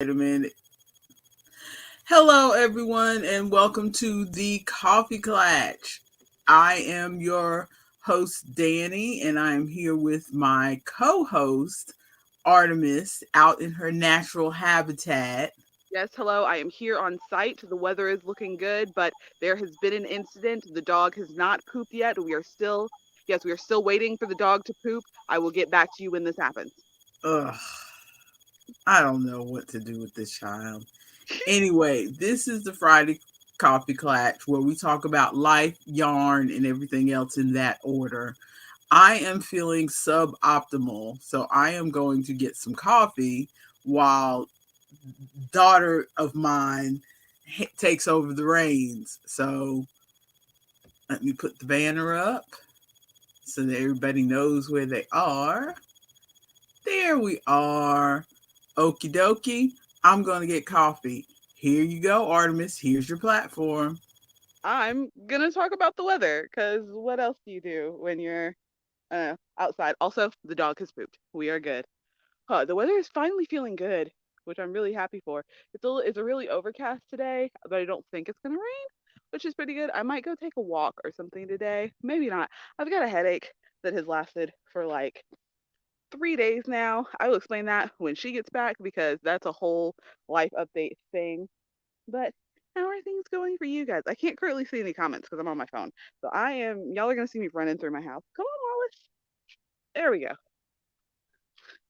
Wait a minute. Hello, everyone, and welcome to the Coffee Klatsch. I am your host, Danny, and I am here with my co host, Artemis, out in her natural habitat. Yes, hello. I am here on site. The weather is looking good, but there has been an incident. The dog has not pooped yet. Yes, we are still waiting for the dog to poop. I will get back to you when this happens. Ugh, I don't know what to do with this child. Anyway, this is the Friday Coffee Klatsch where we talk about life, yarn, and everything else in that order. I am feeling suboptimal, so I am going to get some coffee while daughter of mine takes over the reins. So let me put the banner up so that everybody knows where they are. There we are. Okie dokie. I'm going to get coffee. Here you go, Artemis. Here's your platform. I'm gonna talk about the weather, because what else do you do when you're outside? Also, the dog has pooped. We are good. The weather is finally feeling good, which I'm really happy for. It's a really overcast today, but I don't think it's gonna rain, which is pretty good. I might go take a walk or something today. Maybe not. I've got a headache that has lasted for like 3 days now. I will explain that when she gets back because that's a whole life update thing. But how are things going for you guys? I can't currently see any comments because I'm on my phone. So y'all are going to see me running through my house. Come on, Wallace. There we go.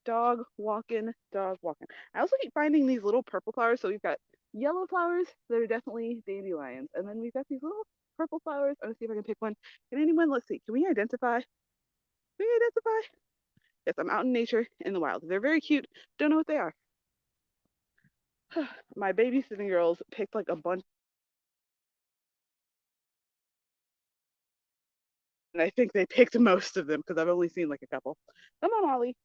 Dog walking, dog walking. I also keep finding these little purple flowers. So we've got yellow flowers that are definitely dandelions. And then we've got these little purple flowers. I'm going to see if I can pick one. Can anyone, let's see, can we identify? Can we identify? Yes, I'm out in nature in the wild. They're very cute. Don't know what they are. My babysitting girls picked like a bunch, and I think they picked most of them because I've only seen like a couple. Come on, Ollie.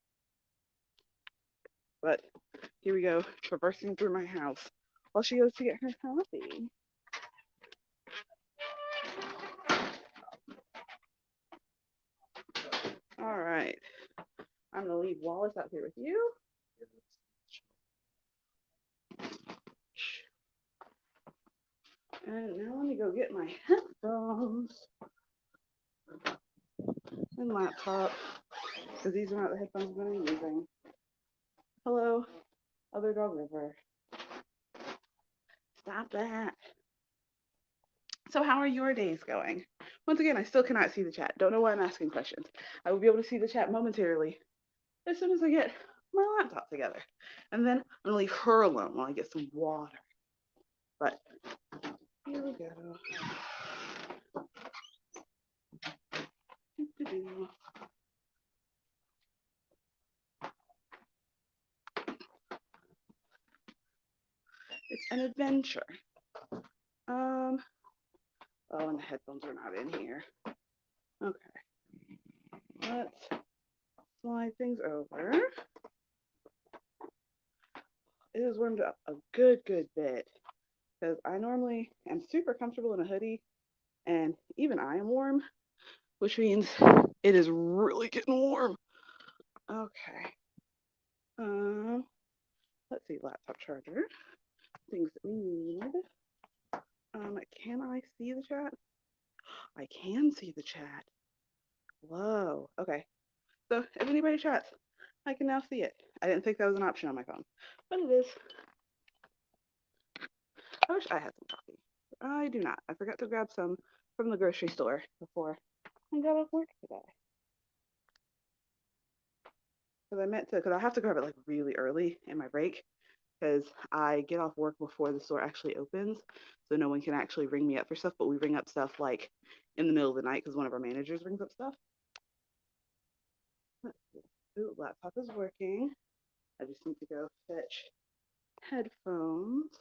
But here we go, traversing through my house while she goes to get her coffee. All right, I'm gonna leave Wallace out here with you. And now let me go get my headphones and laptop because these are not the headphones I'm gonna be using. Hello, other dog river. Stop that. So, how are your days going? Once again, I still cannot see the chat. Don't know why I'm asking questions. I will be able to see the chat momentarily as soon as I get my laptop together. And then I'm going to leave her alone while I get some water. But here we go. It's an adventure. Um, oh, and the headphones are not in here. Okay, let's slide things over. It has warmed up a good bit because I normally am super comfortable in a hoodie, and even I am warm, which means it is really getting warm. Okay. Um, let's see, laptop charger, things that we need. Can I see the chat? I can see the chat. Whoa. Okay. So if anybody chats, I can now see it. I didn't think that was an option on my phone, but it is. I wish I had some coffee. I do not. I forgot to grab some from the grocery store before I got off work today. Because I have to grab it like really early in my break because I get off work before the store actually opens. So no one can actually ring me up for stuff, but we ring up stuff like in the middle of the night because one of our managers brings up stuff. Ooh, laptop is working. I just need to go fetch headphones.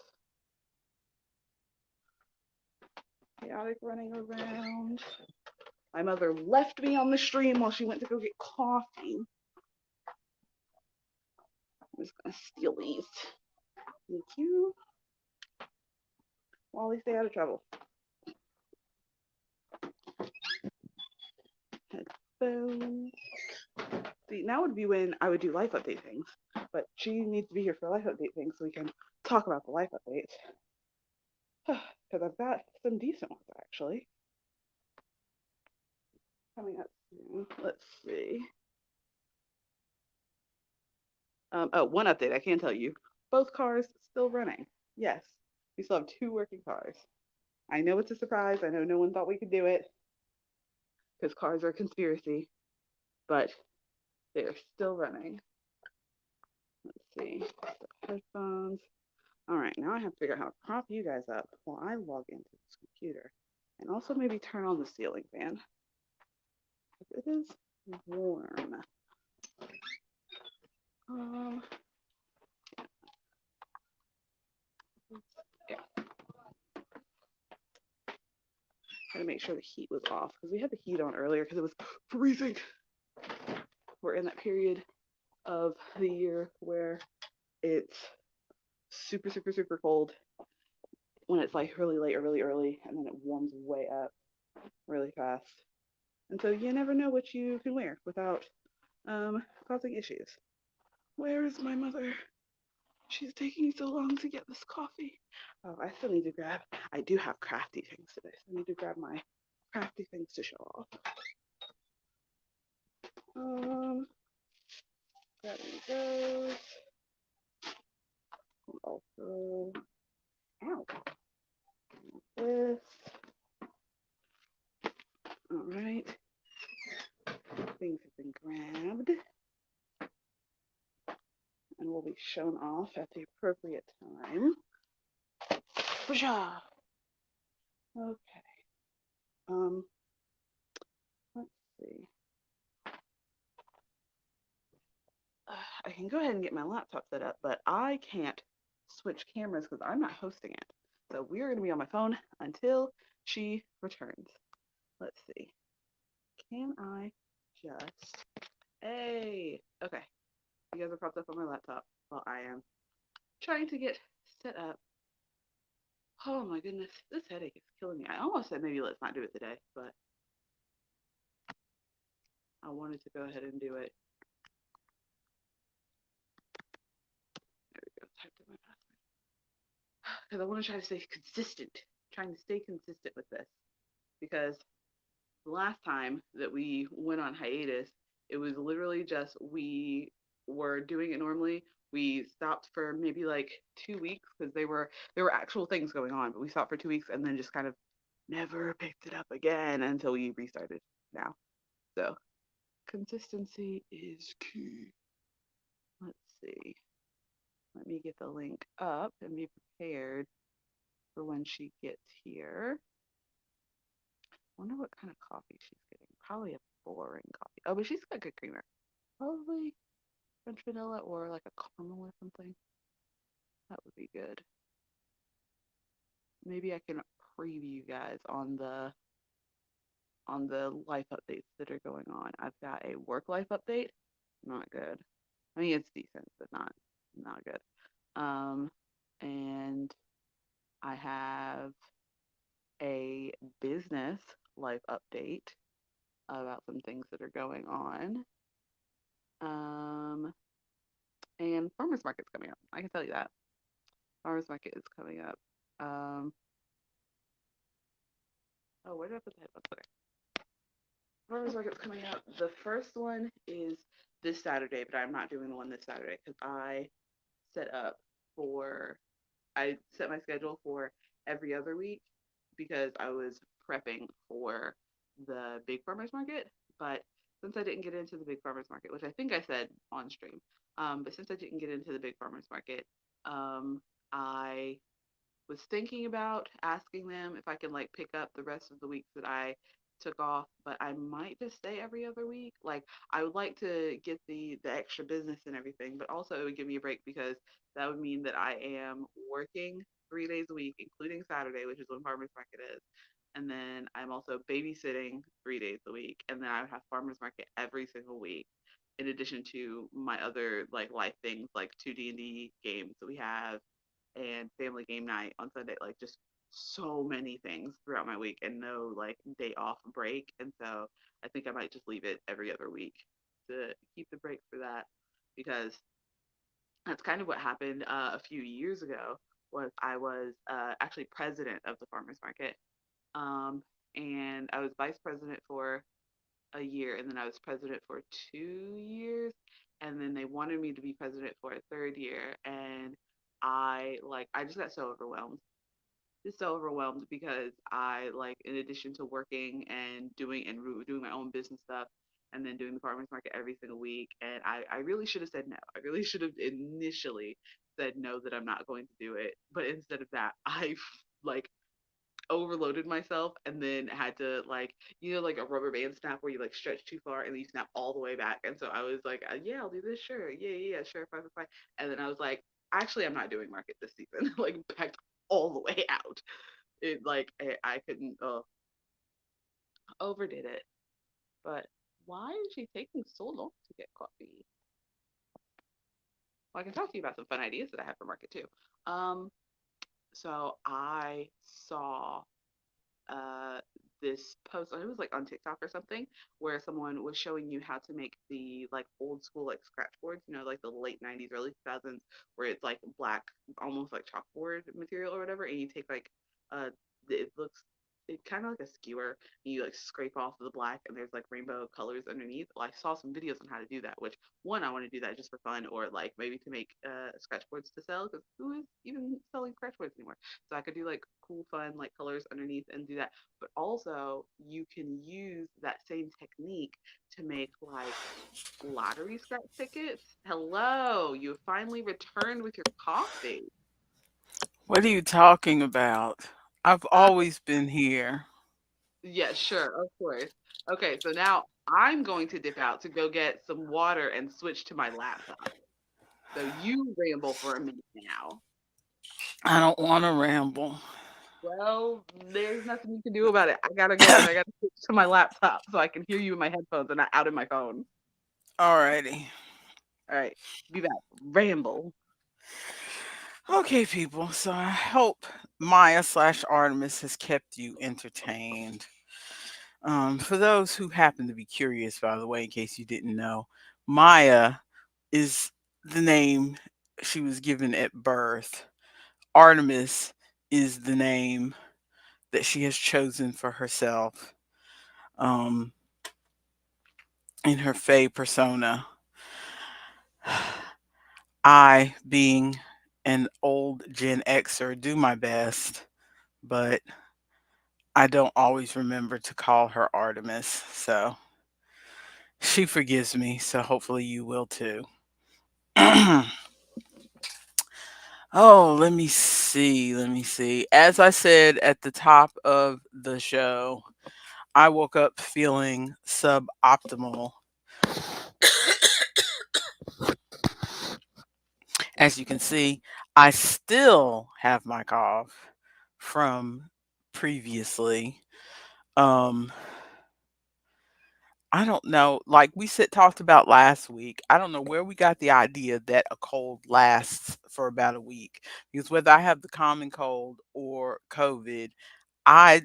Chaotic running around. My mother left me on the stream while she went to go get coffee. I'm just gonna steal these. Thank you. Wally, stay out of trouble. Headphones. See, now would be when I would do life update things, but she needs to be here for life update things so we can talk about the life updates. Because I've got some decent ones actually coming up soon. Let's see. Oh, one update I can tell you: both cars still running. Yes, we still have two working cars. I know it's a surprise. I know no one thought we could do it because cars are a conspiracy, but they are still running. Let's see. Headphones. All right, now I have to figure out how to prop you guys up while I log into this computer. And also maybe turn on the ceiling fan. It is warm. Um, yeah, gotta make sure the heat was off because we had the heat on earlier because it was freezing. We're in that period of the year where it's super, super, super cold when it's like really late or really early, and then it warms way up really fast. And so you never know what you can wear without causing issues. Where is my mother? She's taking so long to get this coffee. Oh, I still need to grab. I do have crafty things today, so I need to grab my crafty things to show off. Um, grabbing those. Also, ow, this. All right, things have been grabbed and will be shown off at the appropriate time. Okay. Um, let's see. I can go ahead and get my laptop set up, but I can't switch cameras because I'm not hosting it. So we're going to be on my phone until she returns. Let's see. Can I just. Hey! Okay. You guys are propped up on my laptop while I am trying to get set up. Oh my goodness. This headache is killing me. I almost said maybe let's not do it today, but I wanted to go ahead and do it. There we go. Typed in my password. Because I want to try to stay consistent. Trying to stay consistent with this. Because the last time that we went on hiatus, it was literally just we were doing it normally. We stopped for maybe like 2 weeks because there were actual things going on, but we stopped for 2 weeks and then just kind of never picked it up again until we restarted now. So consistency is key. Let's see. Let me get the link up and be prepared for when she gets here. Wonder what kind of coffee she's getting. Probably a boring coffee. Oh, but she's got good creamer. Probably French vanilla or like a caramel or something. That would be good. Maybe I can preview you guys on the life updates that are going on. I've got a work life update. Not good. I mean it's decent, but not good. Um and I have a business life update about some things that are going on. Um and farmers market's coming up. I can tell you that. Farmers market is coming up. Um oh, where did I put the headphones? Okay. Farmers market's coming up. The first one is this Saturday, but I'm not doing the one this Saturday because set up for I set my schedule for every other week because I was prepping for the big farmers market. But since I didn't get into the big farmers market, which I think I said on stream, but since I didn't get into the big farmers market, I was thinking about asking them if I can like pick up the rest of the weeks that I took off, but I might just stay every other week. Like I would like to get the extra business and everything, but also it would give me a break because that would mean that I am working 3 days a week, including Saturday, which is when farmers market is. And then I'm also babysitting 3 days a week, and then I would have farmers market every single week. In addition to my other like life things like two D&D games that we have and family game night on Sunday, like just so many things throughout my week and no like day off break. And so I think I might just leave it every other week. to keep the break for that because that's kind of what happened a few years ago. Was I was actually president of the farmers market, um, and I was vice president for a year, and then I was president for 2 years, and then they wanted me to be president for a third year, and I just got so overwhelmed, just so overwhelmed because I like in addition to working and doing my own business stuff and then doing the farmers market every single week, and I really should have said no. I really should have initially said no, that I'm not going to do it, but instead of that I like overloaded myself and then had to like like a rubber band snap where you like stretch too far and then you snap all the way back. And so I was like, yeah, I'll do this, sure, yeah, sure, fine, fine, fine. And then I was like, actually, I'm not doing market this season. Like backed all the way out. It like I couldn't overdid it. But why is she taking so long to get coffee? Well, I can talk to you about some fun ideas that I have for market too. Um, so I saw uh this post, it was like on TikTok or something, where someone was showing you how to make the like old school like scratch boards, like the late 90s, early 2000s, where it's like black, almost like chalkboard material or whatever, and you take like uh it looks it kind of like a skewer, and you like scrape off the black and there's like rainbow colors underneath. Well, I saw some videos on how to do that, which one, I want to do that just for fun, or like maybe to make scratch boards to sell, because who is even selling scratch boards anymore? So I could do like cool, fun, like colors underneath and do that. But also, you can use that same technique to make like lottery scratch tickets. Hello, you finally returned with your coffee. What are you talking about? I've Uh, always been here. yeah, sure, of course. Okay, so now I'm going to dip out to go get some water and switch to my laptop. So you ramble for a minute now. I don't want to ramble. Well, there's nothing you can do about it. I gotta go and I gotta switch to my laptop so I can hear you in my headphones and not out in my phone. Alrighty. All right, be back. Ramble. Okay, people. So I hope Maya slash Artemis has kept you entertained. For those who happen to be curious, by the way, in case you didn't know, Maya is the name she was given at birth. Artemis is the name that she has chosen for herself um, in her Fae persona. I, being an old Gen Xer, do my best, but I don't always remember to call her Artemis. So she forgives me. So hopefully you will too. Oh, let me see. Let me see. As I said at the top of the show, I woke up feeling suboptimal. As you can see, I still have my cough from previously. Um, I don't know. Like we said, talked about last week. I don't know where we got the idea that a cold lasts for about a week. Because whether I have the common cold or COVID, I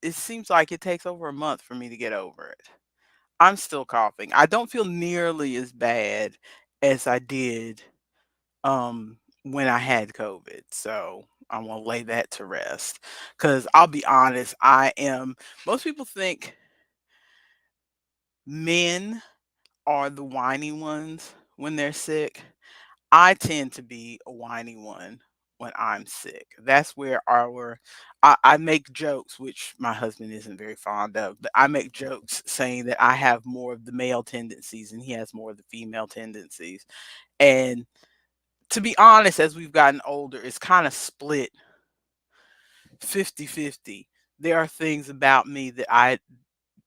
it seems like it takes over a month for me to get over it. I'm still coughing. I don't feel nearly as bad as I did when I had COVID. So I want to lay that to rest. Cause I'll be honest, I am most people think men are the whiny ones when they're sick. I tend to be a whiny one when I'm sick. That's where I make jokes, which my husband isn't very fond of, but I make jokes saying that I have more of the male tendencies and he has more of the female tendencies. And to be honest, as we've gotten older, it's kind of split 50-50. There are things about me that I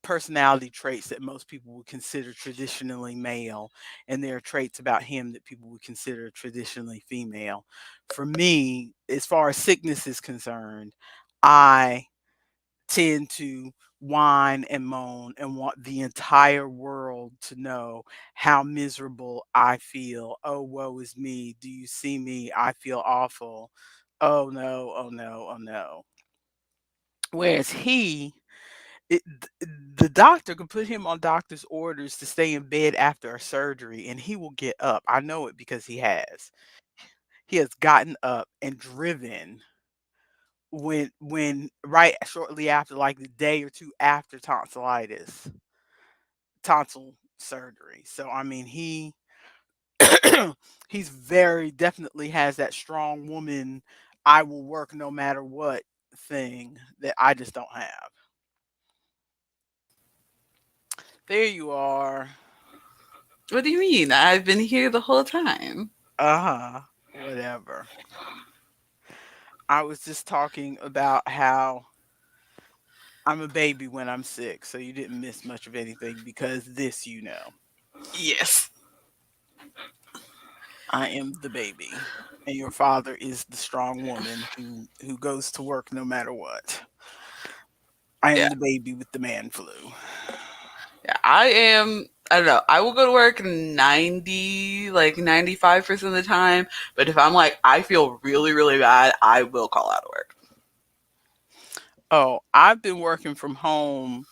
personality traits that most people would consider traditionally male, and there are traits about him that people would consider traditionally female. For me, as far as sickness is concerned, I tend to whine and moan and want the entire world to know how miserable I feel. Oh, woe is me. Do you see me? I feel awful. Oh no, oh no, oh no. Whereas he it, the doctor could put him on doctor's orders to stay in bed after a surgery, and he will get up. I know it because he has. He has gotten up and driven when right shortly after, like the day or two after tonsil surgery. So I mean, he's very definitely has that strong woman, I will work no matter what thing that I just don't have. There you are. What do you mean? I've been here the whole time. Uh-huh. Whatever. I was just talking about how I'm a baby when I'm sick, so you didn't miss much of anything because this you know. Yes. I am the baby. And your father is the strong woman who goes to work no matter what. I Yeah. am the baby with the man flu. Yeah. I am. I don't know. I will go to work 90, like 95% of the time. But if I'm like, I feel really, really bad, I will call out of work. Oh, I've been working from home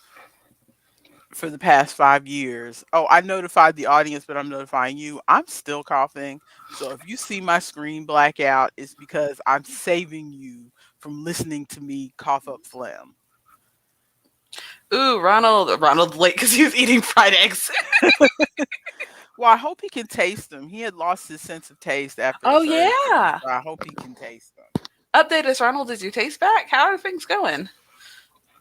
for the past 5 years. Oh, I notified the audience, but I'm notifying you. I'm still coughing. So if you see my screen black out, it's because I'm saving you from listening to me cough up phlegm. Ooh, Ronald. Ronald's late because he was eating fried eggs. Well, I hope he can taste them. He had lost his sense of taste after a Oh, surgery, yeah. so I hope he can taste them. Update us, Ronald. Is your taste back? How are things going?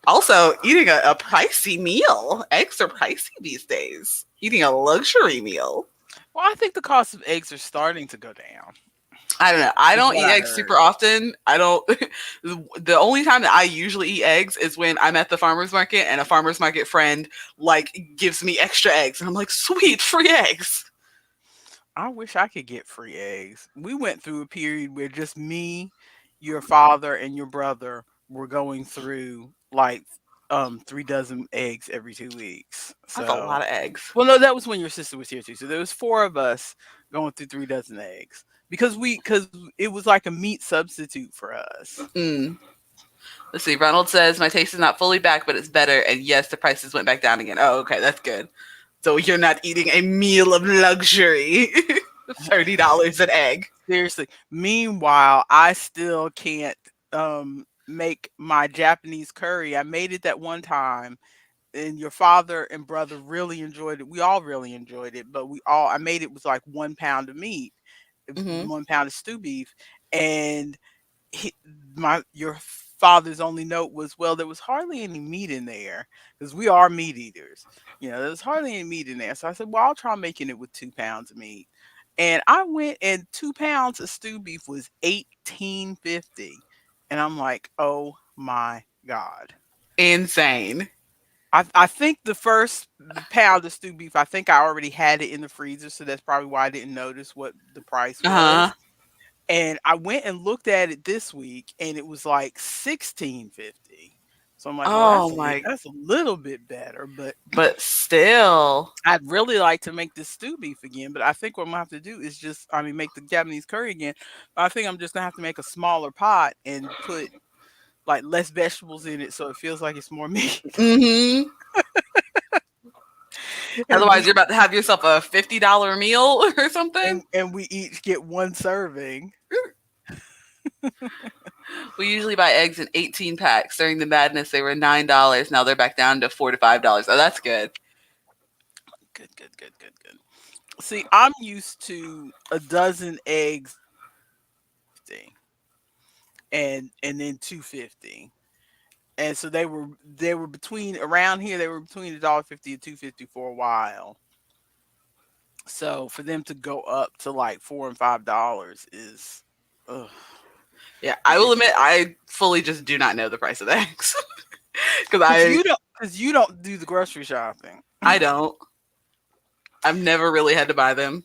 Also, eating a pricey meal. Eggs are pricey these days. Eating a luxury meal. Well, I think the cost of eggs are starting to go down, I don't know. I is don't what eat I eggs super heard. often. I don't. The only time that I usually eat eggs is when I'm at the farmer's market and a farmer's market friend like gives me extra eggs, and I'm like, sweet, free eggs. I wish I could get free eggs. We went through a period where just me, your father, and your brother were going through like 3 dozen eggs every 2 weeks. That's a So, lot of eggs. well, no, that was when your sister was here too. So there was four of us going through 3 dozen eggs because it was like a meat substitute for us. Mm. Let's see. Ronald says my taste is not fully back, but it's better. And yes, the prices went back down again. Oh, okay, that's good. So you're not eating a meal of luxury. $30 an egg. Seriously. Meanwhile, I still can't make my Japanese curry. I made it that one time and your father and brother really enjoyed it. We all really enjoyed it, but I made it was like 1 pound of meat, Mm-hmm. 1 pound of stew beef, and he, my your father's only note was, well, there was hardly any meat in there because we are meat eaters. There was hardly any meat in there. So I said, well, I'll try making it with 2 pounds of meat. And I went and 2 pounds of stew beef was 18.50. And I'm like, oh my God. Insane. I think the first pound of stew beef, I think I already had it in the freezer, so that's probably why I didn't notice what the price Uh huh. was. And I went and looked at it this week, and it was like 16.50. So I'm like, well, Oh my. that's a little bit better, but But still. I'd really like to make this stew beef again. But I think what I'm gonna have to do is just, I mean, make the Japanese curry again. But I think I'm just gonna have to make a smaller pot and put like less vegetables in it, so it feels like it's more meat. Mm-hmm. and Otherwise, we you're about to have yourself a $50 meal or something. and we each get one serving. We usually buy eggs in 18 packs. During the madness, they were $9. Now they're back down to $4 to $5. Oh, that's good. Good, good, good, good, good. See, I'm used to a dozen eggs 50 and then 250. And so they were between around here, they were between $1.50 and 250 for a while. So for them to go up to like $4 and $5 is ugh, Yeah, I will admit ridiculous. I fully just do not know the price of eggs because Because I you don't do the grocery shopping. I don't. I've never really had to buy them.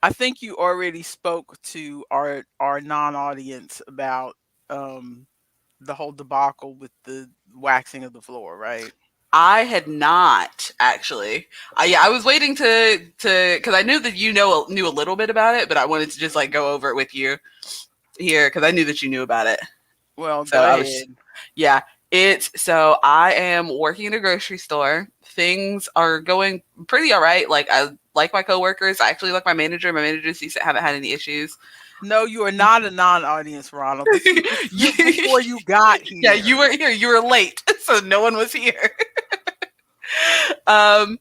I think you already spoke to our non-audience about the whole debacle with the waxing of the floor, right? I had not actually. Yeah, I was waiting to because I knew that knew a little bit about it, but I wanted to just like go over it with you here because I knew that you knew about it. Well, So go I was, ahead. yeah. It's so I am working in a grocery store. Things are going pretty all right. Like I like my coworkers. I actually like my manager. My manager's decent. Haven't had any issues. No, you are not a non-audience, Ronald. This is before you got Yeah, you here. were here. You were late, so no one was here. um,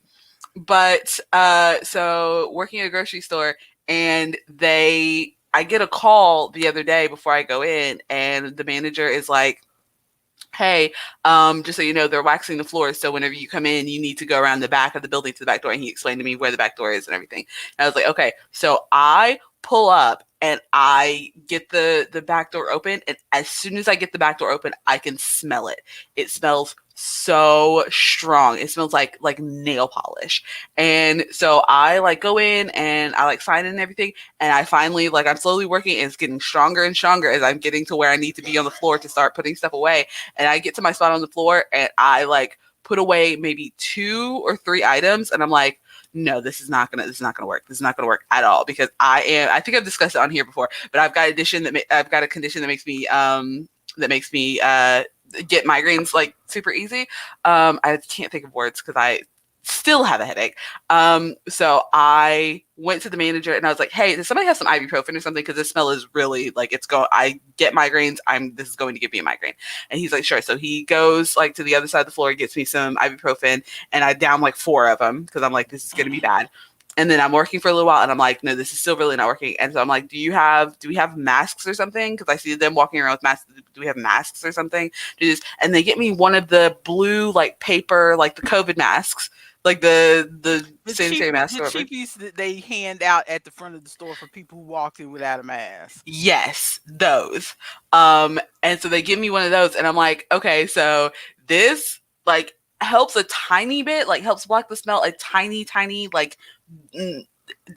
so working at a grocery store, and I get a call the other day before I go in, and the manager is like, hey, just so you know, they're waxing the floors. So whenever you come in, you need to go around the back of the building to the back door. And he explained to me where the back door is and everything. And I was like, okay. So I pull up and I get the back door open. And as soon as I get the back door open, I can smell it. It smells so strong. It smells like nail polish. And so I like go in and I like sign in and everything. And I finally like I'm slowly working and it's getting stronger and stronger as I'm getting to where I need to be on the floor to start putting stuff away. And I get to my spot on the floor and I like put away maybe 2 or 3 items and I'm like, no, this is not gonna work. This is not gonna work at all because I think I've discussed it on here before, but I've got a condition that makes me get migraines like super easy. I can't think of words because I still have a headache. So I went to the manager and I was like, "Hey, does somebody have some ibuprofen or something? Because this smell is really like it's going. I get migraines. This is going to give me a migraine." And he's like, "Sure." So he goes like to the other side of the floor, gets me some ibuprofen, and I down like 4 of them because I'm like, "This is going to be bad." And then I'm working for a little while, and I'm like, "No, this is still really not working." And so I'm like, do we have masks or something? Because I see them walking around with masks. Do we have masks or something? Do this, and they get me one of the blue like paper like the COVID masks like the sanitary mask The or whatever. cheapies that they hand out at the front of the store for people who walk in without a mask. Yes, those. And so they give me one of those, and I'm like, okay, so this like helps a tiny bit, like helps block the smell a tiny, like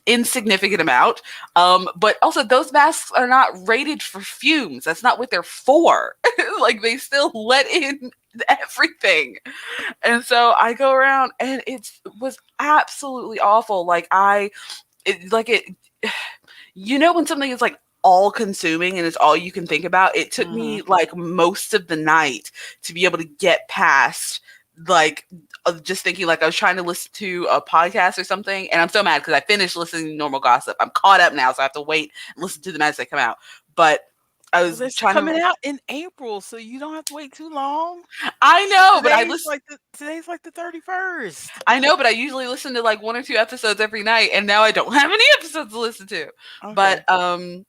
insignificant amount. But also those masks are not rated for fumes. That's not what they're for. Like they still let in everything. And so I go around and it was absolutely awful. It you know when something is like all consuming and it's all you can think about, it took Hmm. me like most of the night to be able to get past like just thinking like I was trying to listen to a podcast or something, and I'm so mad because I finished listening to normal gossip. I'm caught up now, so I have to wait and listen to them as they come out. But I Well, was this is trying to coming out in April, so you don't have to wait too long. I know, but Today's like the 31st. I know, but I usually listen to like 1 or 2 episodes every night, and now I don't have any episodes to listen to. Okay. But um,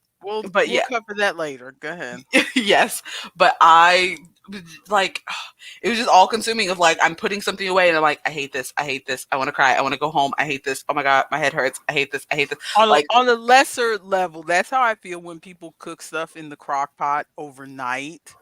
but We'll yeah, cover that later. Go ahead. yes, but I like it was just all consuming of like I'm putting something away and I'm like I hate this, I want to cry, I want to go home, I hate this, oh my god, my head hurts, I hate this, like On a lesser level, that's how I feel when people cook stuff in the crock pot overnight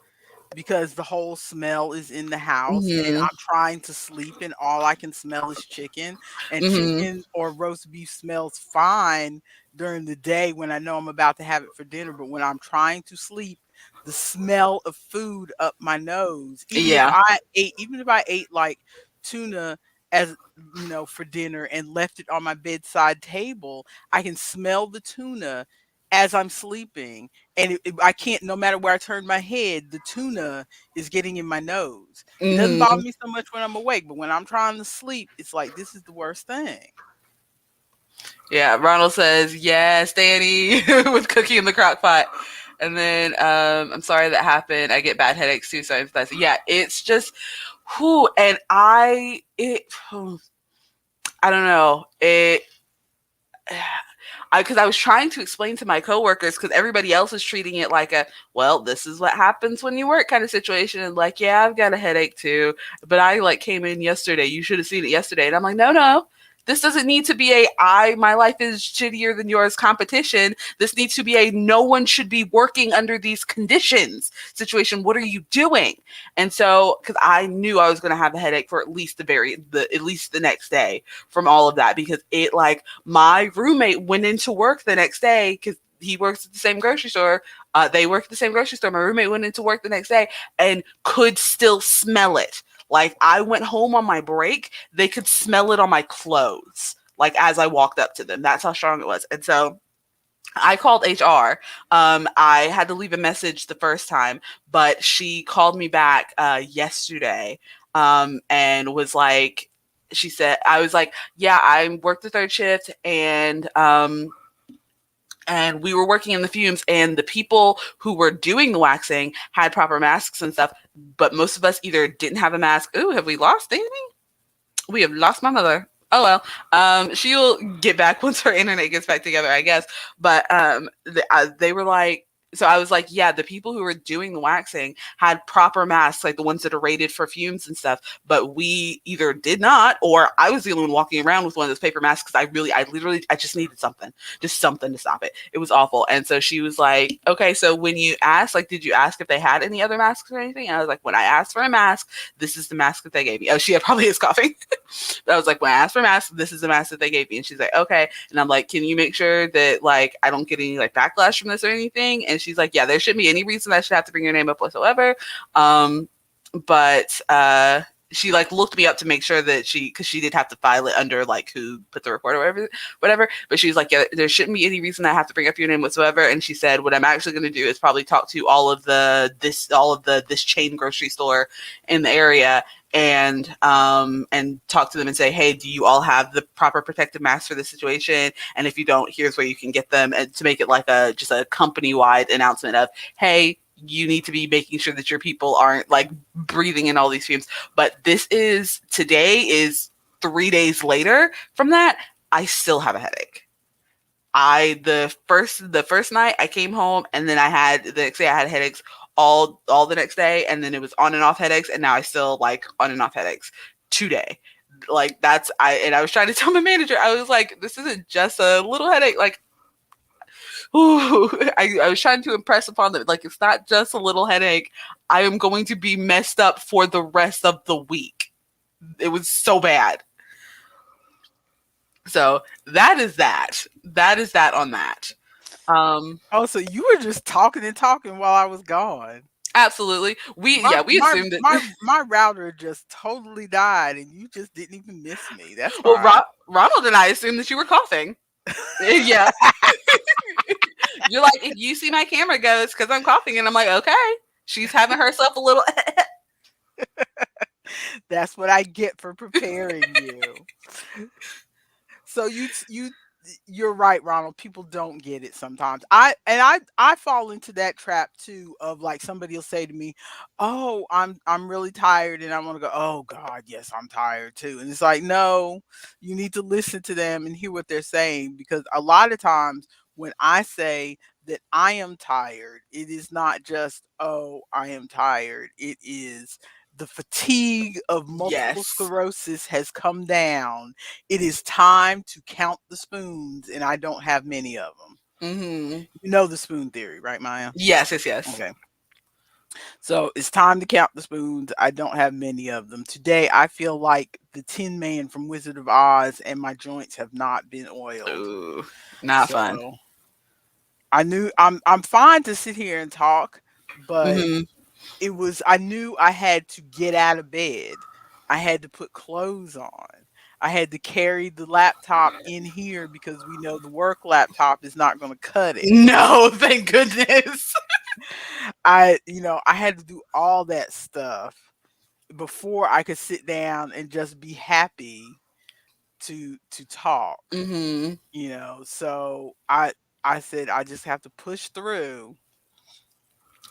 because the whole smell is in the house and mhm I'm trying to sleep and all I can smell is chicken. And mhm chicken or roast beef smells fine during the day when I know I'm about to have it for dinner. But when I'm trying to sleep, the smell of food up my nose, yeah even if I ate like tuna as for dinner and left it on my bedside table, I can smell the tuna as I'm sleeping and I can't. No matter where I turn my head, the tuna is getting in my nose. It doesn't bother mhm me so much when I'm awake, but when I'm trying to sleep, it's like this is the worst thing. yeah. Ronald says yes, Danny, with cookie in the crock pot. And then I'm sorry that happened. I get bad headaches too, so I empathize. Yeah, it's just who and I don't know. Because I was trying to explain to my coworkers because everybody else is treating it like a well, this is what happens when you work kind of situation, and like, yeah, I've got a headache too, but I like came in yesterday. You should have seen it yesterday, and I'm like, no, no. This doesn't need to be a my life is shittier than yours competition. This needs to be a no one should be working under these conditions situation. What are you doing? And so because I knew I was going to have a headache for at least the next day from all of that because it like my roommate went into work the next day because he works at the same grocery store. They work at the same grocery store. My roommate went into work the next day and could still smell it. Like I went home on my break, they could smell it on my clothes. Like as I walked up to them, that's how strong it was. And so I called HR. I had to leave a message the first time, but she called me back yesterday and was like, she said, I was like, yeah, I worked the third shift and we were working in the fumes, and the people who were doing the waxing had proper masks and stuff, but most of us either didn't have a mask. Ooh, have we lost Amy? We have lost my mother. Oh well. She'll get back once her internet gets back together, I guess. But they were like, so I was like, yeah, the people who were doing the waxing had proper masks, like the ones that are rated for fumes and stuff. But we either did not, or I was the only one walking around with one of those paper masks because I literally, I just needed something, just something to stop it. It was awful. And so she was like, okay, so when you asked, like, did you ask if they had any other masks or anything? And I was like, when I asked for a mask, this is the mask that they gave me. Oh, she probably is coughing. But I was like, when I asked for masks, this is the mask that they gave me. And she's like, okay. And I'm like, can you make sure that like I don't get any like backlash from this or anything? And she's like, yeah, there shouldn't be any reason I should have to bring your name up whatsoever. Um, but she like looked me up to make sure that because she did have to file it under like who put the report or whatever. But she was like, yeah, there shouldn't be any reason I have to bring up your name whatsoever. And she said, what I'm actually going to do is probably talk to all of the this chain grocery store in the area and talk to them and say, hey, do you all have the proper protective masks for this situation? And if you don't, here's where you can get them, and to make it like a just a company wide announcement of, hey, you need to be making sure that your people aren't like breathing in all these fumes. But today is 3 days later from that. I still have a headache. The first night I came home, and then the next day I had headaches all the next day, and then it was on and off headaches, and now I still like on and off headaches today. Like I was trying to tell my manager, I was like, this isn't just a little headache. Like, ooh, I was trying to impress upon them, like, it's not just a little headache. I am going to be messed up for the rest of the week. It was so bad. So that is that. That is that on that. Oh, so you were just talking and talking while I was gone. Absolutely. My We my assumed that. my router just totally died, and you just didn't even miss me. That's Well, fine. Ronald and I assumed that you were coughing. Yeah. You're like, if you see my camera goes because I'm coughing, and I'm like, okay, she's having herself a little. That's what I get for preparing you. So you're right, Ronald. People don't get it sometimes. I fall into that trap too of like somebody will say to me, "Oh, I'm really tired," and I want to go, "Oh God, yes, I'm tired too." And it's like, no, you need to listen to them and hear what they're saying, because a lot of times when I say that I am tired, it is not just, "Oh, I am tired." It is the fatigue of multiple Yes. sclerosis has come down. It is time to count the spoons, and I don't have many of them. Mm-hmm. You know the spoon theory, right, Maya? Yes, yes, yes. Okay. So it's time to count the spoons. I don't have many of them. Today, I feel like the Tin Man from Wizard of Oz, and my joints have not been oiled. Ooh, not fun. So I'm fine to sit here and talk, but Mm-hmm. I knew I had to get out of bed. I had to put clothes on. I had to carry the laptop in here because we know the work laptop is not going to cut it. No, thank goodness. I had to do all that stuff before I could sit down and just be happy to talk. Mm-hmm. So I said I just have to push through.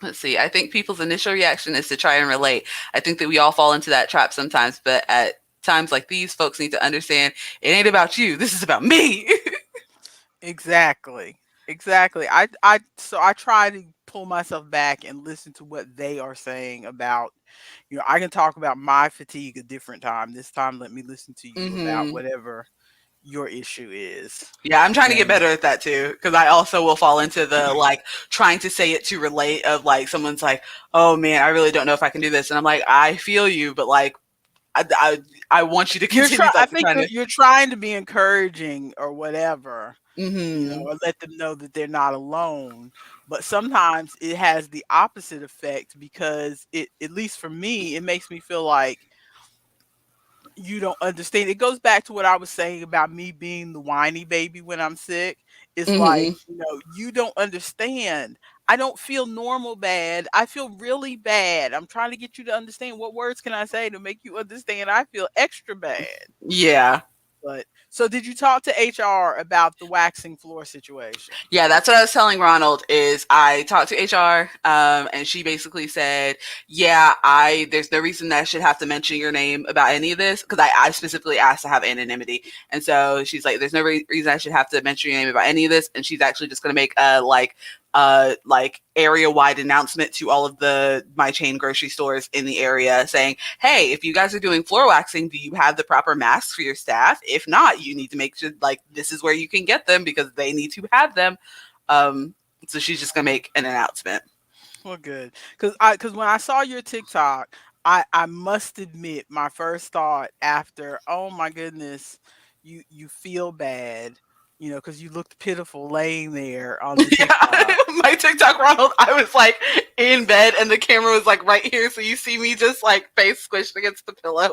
Let's see. I think people's initial reaction is to try and relate. I think that we all fall into that trap sometimes, but at times like these, folks need to understand it ain't about you. This is about me. Exactly. Exactly. I try to pull myself back and listen to what they are saying about, I can talk about my fatigue a different time. This time let me listen to you about Mm-hmm. whatever your issue is. Yeah, I'm trying to get And better at that too, because I also will fall into the like trying to say it to relate of like someone's like, oh man, I really don't know if I can do this, and I'm like, I feel you, but like, I I, I want you to continue I like think trying to. you're trying to be encouraging or whatever, Mm-hmm. or let them know that they're not alone. But sometimes it has the opposite effect, because at least for me, it makes me feel like you don't understand. It goes back to what I was saying about me being the whiny baby when I'm sick. It's like, Hmm. you don't understand. I don't feel normal bad. I feel really bad. I'm trying to get you to understand what words can I say to make you understand I feel extra bad. Yeah. But so did you talk to HR about the waxing floor situation? Yeah, that's what I was telling Ronald. Is I talked to HR, and she basically said, "Yeah, I there's no reason that I should have to mention your name about any of this because I specifically asked to have anonymity, and so she's like, there's no reason I should have to mention your name about any of this, and she's actually just going to make a like area wide announcement to all of the my chain grocery stores in the area saying, hey, if you guys are doing floor waxing, do you have the proper masks for your staff? If not, you need to make sure like this is where you can get them because they need to have them. um so she's just gonna make an announcement. Well, good. Cause when I saw your TikTok, I must admit my first thought after, oh my goodness, you feel bad, cause you looked pitiful laying there on the Yeah, TikTok. my TikTok, Ronald, I was like in bed and the camera was like right here, so you see me just like face squished against the pillow.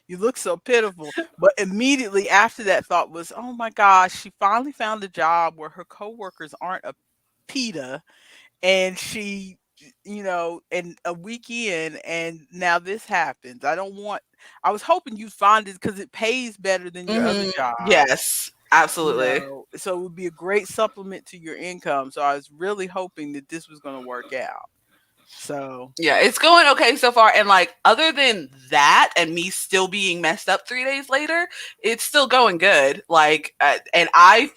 You look so pitiful. But immediately after that thought was, oh my gosh, she finally found a job where her coworkers aren't a PETA, and and a weekend, and now this happens. I was hoping you'd find it because it pays better than your other Hmm. job, Yes, absolutely. so it would be a great supplement to your income. So I was really hoping that this was going to work out. So, Yeah, it's going okay so far. And like, other than that, and me still being messed up 3 days later, it's still going good. Like, and I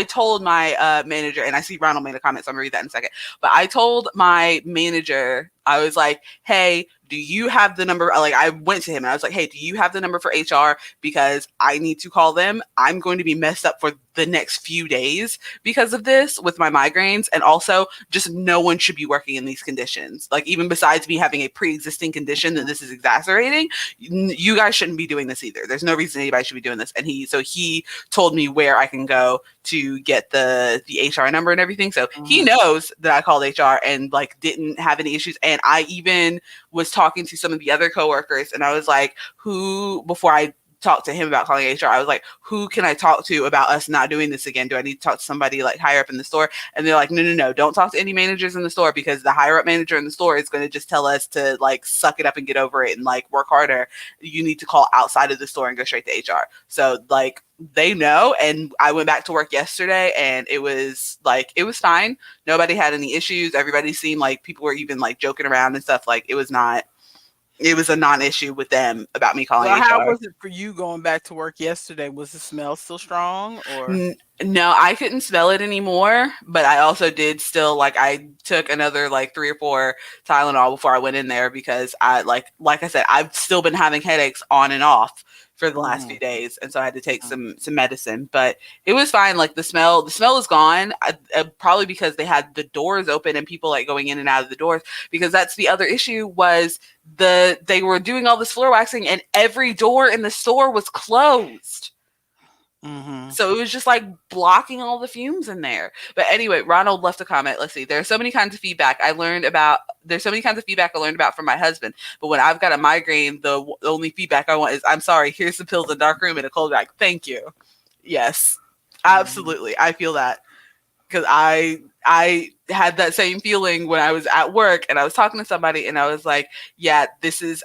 told my manager, and I see Ronald made a comment, so I'm gonna read that in a second. But I told my manager, I was like, hey, do you have the number? Like, I went to him and I was like, hey, do you have the number for HR? Because I need to call them. I'm going to be messed up for the next few days because of this with my migraines. And also, just no one should be working in these conditions. Like, even besides me having a pre-existing condition that this is exacerbating, you guys shouldn't be doing this either. There's no reason anybody should be doing this. And he told me where I can go to get the HR number and everything. So he mhm. knows that I called HR and like didn't have any issues. And I even was talking to some of the other coworkers, and I was like, who, before I talked to him about calling HR, I was like, who can I talk to about us not doing this again? Do I need to talk to somebody like higher up in the store? And they're like, no, no, no, don't talk to any managers in the store because the higher up manager in the store is going to just tell us to like suck it up and get over it and like work harder. You need to call outside of the store and go straight to HR. So like, they know. And I went back to work yesterday and it was fine. Nobody had any issues. Everybody seemed like people were even like joking around and stuff. Like, it was a non-issue with them about me calling Well, how HR. was it for you going back to work yesterday? Was the smell still strong, or? No, I couldn't smell it anymore, but I also did still like I took another like 3 or 4 Tylenol before I went in there because I like I said, I've still been having headaches on and off for the last few Mhm, days, and so I had to take some medicine. But it was fine. Like, the smell is gone. Probably because they had the doors open and people like going in and out of the doors. Because that's the other issue was they were doing all this floor waxing and every door in the store was closed. mhm. So it was just like blocking all the fumes in there. But anyway, Ronald left a comment. Let's see. There's so many kinds of feedback I learned about. There's so many kinds of feedback I learned about from my husband. But when I've got a migraine, the only feedback I want is, I'm sorry, here's the pills in a dark room and a cold bag. Thank you. Yes, Mhm. absolutely. I feel that because I had that same feeling when I was at work and I was talking to somebody and I was like, yeah,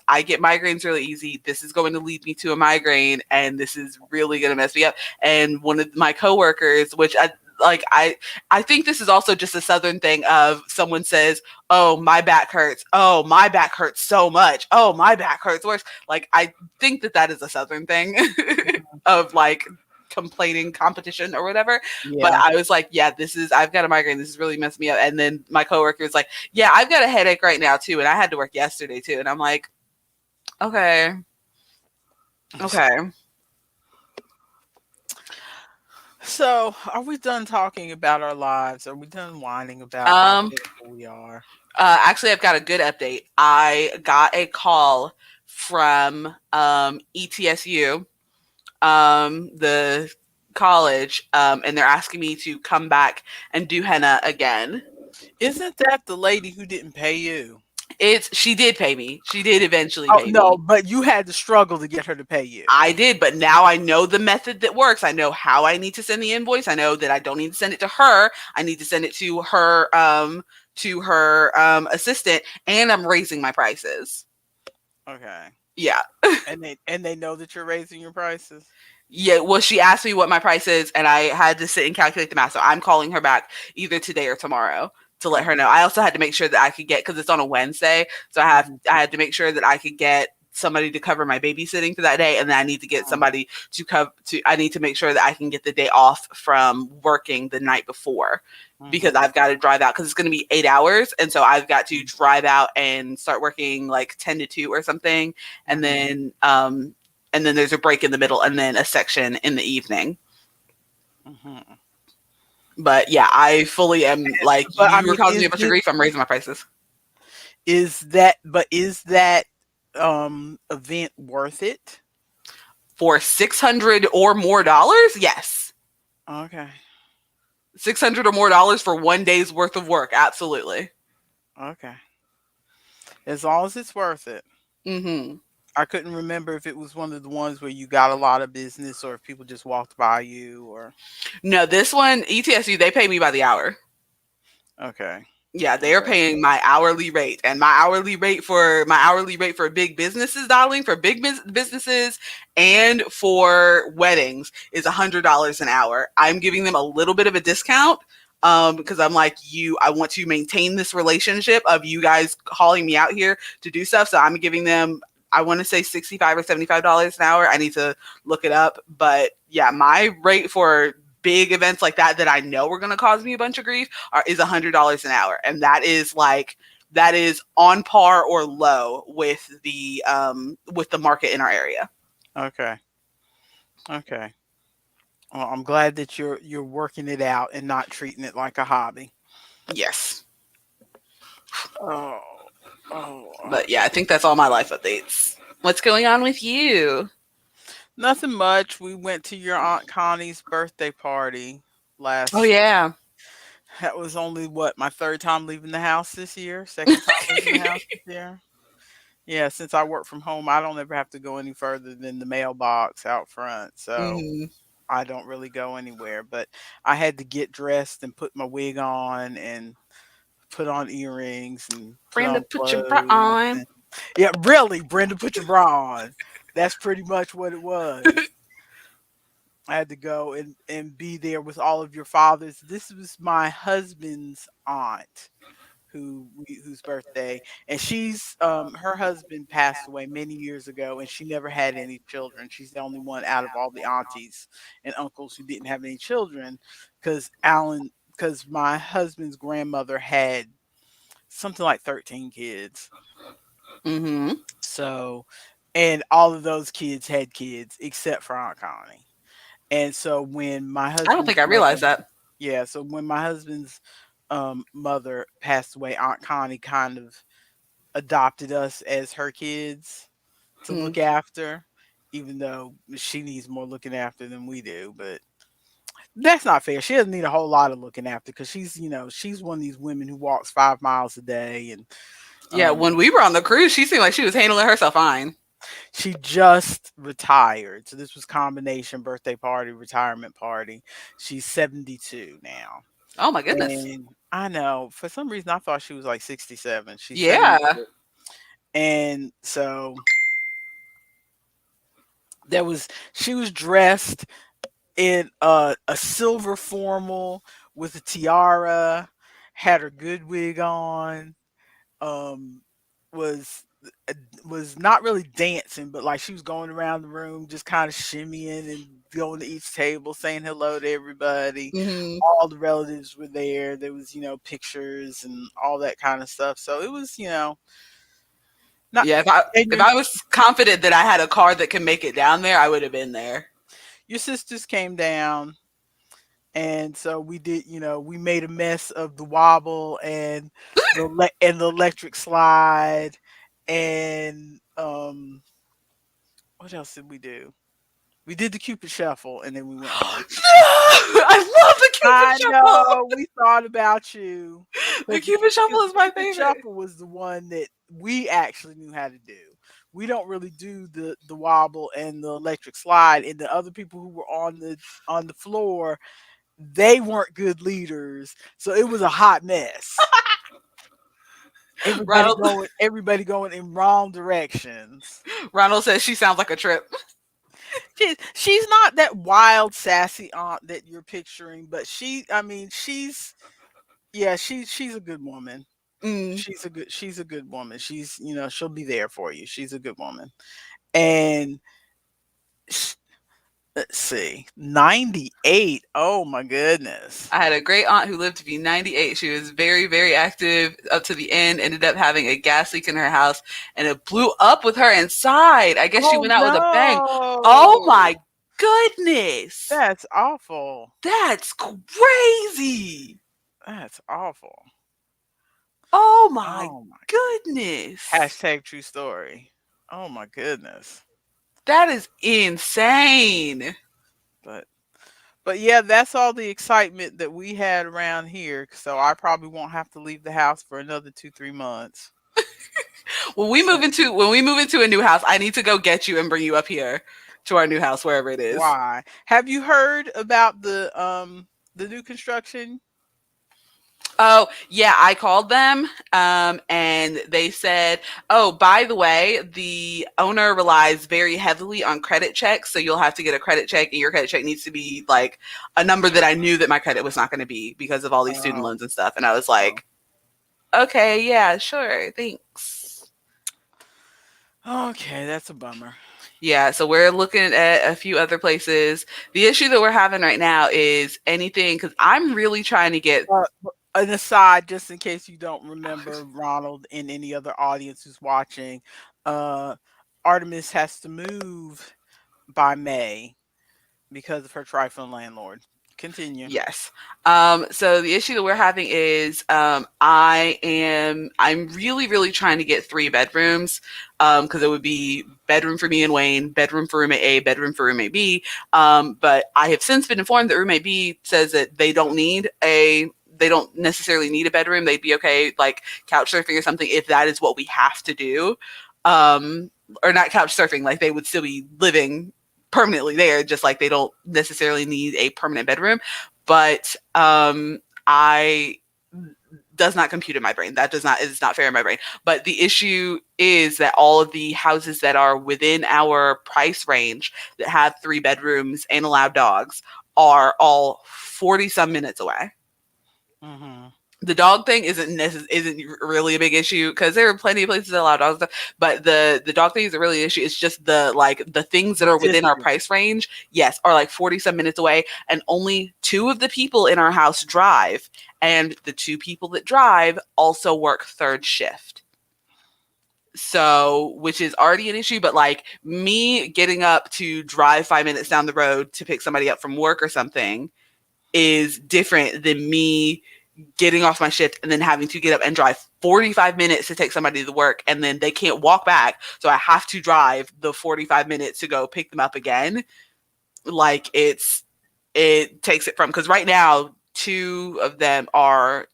I get migraines really easy. This is going to lead me to a migraine and this is really going to mess me up. And one of my coworkers, which I think this is also just a Southern thing of someone says, oh, my back hurts. Oh, my back hurts so much. Oh, my back hurts worse. Like, I think that is a Southern thing of like complaining competition or whatever. But Yeah. I was like, yeah, I've got a migraine. This is really messing me up. And then my coworker was like, yeah, I've got a headache right now too. And I had to work yesterday too. And I'm like, okay, okay. So, are we done talking about our lives? Are we done whining about how Um, pitiful we are? Actually, I've got a good update. I got a call from ETSU, the college, and they're asking me to come back and do henna again. Isn't that the lady who didn't pay you? It's she did pay me. She did eventually Oh pay no, me. but you had to struggle to get her to pay you. I did, but now I know the method that works. I know how I need to send the invoice. I know that I don't need to send it to her. I need to send it to her assistant, and I'm raising my prices. Okay. Yeah. And they know that you're raising your prices. Yeah, well, she asked me what my price is, and I had to sit and calculate the math. So I'm calling her back either today or tomorrow to let her Okay. know. I also had to make sure that I could get, because it's on a Wednesday, so Mhm. I had to make sure that I could get somebody to cover my babysitting for that day, and then I need to get Mhm. somebody to cover. To I need to make sure that I can get the day off from working the night before, because Mhm. I've got to drive out, because it's going to be 8 hours, and so I've got to drive out and start working like 10 to 2 or something, and Mhm. then there's a break in the middle, and then a section in the evening. Mhm. But yeah, I fully am like, But I you were mean, causing me a bunch of grief. I'm raising my prices is that event worth it? for $600 or more dollars. Yes, Okay. $600 or more dollars for one day's worth of work. Absolutely. Okay. As long as it's worth it. Hmm. I couldn't remember if it was one of the ones where you got a lot of business or if people just walked by you or No, this one, ETSU, they pay me by the hour. okay. Yeah, they are Okay. paying my hourly rate, and my hourly rate for big businesses, darling, for businesses and for weddings is $100 an hour. I'm giving them a little bit of a discount, because I'm like, I want to maintain this relationship of you guys calling me out here to do stuff. So I'm giving them, I want to say $65 or $75 an hour. I need to look it up, but yeah, my rate for big events like that I know are going to cause me a bunch of grief is $100 an hour, and that is on par or low with the market in our area. Okay. Okay. Well, I'm glad that you're working it out and not treating it like a hobby. Yes, Oh. Oh. but yeah, I think that's all my life updates. What's going on with you? Nothing much. We went to your Aunt Connie's birthday party Oh last. yeah. That was only what my third time leaving the house this year. Second time leaving the house this year. Yeah, since I work from home, I don't ever have to go any further than the mailbox out front. So Hmm. I don't really go anywhere. But I had to get dressed and put my wig on and put on earrings and put Brenda, on put your bra clothes. on. And yeah, really, Brenda, put your bra on. That's pretty much what it was. I had to go and be there with all of your fathers. This was my husband's aunt whose birthday, and she's her husband passed away many years ago and she never had any children. She's the only one out of all the aunties and uncles who didn't have any children because my husband's grandmother had something like 13 kids. Hmm. So, and all of those kids had kids except for Aunt Connie. And so when my I don't husband's think I realized mother, that. yeah, so when my husband's mother passed away, Aunt Connie kind of adopted us as her kids to Mm. look after, even though she needs more looking after than we do. But that's not fair. She doesn't need a whole lot of looking after because she's one of these women who walks 5 miles a day, and Yeah, um, when we were on the cruise, she seemed like she was handling herself fine. she just retired. So this was combination birthday party, retirement party. She's 72 now. Oh my goodness. And I know for some reason I thought she was like 67. She's Yeah. 72. And so she was dressed in a silver formal with a tiara, had her good wig on, um, was was not really dancing, but like she was going around the room just kind of shimmying and going to each table saying hello to everybody. Hmm. All the relatives were there. There was, pictures and all that kind of stuff. So it was, not Yeah, and if I was confident that I had a car that can make it down there, I would have been there. your sisters came down. And so we did, we made a mess of the wobble and the electric slide and what else did we do? We did the Cupid Shuffle, and then we went home. I love the Cupid I Shuffle. know we thought about you The because Cupid Shuffle the is my Cupid favorite. Shuffle was the one that we actually knew how to do. We don't really do the wobble and the electric slide, and the other people who were on the floor, they weren't good leaders, so it was a hot mess. Ronald Everybody going in wrong directions. Ronald says she sounds like a trip. She's not that wild, sassy aunt that you're picturing, but I mean, yeah, she's a good woman. Mm. She's a good woman. She'll be there for you. She's a good woman. And sh- let's see, 98. Oh my goodness. I had a great aunt who lived to be 98. She was very, very active up to the end, ended up having a gas leak in her house, and it blew up with her inside. I guess she Oh went out with a bang. Oh no. my goodness. That's awful. That's crazy. That's awful. Oh my Oh my goodness. hashtag true story. Oh my goodness. That is insane. But But yeah, that's all the excitement that we had around here. So I probably won't have to leave the house for another 2-3 months. So When we move into a new house, I need to go get you and bring you up here to our new house, wherever it is. why? Have you heard about the new construction? Oh, yeah, I called them and they said, "Oh, by the way, the owner relies very heavily on credit checks, so you'll have to get a credit check and your credit check needs to be like a number that I knew that my credit was not going to be because of all these student Oh, loans and stuff." And I was oh. like, "Okay, yeah, sure. Thanks." Okay, that's a bummer. Yeah, so we're looking at a few other places. The issue that we're having right now is anything cuz I'm really trying to get An aside, just in case you don't remember, Ronald and any other audience who's watching, uh, Artemis has to move by May because of her trifling landlord. Continue. Yes. So the issue that we're having is I'm really, really trying to get 3 bedrooms. Because it would be bedroom for me and Wayne, bedroom for roommate A, bedroom for roommate B. But I have since been informed that roommate B says that they don't necessarily need a bedroom. They'd be okay like couch surfing or something if that is what we have to do. Um, or not couch surfing, like they would still be living permanently there, just like they don't necessarily need a permanent bedroom. But I does not compute in my brain. That does not is not fair in my brain. But the issue is that all of the houses that are within our price range that have 3 bedrooms and allow dogs are all 40 some minutes away. Hmm. The dog thing isn't really a big issue because there are plenty of places that allow dogs, but the dog thing is a really issue. It's just the things that The are within our distance. price range, yes, are like 40 some minutes away, and only 2 of the people in our house drive, and the 2 people that drive also work third shift. So, which is already an issue, but like me getting up to drive 5 minutes down the road to pick somebody up from work or something is different than me getting off my shift and then having to get up and drive 45 minutes to take somebody to work and then they can't walk back. So I have to drive the 45 minutes to go pick them up again. Like it takes it from, because right now, 2 of them are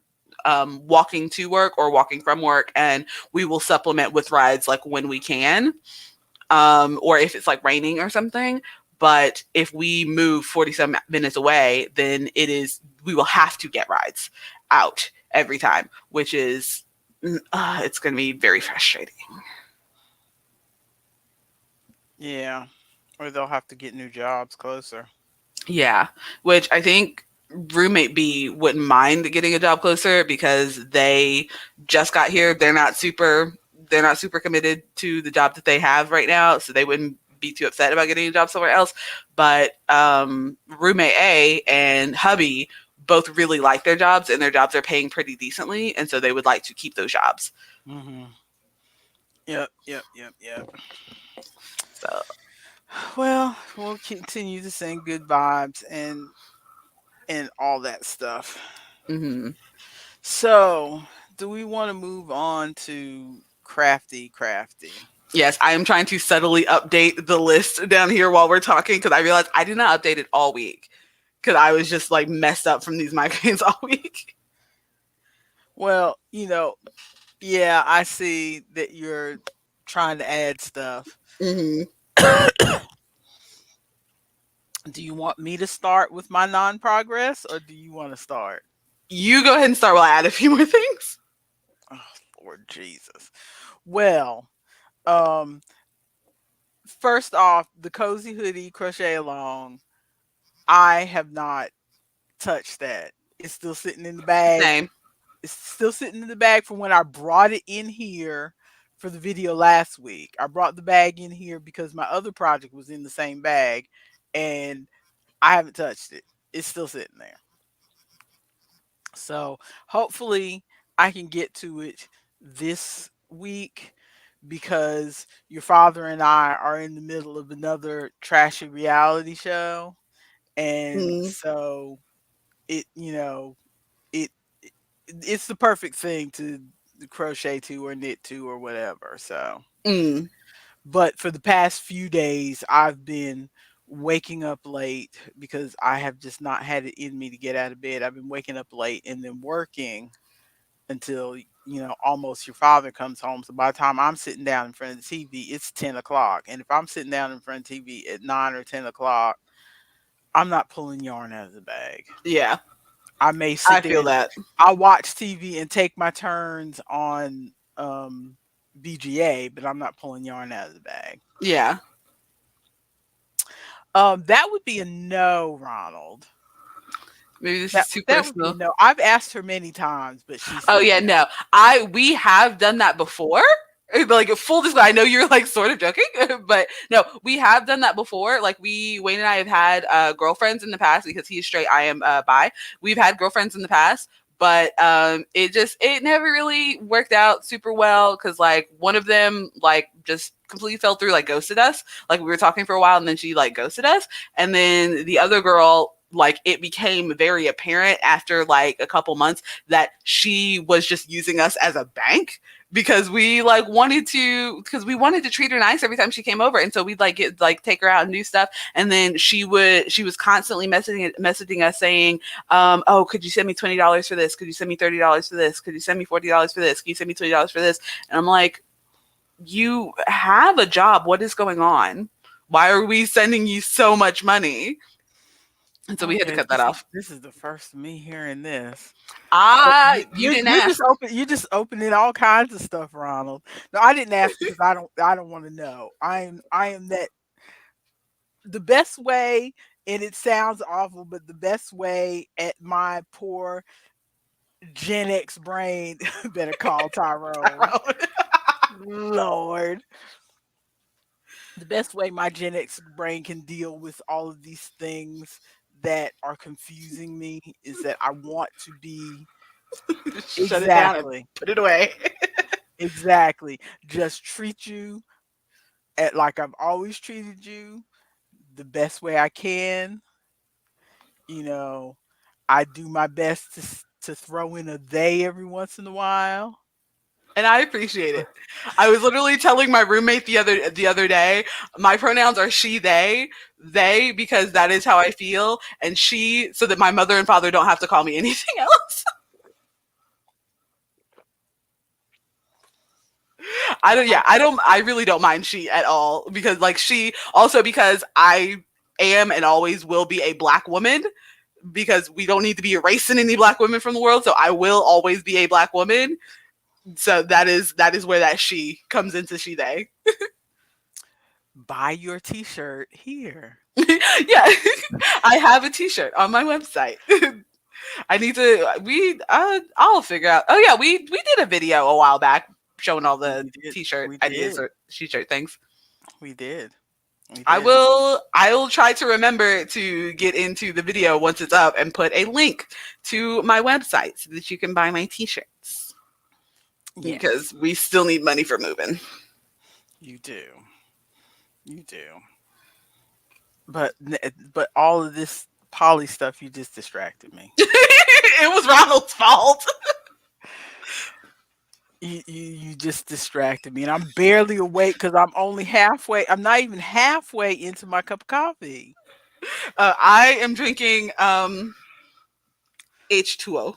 walking to work or walking from work, and we will supplement with rides like when we can, or if it's like raining or something. But if we move 40 some minutes away, then we will have to get rides out every time, which is, it's going to be very frustrating. Yeah. Or they'll have to get new jobs closer. Yeah, which I think roommate B wouldn't mind getting a job closer because they just got here. They're not super committed to the job that they have right now, so they wouldn't be too upset about getting a job somewhere else. But roommate A and hubby both really like their jobs, and their jobs are paying pretty decently, and so they would like to keep those jobs. Hmm. Yep, yep, yep, yep. So, Well, we'll continue to send good vibes and all that stuff. mhm. So, do we want to move on to crafty crafty? Yes, I am trying to subtly update the list down here while we're talking because I realized I did not update it all week because I was just like messed up from these migraines all week. Well, yeah, I see that you're trying to add stuff. Hmm. Do you want me to start with my non-progress, or do you want to start? You go ahead and start while I add a few more things. Oh, Lord Jesus. Well, um, first off, the cozy hoodie crochet along. I have not touched that. It's still sitting in the bag. Same. It's still sitting in the bag from when I brought it in here for the video last week. I brought the bag in here because my other project was in the same bag, and I haven't touched it. It's still sitting there. So hopefully I can get to it this week because your father and I are in the middle of another trashy reality show. And Mm, so it, it it's the perfect thing to crochet to or knit to or whatever. So, mm, but for the past few days, I've been waking up late because I have just not had it in me to get out of bed. I've been waking up late and then working until almost your father comes home. So by the time I'm sitting down in front of the TV, it's 10 o'clock. And if I'm sitting down in front of TV at 9 or 10 o'clock, I'm not pulling yarn out of the bag. yeah, I may I sit there feel and that. I'll watch TV and take my turns on BGA, but I'm not pulling yarn out of the bag. Yeah. That would be a no, Ronald. Maybe this That is too that would be a personal. no. I've asked her many times, but she Oh said yeah, no. no. We have done that before. Like full disclosure, I know you're like sort of joking, but no, we have done that before. Like Wayne and I have had girlfriends in the past because he's straight, I am bi. We've had girlfriends in the past, but it never really worked out super well because like one of them like just completely fell through, like ghosted us. Like we were talking for a while and then she like ghosted us, and then the other girl, like it became very apparent after like a couple months that she was just using us as a bank because we wanted to treat her nice every time she came over, and so we'd take her out and do stuff, and then she was constantly messaging us saying, oh, could you send me $20 for this, could you send me $30 for this, could you send me $40 for this, could you send me $20 for this, and I'm like, you have a job, what is going on, why are we sending you so much money? And so we had to Okay, cut that this is off. this is the first of me hearing this. But Ah, you, you you're didn't you're ask. just opening all kinds of stuff, Ronald. No, I didn't ask because I don't want to know. I am that the best way, and it sounds awful, but the best way at my poor Gen X brain better call Tyrone. Lord. The best way my Gen X brain can deal with all of these things that are confusing me is that I want to be Shut it down and exactly, put it away. exactly. Just treat you at like I've always treated you the best way I can. You know, I do my best to throw in a they every once in a while. And I appreciate it. I was literally telling my roommate the other day, my pronouns are she, they because that is how I feel, and she so that my mother and father don't have to call me anything else. I really don't mind she at all because like she also because I am and always will be a black woman because we don't need to be erasing any black women from the world, so I will always be a black woman. So that is where that she comes into she they. Buy your T-shirt here. Yeah. I have a t-shirt on my website. I need to I'll figure out. Oh yeah, we did a video a while back showing all the We did. t-shirt We ideas did. or t-shirt things. We did. We I did. will try to remember to get into the video once it's up and put a link to my website so that you can buy my t-shirts because Yes, we still need money for moving. you do. You do. But all of this poly stuff, you just distracted me. It was Ronald's fault. You just distracted me, and I'm barely awake because I'm only halfway. I'm not even halfway into my cup of coffee. I am drinking H2O.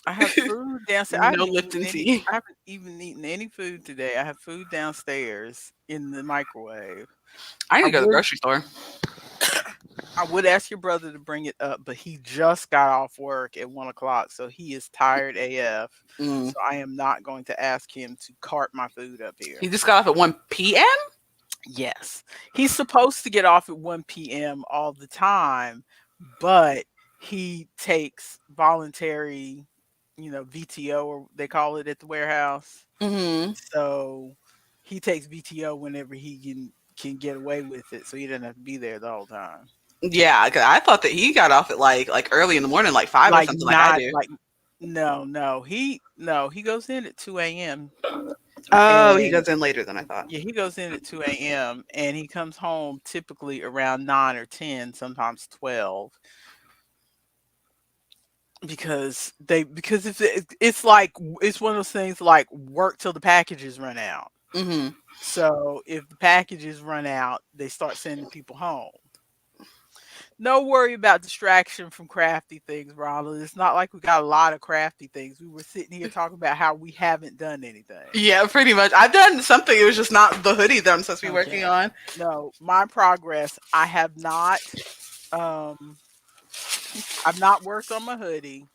I have food downstairs. No Lipton tea. I haven't even eaten any food today. I have food downstairs in the microwave. I need I to go to the would grocery store. I would ask your brother to bring it up, but he just got off work at 1 o'clock, so he is tired AF. Mm. So I am not going to ask him to cart my food up He here. just got off at 1 p.m. Yes. He's supposed to get off at 1 p.m. all the time, but he takes voluntary, VTO, or they call it at the warehouse. Hmm. So he takes VTO whenever he can get away with it, so he doesn't have to be there the whole time. Yeah, 'cause I thought that he got off at like early in the morning, like 5 or Like something, like I not do. like he goes in at 2 a.m. Oh, he and goes in later than I thought. yeah, he goes in at 2 a.m. and he comes home typically around 9 or 10, sometimes 12, because it's like it's one of those things like work till the packages run out. Hmm. So if the packages run out, they start sending people home. No worry about distraction from crafty things, Ronald. It's not like we got a lot of crafty things. We were sitting here talking about how we haven't done anything. Yeah, pretty much. I've done something. It was just not the hoodie that I'm supposed to be working Okay. on. No, my progress. Um I've not worked on my hoodie.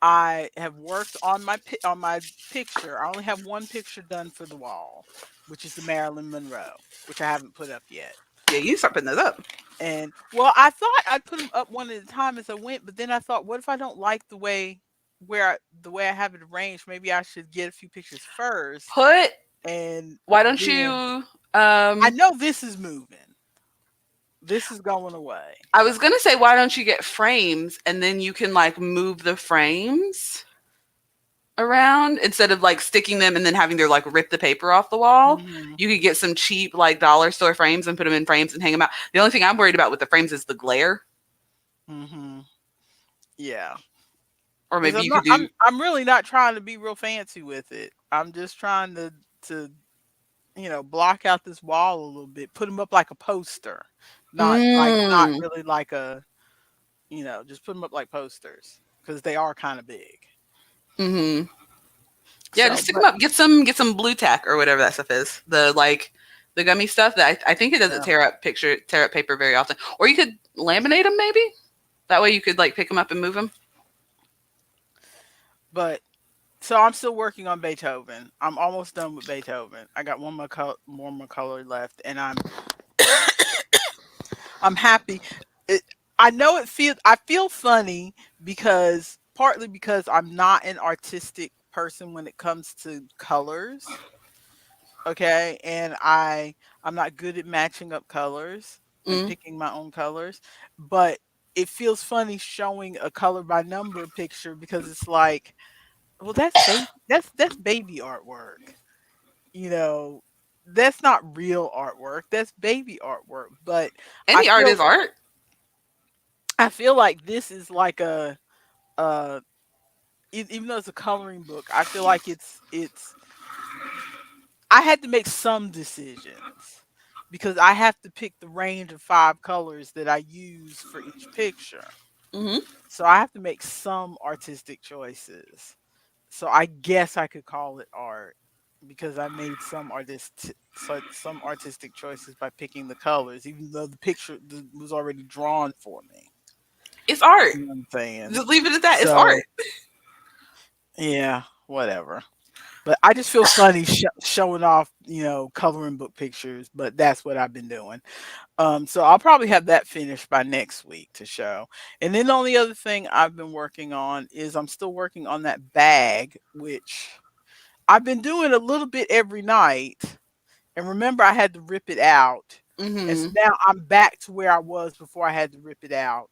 I have worked on on my picture. I only have one picture done for the wall, which is the Marilyn Monroe, which I haven't put up yet. Yeah, you start putting those up. And well, I thought I'd put them up one at a time as I went, but then I thought, what if I don't like the way I have it arranged? Maybe I should get a few pictures first, Put. and Why don't then you? I know this is moving. This is going away. I was gonna say, why don't you get frames and then you can like move the frames around instead of like sticking them and then having to like rip the paper off the wall. Hmm. You could get some cheap like dollar store frames and put them in frames and hang them out. The only thing I'm worried about with the frames is the glare. Hmm. Yeah, Or because maybe you could do. I'm really not trying to be real fancy with it. I'm just trying to block out this wall a little bit, put them up like a poster, not Mm, really like just put them up like posters because they are kind of big. hmm. Yeah, So, just stick them but up. Get some blue tack or whatever that stuff is. The like the gummy stuff that I think it doesn't yeah, tear up paper very often. Or you could laminate them maybe. That way you could like pick them up and move them. but so I'm still working on Beethoven. I'm almost done with Beethoven. I got one more color left, and I'm happy. It, I know I feel funny because partly because I'm not an artistic person when it comes to colors. Okay, and I'm not good at matching up colors and Mm. picking my own colors, but it feels funny showing a color by number picture because it's like, well, that's baby artwork. You know, that's not real artwork. That's baby artwork. But I Any art feel is art. I feel like this is like uh even though it's a coloring book, I feel like it's I had to make some decisions because I have to pick the range of 5 colors that I use for each picture. Hmm. So I have to make some artistic choices. So I guess I could call it art because I made some artistic choices by picking the colors, even though the picture was already drawn for me. It's art. You know what I'm saying? Just leave it at that. It's art. So yeah, whatever. But I just feel funny showing off, coloring book pictures. But that's what I've been doing. So I'll probably have that finished by next week to show. And then the only other thing I've been working on is I'm still working on that bag, which I've been doing a little bit every night. And remember, I had to rip it out. And so Hmm. now I'm back to where I was before I had to rip it out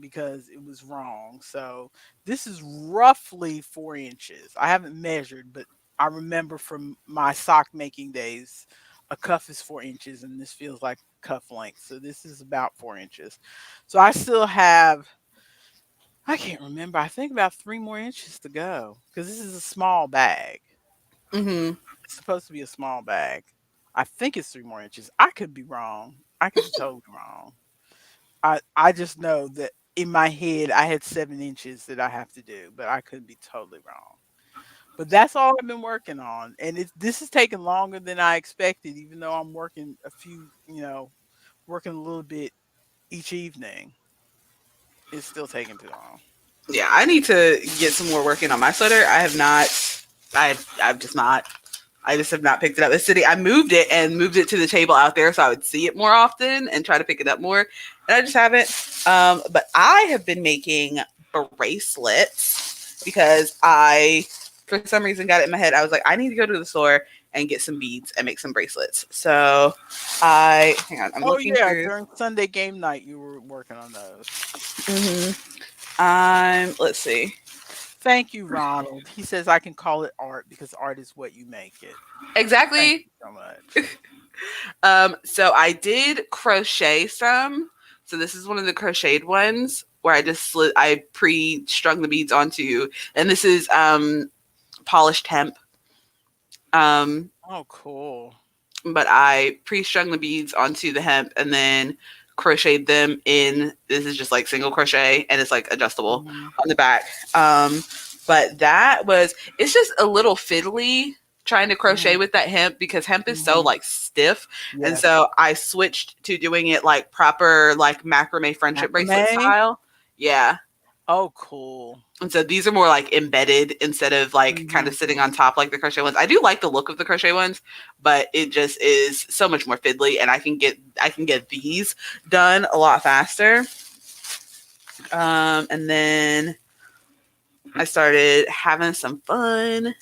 because it was wrong. So this is roughly 4 inches. I haven't measured, but I remember from my sock making days, a cuff is 4 inches, and this feels like cuff length. So this is about 4 inches. So I still have I can't remember. I think about 3 more inches to go because this is a small bag. Hmm. It's supposed to be a small bag. I think it's 3 more inches. I could be wrong. I could be totally wrong. I just know that in my head I had 7 inches that I have to do, but I could be totally wrong. But that's all I've been working on, and this is taking longer than I expected. Even though I'm working a few, working a little bit each evening, it's still taking too long. Yeah, I need to get some more working on my sweater. I have not. I've just not. I just have not picked it up. The city, I moved it and moved it to the table out there so I would see it more often and try to pick it up more. And I just haven't. But I have been making bracelets because for some reason, got it in my head. I was like, I need to go to the store and get some beads and make some bracelets. So hang on, I'm Oh looking yeah, through. during Sunday game night, you were working on those. Hmm. Let's see. Thank you, Ronald. He says I can call it art because art is what you make it. Thank Exactly. you so much. So I did crochet some. So this is one of the crocheted ones where I pre-strung the beads onto, and this is polished hemp. Um, Oh, cool. but I pre-strung the beads onto the hemp and then crocheted them in. This is just like single crochet and it's like adjustable Hmm. on the back. Um, but that was it's just a little fiddly trying to crochet Hmm. with that hemp because hemp is so Hmm. like stiff, and Yes. so I switched to doing it like proper like macrame friendship bracelet Macrame. style. Yeah. Oh, cool. And so these are more like embedded instead of like kind of Hmm. sitting on top like the crochet ones. I do like the look of the crochet ones, but it just is so much more fiddly, and I can get these done a lot faster. And then I started having some fun,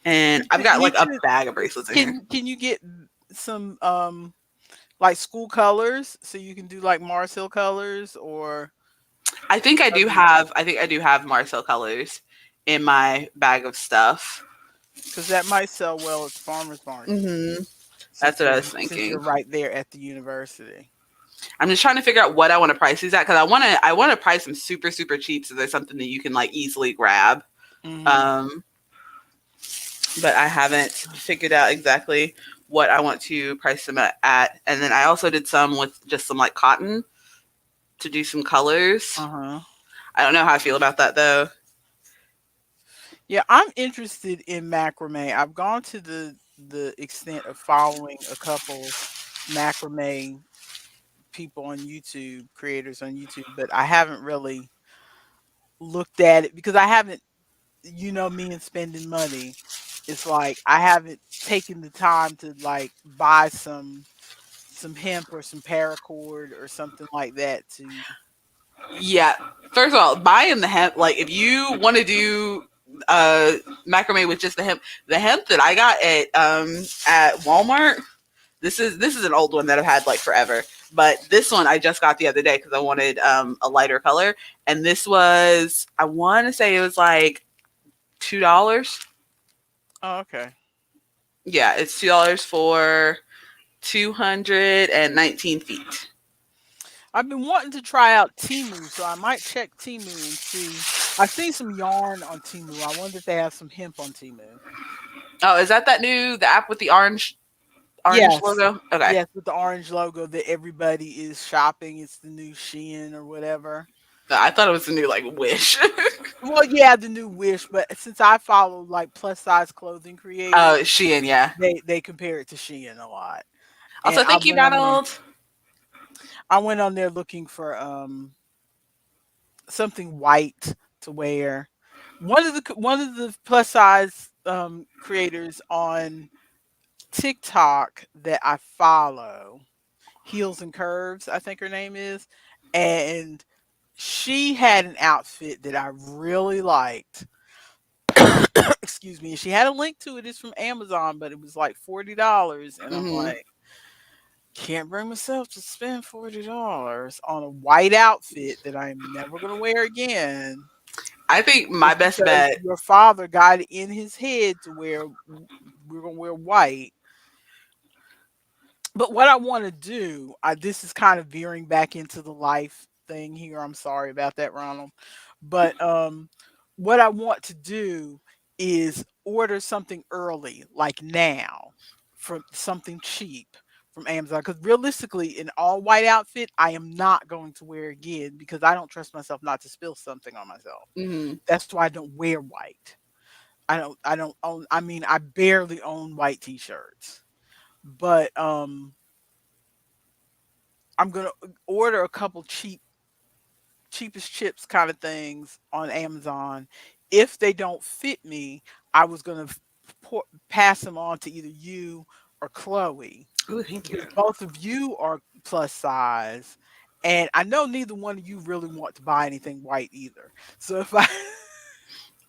and I've got You like a should. bag of bracelets in here. Can you get some like school colors so you can do like Mars Hill colors or I think I do other have I think I do have Marcel colors in my bag of stuff. because that might sell well at the farmers market Hmm. That's what I was since you're thinking. right there at the university. I'm just trying to figure out what I want to price these at because I want to price them super super cheap so there's something that you can like easily grab. Hmm. Um, but I haven't figured out exactly what I want to price them at. And then I also did some with just some like cotton to do some colors. Uh huh. I don't know how I feel about that though. Yeah, I'm interested in macrame. I've gone to the extent of following a couple macrame people on YouTube, creators on YouTube, but I haven't really looked at it because I haven't, me and spending money. It's like I haven't taken the time to like buy some hemp or some paracord or something like that to. Yeah. First of all, buying the hemp, like if you want to do uh macrame with just the hemp that I got at Walmart, this is an old one that I've had like forever. But this one I just got the other day because I wanted a lighter color. And this was I wanna say it was like $2. Oh, okay. Yeah, it's $2 for 219 feet. I've been wanting to try out Timu, so I might check Timu and see. I've seen some yarn on Timu. I wonder if they have some hemp on Timu. Oh, is that the app with the orange Yes. logo? Okay. Yes, with the orange logo that everybody is shopping. It's the new Shein or whatever. No, I thought it was the new like Wish. Well, yeah, the new Wish, but since I follow like plus size clothing creators, Oh, Shein, yeah. they compare it to Shein a lot. And Also, thank you, Donald. I went on there looking for something white to wear. One of the plus size creators on TikTok that I follow, Heels and Curves, I think her name is, and she had an outfit that I really liked. Excuse me. She had a link to it. It's from Amazon, but it was like $40, and I'm Hmm. like, can't bring myself to spend $40 on a white outfit that I'm never gonna wear again. I think my Just best because bet. your father got it in his head to wear we're gonna wear white. But what I want to do, this is kind of veering back into the life thing here. I'm sorry about that, Ronald. But what I want to do is order something early, like now, from something cheap from Amazon. Because realistically, an all white outfit, I am not going to wear again because I don't trust myself not to spill something on myself. Hmm. That's why I don't wear white. I don't own, I mean, I barely own white t-shirts. But I'm gonna order a couple cheapest chips kind of things on Amazon. If they don't fit me, I was gonna pass them on to either you or Chloe Ooh, thank you. because both of you are plus size, and I know neither one of you really want to buy anything white either. So if I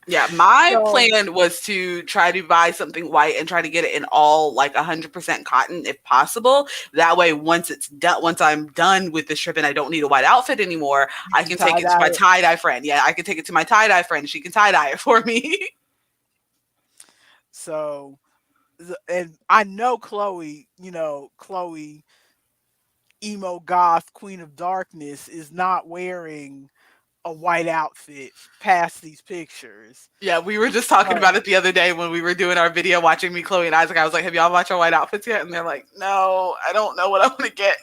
Yeah, my so plan was to try to buy something white and try to get it in all like 100% cotton if possible. That way, once it's done, once I'm done with this trip and I don't need a white outfit anymore, you I can can take tie it to dye my it. tie dye friend. Yeah, I can take it to my tie dye friend. She can tie dye it for me. So and I know Chloe, Chloe emo goth queen of darkness is not wearing a white outfit past these pictures. Yeah, we were just talking So, about it the other day when we were doing our video watching me, Chloe, and Isaac. I was like, "Have y'all watched our white outfits yet?" And they're like, "No, I don't know what I want to get."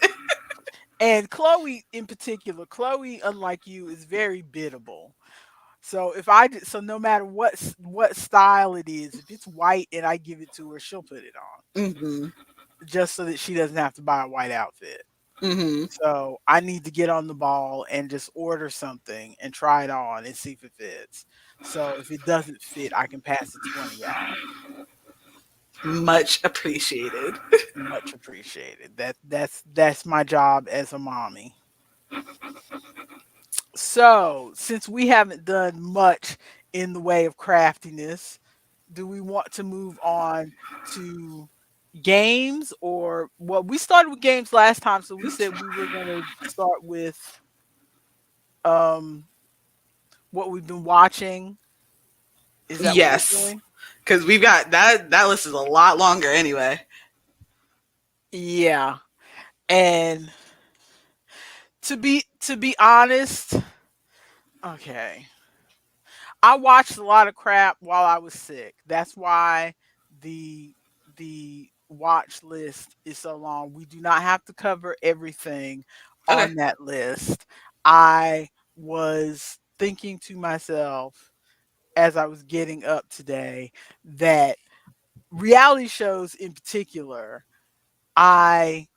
and Chloe in particular, Chloe, unlike you, is very biddable. So if I did, so no matter what style it is, if it's white and I give it to her, she'll put it on Hmm. just so that she doesn't have to buy a white outfit. Hmm. So I need to get on the ball and just order something and try it on and see if it fits. So if it doesn't fit, I can pass the 20 off. Much appreciated. Much appreciated. That's my job as a mommy. So, since we haven't done much in the way of craftiness, do we want to move on to games or well, we started with games last time, so we said we were going to start with um what we've been watching. Is that what we're Yes, doing? because we've got that. That list is a lot longer anyway. Yeah. And to be honest, okay. I watched a lot of crap while I was sick. That's why the the watch list is so long. We do not have to cover everything Okay. on that list. I was thinking to myself as I was getting up today that reality shows in particular, I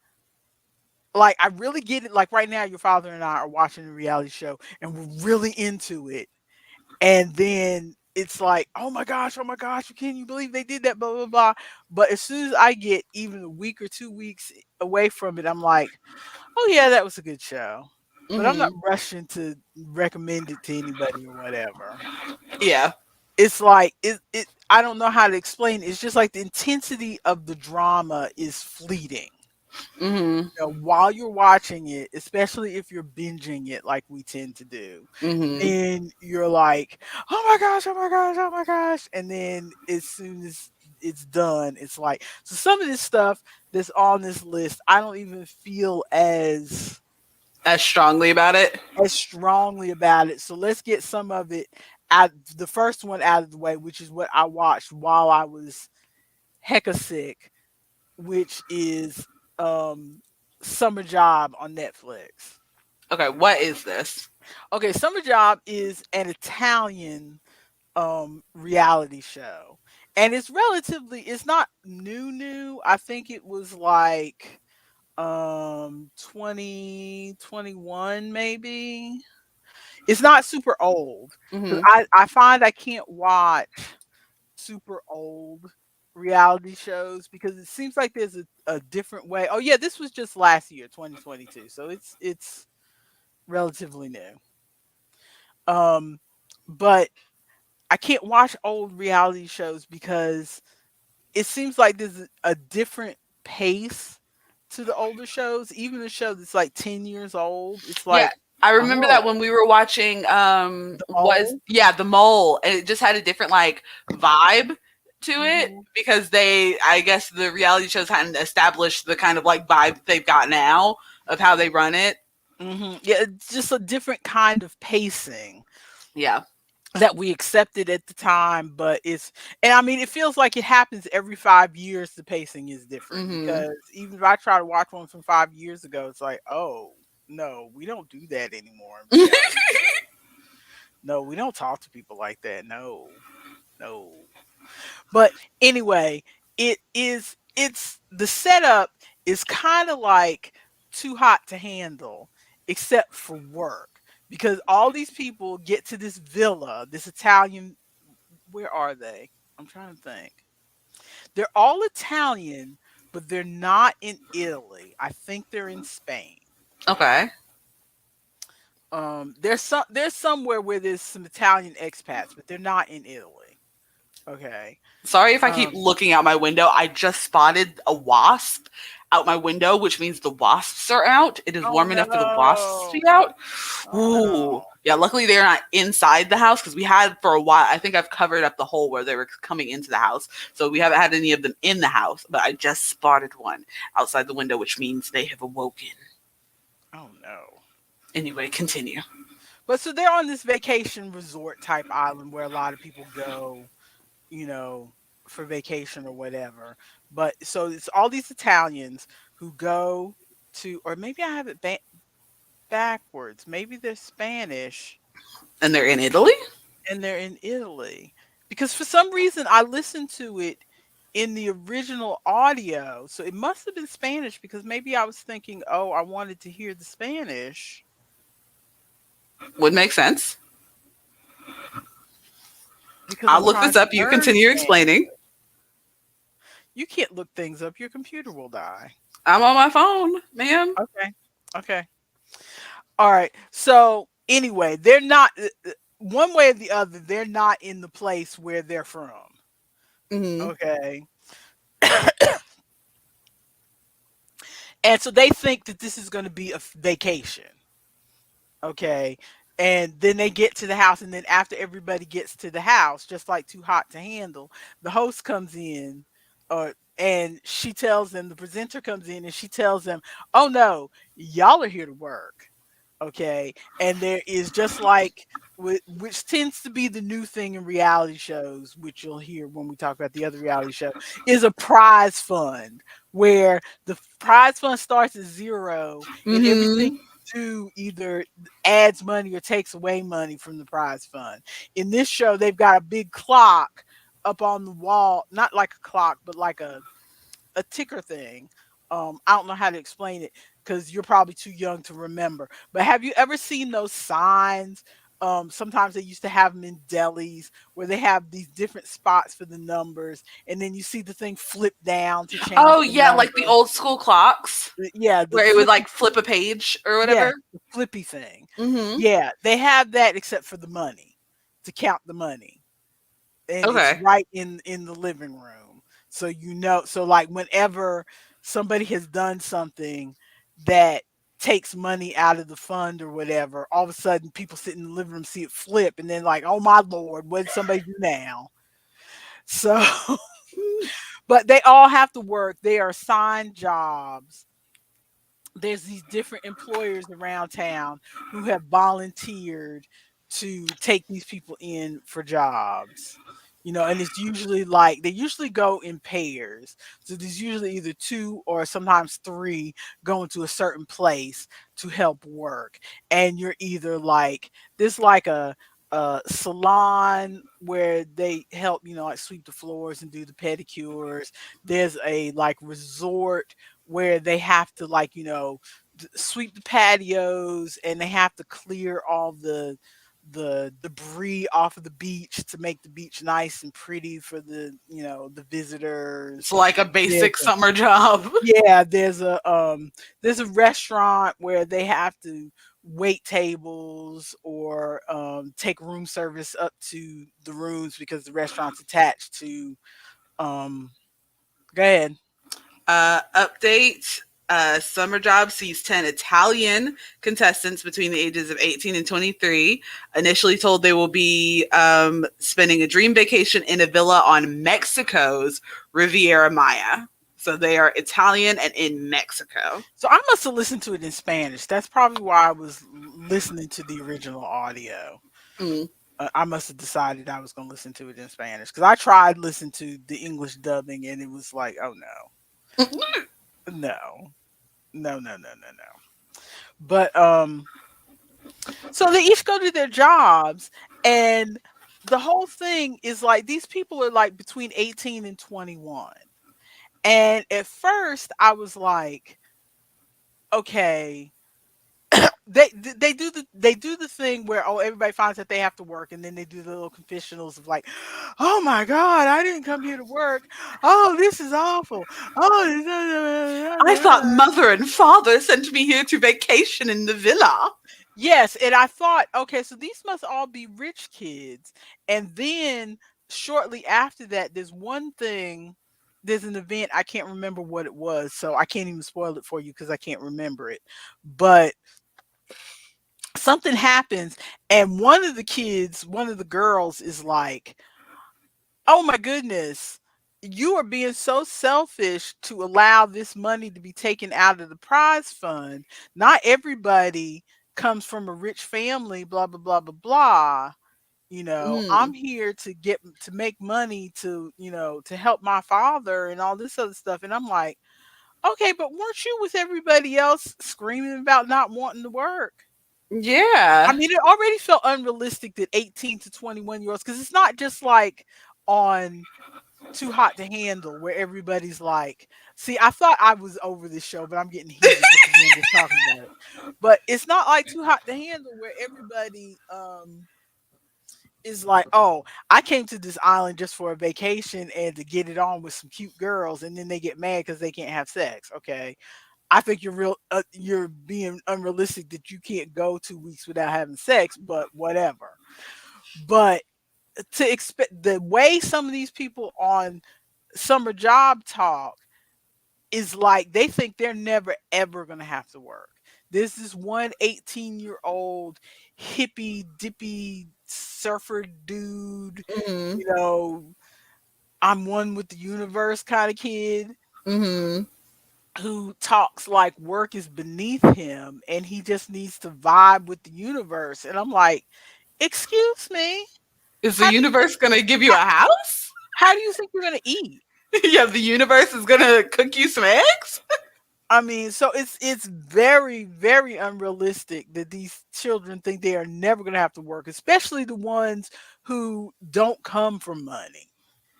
I really get it. Like right now, your father and I are watching a reality show and we're really into it, and then it's like, oh my gosh, can you believe they did that? Blah blah blah. But as soon as I get even a week or 2 weeks away from it, I'm like, oh yeah, that was a good show. But I'm not Hmm. rushing to recommend it to anybody or whatever. Yeah. It's like it I don't know how to explain it. It's just like the intensity of the drama is fleeting. Hmm. While you're watching it, especially if you're binging it like we tend to do, Hmm. then you're like, "Oh my gosh, oh my gosh, oh my gosh." And then as soon as it's done, it's like so some of this stuff that's on this list, I don't even feel As strongly about it. as strongly about it. So let's get some of it out the first one out of the way, which is what I watched while I was hecka sick, which is Summer Job on Netflix. Okay, what is this? Okay, Summer Job is an Italian reality show. And it's not new. I think it was like 2021 maybe. It's not super old cuz Hmm. I find I can't watch super old reality shows because it seems like there's a different way. Oh yeah, this was just last year, 2022. So it's relatively new. Um but I can't watch old reality shows because it seems like there's a different pace to the older shows. Even a show that's like 10 years old, it's Yeah, like, I remember that when oh, we were watching the was mole. yeah, The Mole, and it just had a different like vibe to it Hmm. because they I guess the reality shows hadn't established the kind of like vibe they've got now of how they run it. Yeah, it's just a different kind of pacing. Yeah. that we accepted at the time, but and I mean, it feels like it happens every 5 years. The pacing is different Hmm. because even if I try to watch one from 5 years ago, it's like, oh no, we don't do that anymore in reality shows. No, we don't talk to people like that. No, no. But anyway, it's the setup is kind of like too hot to handle, except for work. Because all these people get to this villa, this Italian, where are they? I'm trying to think. They're all Italian, but they're not in Italy. I think they're in Spain. Okay. There's somewhere where there's some Italian expats, but they're not in Italy. Okay. Sorry if I keep Um, looking out my window. I just spotted a wasp out my window, which means the wasps are out. It is oh warm enough for the wasps to no. be out. Oh Ooh. no. Yeah, luckily they're not inside the house because we had for a while. I think I've covered up the hole where they were coming into the house. So we haven't had any of them in the house, but I just spotted one outside the window, which means they have awoken. Oh no. Anyway, continue. But so they're on this vacation resort type island where a lot of people go, you know, for vacation or whatever. But so it's all these Italians who go to, or maybe I have it backwards. Maybe they're Spanish And they're in Italy? and they're in Italy. Because for some reason I listened to it in the original audio. So it must have been Spanish because maybe I was thinking, oh, I wanted to hear the Spanish Would make sense. because I'll I'm look trying this to up. You learn continue Spanish. explaining. You can't look things up. Your computer will die. I'm on my phone, ma'am. Okay. Okay. All right. So anyway, they're not one way or the other, they're not in the place where they're from. Hmm. Okay. And so they think that this is going to be a vacation. Okay. And then they get to the house, and then after everybody gets to the house, just like Too Hot to Handle, the host comes in, and she tells them, the presenter comes in and she tells them, oh no, y'all are here to work. Okay. And there is just like, which tends to be the new thing in reality shows, which you'll hear when we talk about the other reality show, is a prize fund where the prize fund starts at zero and everything Hmm. you do either adds money or takes away money from the prize fund. In this show, they've got a big clock up on the wall, not like a clock, but like a ticker thing. I don't know how to explain it because you're probably too young to remember. But have you ever seen those signs? Sometimes they used to have them in delis where they have these different spots for the numbers, and then you see the thing flip down to change Oh the yeah, like the number. old school clocks Yeah, the where it would flippy like flip a page or yeah, whatever. the flippy thing. Hmm. Yeah, they have that except for the money, to count the money. And it's Okay. right in the living room. So so like whenever somebody has done something that takes money out of the fund or whatever, all of a sudden people sit in the living room see it flip and then like, oh my lord, what did somebody do now? So but they all have to work. They are assigned jobs. There's these different employers around town who have volunteered to take these people in for jobs. And it's usually like they usually go in pairs. So there's usually either two or sometimes three going to a certain place to help work. And you're either like there's like a salon where they help, like sweep the floors and do the pedicures. There's a like resort where they have to like sweep the patios and they have to clear all the debris off of the beach to make the beach nice and pretty for the visitors. It's like a there's basic a, summer job. yeah, there's a restaurant where they have to wait tables or take room service up to the rooms because the restaurant's attached to um go ahead. Update. Summer Job sees 10 Italian contestants between the ages of 18 and 23. Initially told they will be spending a dream vacation in a villa on Mexico's Riviera Maya. So they are Italian and in Mexico. So I must have listened to it in Spanish. That's probably why I was listening to the original audio. Mm. I must have decided I was going to listen to it in Spanish because I tried listening to the English dubbing and it was like, oh no, no. But so they each go to their jobs, and the whole thing is like these people are like between 18 and 21. And at first, I was like, okay, they do the thing where oh everybody finds that they have to work and then they do the little confessionals of like oh my god I didn't come here to work, oh this is awful, I thought oh mother and father sent me here to vacation in the villa. yes, and I thought okay so these must all be rich kids, and then shortly after that there's an event I can't remember what it was so I can't even spoil it for you because I can't remember it, but something happens and one of the girls is like, "Oh my goodness, you are being so selfish to allow this money to be taken out of the prize fund. Not everybody comes from a rich family, blah blah blah blah blah. You know, I'm Mm. here to make money to, you know, to help my father and all this other stuff." And I'm like, "Okay, but weren't you with everybody else screaming about not wanting to work?" I Yeah. mean, it already felt unrealistic that 18 to 21-year-olds, because it's not just like on Too Hot to Handle where everybody's like, see, I thought I was over this show, but I'm getting heated just again just talking about it. But it's not like Too Hot to Handle where everybody is like, oh, I came to this island just for a vacation and to get it on with some cute girls, and then they get mad because they can't have sex. Okay, I think you're being unrealistic that you can't go 2 weeks without having sex, but whatever. But to expect the way some of these people on summer job talk is like they think they're never ever gonna have to work. There's this one 18-year-old hippie dippy surfer dude, Mhm. you know, I'm one with the universe kind of kid Mhm. who talks like work is beneath him and he just needs to vibe with the universe. And I'm like, excuse me, Is the how do you think universe gonna give you how, a house? how do you think you're gonna eat? Yeah, the universe is gonna cook you some eggs? I mean, so it's very, very unrealistic that these children think they are never gonna have to work, especially the ones who don't come from money.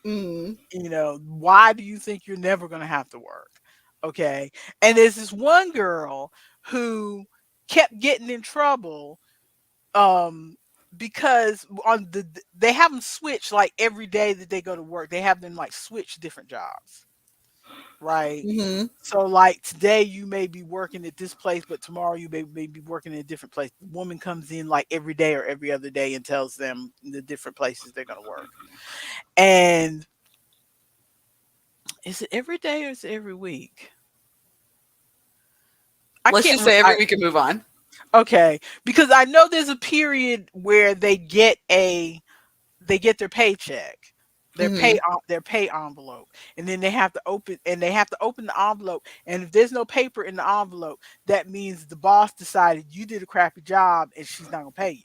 Mm. You know, why do you think you're never gonna have to work? Okay. And there's this one girl who kept getting in trouble um because they have them switch like every day that they go to work. They have them like switch different jobs, right? Mhm. So like today you may be working at this place, but tomorrow you may be working in a different place. The woman comes in like every day or every other day and tells them the different places they're gonna work. And is it every day or is it every week? I Let's can't. just say every week and move on. Okay, because I know there's a period where they get their paycheck, Mhm. their pay envelope, and then they have to open the envelope. And if there's no paper in the envelope, that means the boss decided you did a crappy job and she's not gonna pay you.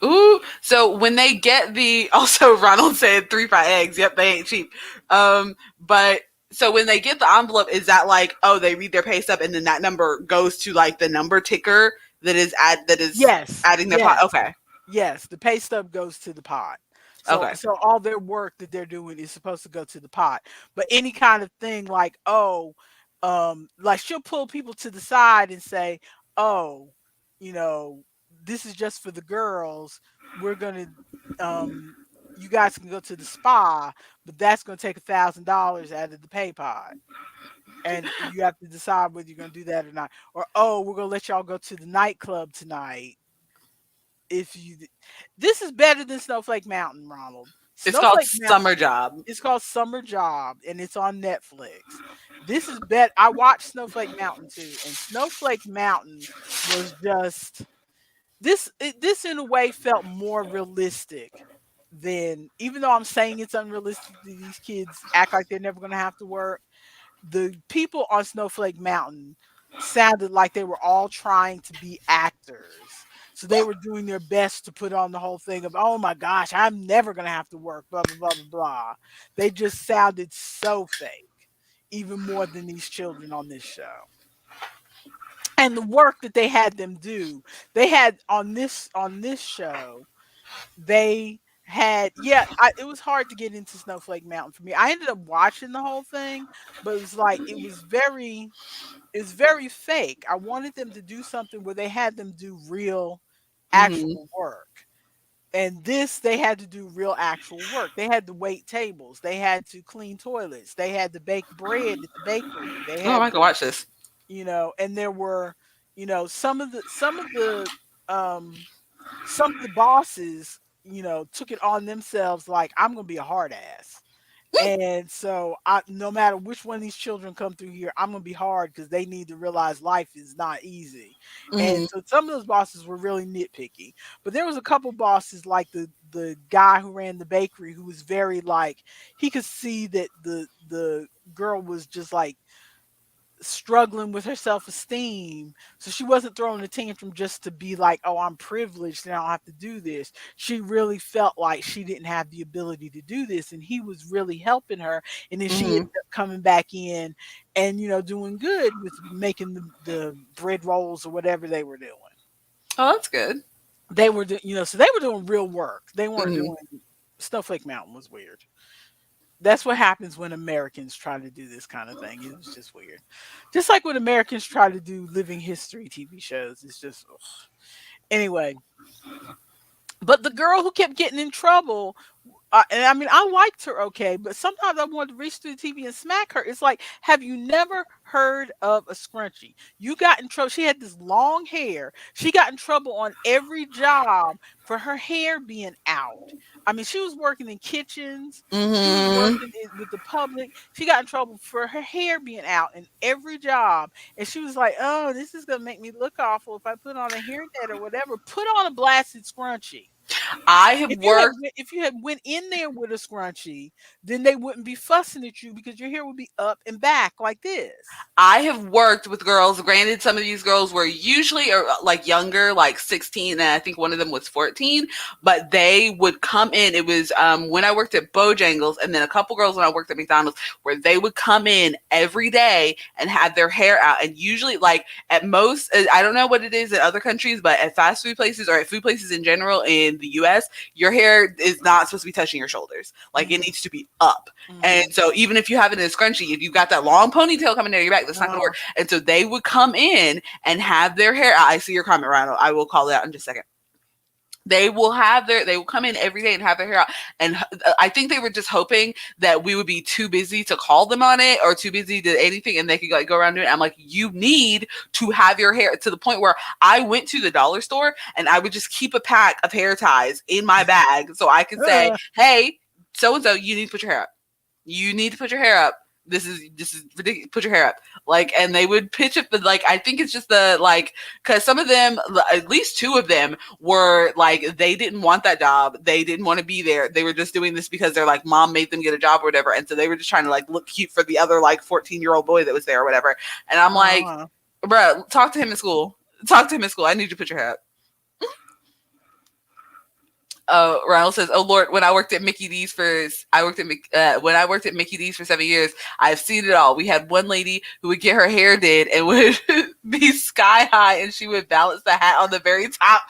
Ooh, so when they get the also Ronald said 3 fried eggs. Yep, they ain't cheap. But so when they get the envelope, is that like oh they read their pay stub and then that number goes to like the number ticker that is Yes, adding the pot? yes. Okay, Yes, the pay stub goes to the pot. So okay. so all their work that they're doing is supposed to go to the pot. But any kind of thing like, oh, like she'll pull people to the side and say, "Oh, you know, this is just for the girls. We're gonna you guys can go to the spa, but that's gonna take $1,000 out of the pay pot. And you have to decide whether you're gonna do that or not. Or oh, we're gonna let y'all go to the nightclub tonight if you this is better than Snowflake Mountain, Ronald. It's called Snowflake summer Mountain job. is called Summer Job and it's on Netflix. This is bet I watched Snowflake Mountain too, and Snowflake Mountain was just this in a way felt more realistic than, even though I'm saying it's unrealistic that these kids act like they're never gonna have to work, the people on Snowflake Mountain sounded like they were all trying to be actors. So they were doing their best to put on the whole thing of, oh my gosh, I'm never going to have to work, blah, blah, blah, blah, blah. They just sounded so fake, even more than these children on this show. And the work that they had them do, they had on this show, they had, yeah, it was hard to get into Snowflake Mountain for me. I ended up watching the whole thing, but it was like it's very fake. I wanted them to do something where they had them do real Hmm. actual work. And this, they had to do real actual work. They had to wait tables. They had to clean toilets. They had to bake bread at the bakery. They Oh, had I can to, watch this. and there were, um some of the bosses, took it on themselves like, I'm gonna be a hard ass. And so, no matter which one of these children come through here, I'm gonna be hard because they need to realize life is not easy. And Hmm. so some of those bosses were really nitpicky. But there was a couple bosses like the guy who ran the bakery who was very like, he could see that the girl was just like struggling with her self-esteem. So she wasn't throwing a tantrum just to be like, "Oh, I'm privileged and I don't have to do this." She really felt like she didn't have the ability to do this, and he was really helping her. And then she ended Hmm. up coming back in and doing good with making the bread rolls or whatever they were doing. Oh, that's good. They were, so they were doing real work. They weren't Hmm. doing Snowflake Mountain was weird. That's what happens when Americans try to do this kind of thing. It was just weird. Just like when Americans try to do living history TV shows. It's just ugh. Anyway. But the girl who kept getting in trouble, and I mean, I liked her okay, but sometimes I wanted to reach through the TV and smack her. It's like, have you never heard of a scrunchie? You got in trouble. She had this long hair. She got in trouble on every job for her hair being out. I mean, she was working in kitchens. She was Hmm. working with the public. She got in trouble for her hair being out in every job. And she was like, oh, this is going to make me look awful if I put on a hairnet or whatever. Put on a blasted scrunchie. I have worked. If you had went in there with a scrunchie, then they wouldn't be fussing at you because your hair would be up and back like this. I have worked with girls. Granted, some of these girls were usually like younger, like 16, and I think one of them was 14. But they would come in. It was when I worked at Bojangles, and then a couple girls when I worked at McDonald's, where they would come in every day and have their hair out. And usually, like at most, I don't know what it is in other countries, but at fast food places or at food places in general in the U.S., your hair is not supposed to be touching your shoulders. Like it Mhm, needs to be up. And mhm. so even if you have it in a scrunchie, if you've got that long ponytail coming down your back, that's not going to work. Oh, And so they would come in and have their hair. I see your comment, Rhino. I will call it out in just a second. They will come in every day and have their hair out. And I think they were just hoping that we would be too busy to call them on it or too busy to anything and they could like go around doing it. I'm like, you need to have your hair to the point where I went to the dollar store and I would just keep a pack of hair ties in my bag so I could say, uh, hey, so and so, you need to put your hair up. You need to put your hair up. This is ridiculous. Put your hair up. Like, and they would pitch it, but like I think it's just the like because some of them, at least two of them, were like they didn't want that job. They didn't want to be there. They were just doing this because their like mom made them get a job or whatever, and so they were just trying to like look cute for the other like 14-year-old boy that was there or whatever. And I'm like, uh, bro, talk to him in school. Talk to him in school. I need you to put your hair up. Ronald says, "Oh Lord, when I worked at Mickey D's for when I worked at Mickey D's for 7 years, I've seen it all. We had one lady who would get her hair did and would be sky high, and she would balance the hat on the very top.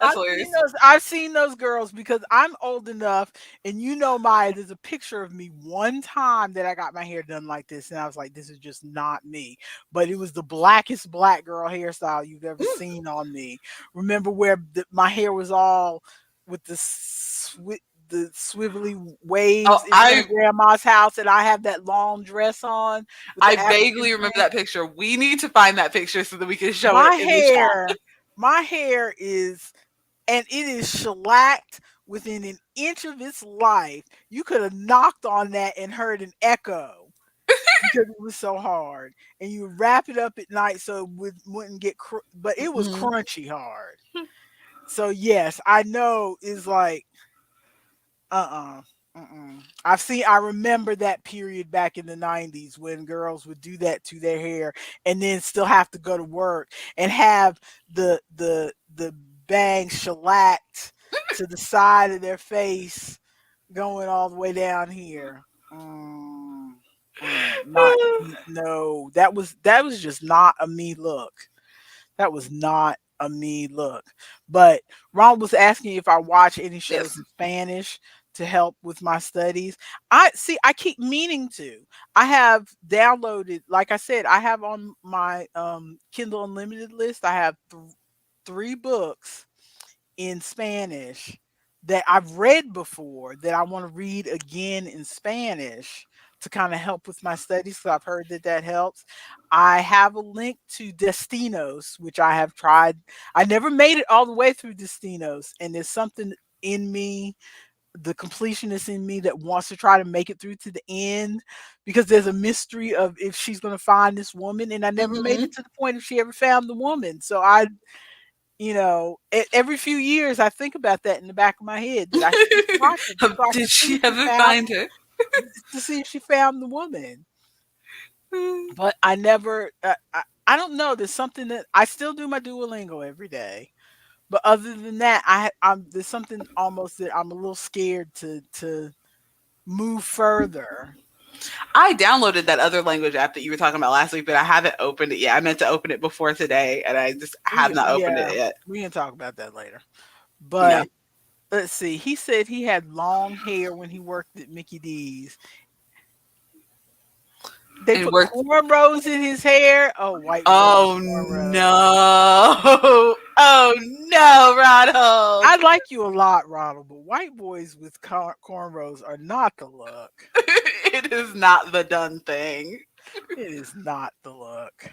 That's hilarious. I've seen those girls because I'm old enough, and Maya, there's a picture of me one time that I got my hair done like this, and I was like, this is just not me. But it was the blackest black girl hairstyle you've ever seen on me. Remember where my hair was all with the swivelly Oh, waves in front of grandma's house, and I have that long dress on with I the African vaguely remember print. that picture. We need to find that picture so that we can show it My in the chat. hair, my hair is, and it is shellacked within an inch of its life. You could have knocked on that and heard an echo because it was so hard. And you wrap it up at night so wouldn't get, but it was Mhm. crunchy hard. So yes, I know it's like, uh-uh. Mm-mm. I remember that period back in the 90s when girls would do that to their hair and then still have to go to work and have the bang shellacked to the side of their face going all the way down here. Mm, not no, that was just not a me look. That was not a me look. But Ron was asking if I watch any shows Yes. in Spanish to help with my studies. I keep meaning to. I have downloaded, like I said, I have on my Kindle Unlimited list, I have 3 books in Spanish that I've read before that I want to read again in Spanish to kind of help with my studies. So I've heard that that helps. I have a link to Destinos, which I have tried. I never made it all the way through Destinos, and there's something in me, the completionist in me, that wants to try to make it through to the end because there's a mystery of if she's going to find this woman, and I never made Hmm. it to the point if she ever found the woman. So every few years I think about that in the back of my head that I should just watch it just so I can Did see she if she ever found find her? to see if she found the woman. But I never. I don't know. There's something that I still do my Duolingo every day, but other than that, there's something almost that I'm a little scared to move further. I downloaded that other language app that you were talking about last week, but I haven't opened it yet. I meant to open it before today, and I just have not opened Yeah, it yet. we can talk about that later. Yeah. But let's see. He said he had long hair when he worked at Mickey D's. They And put we're cornrows in his hair. Oh, white boy with oh cornrows. no. Oh no, Ronald. I like you a lot, Ronald, but white boys with cornrows are not the look. It is not the done thing. It is not the look.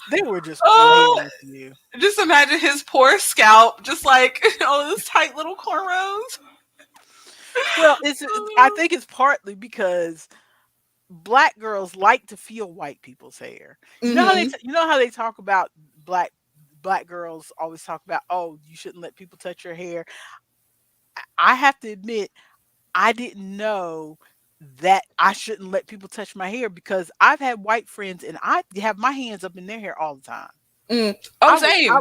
They were just playing Oh, with you. just imagine his poor scalp, just like all those tight little cornrows. Well, I think it's partly because black girls like to feel white people's hair. Hmm. You know how they talk about black girls always talk about, oh, you shouldn't let people touch your hair. I have to admit, I didn't know that I shouldn't let people touch my hair because I've had white friends and I have my hands up in their hair all the time. Mm. Oh, I would, same. I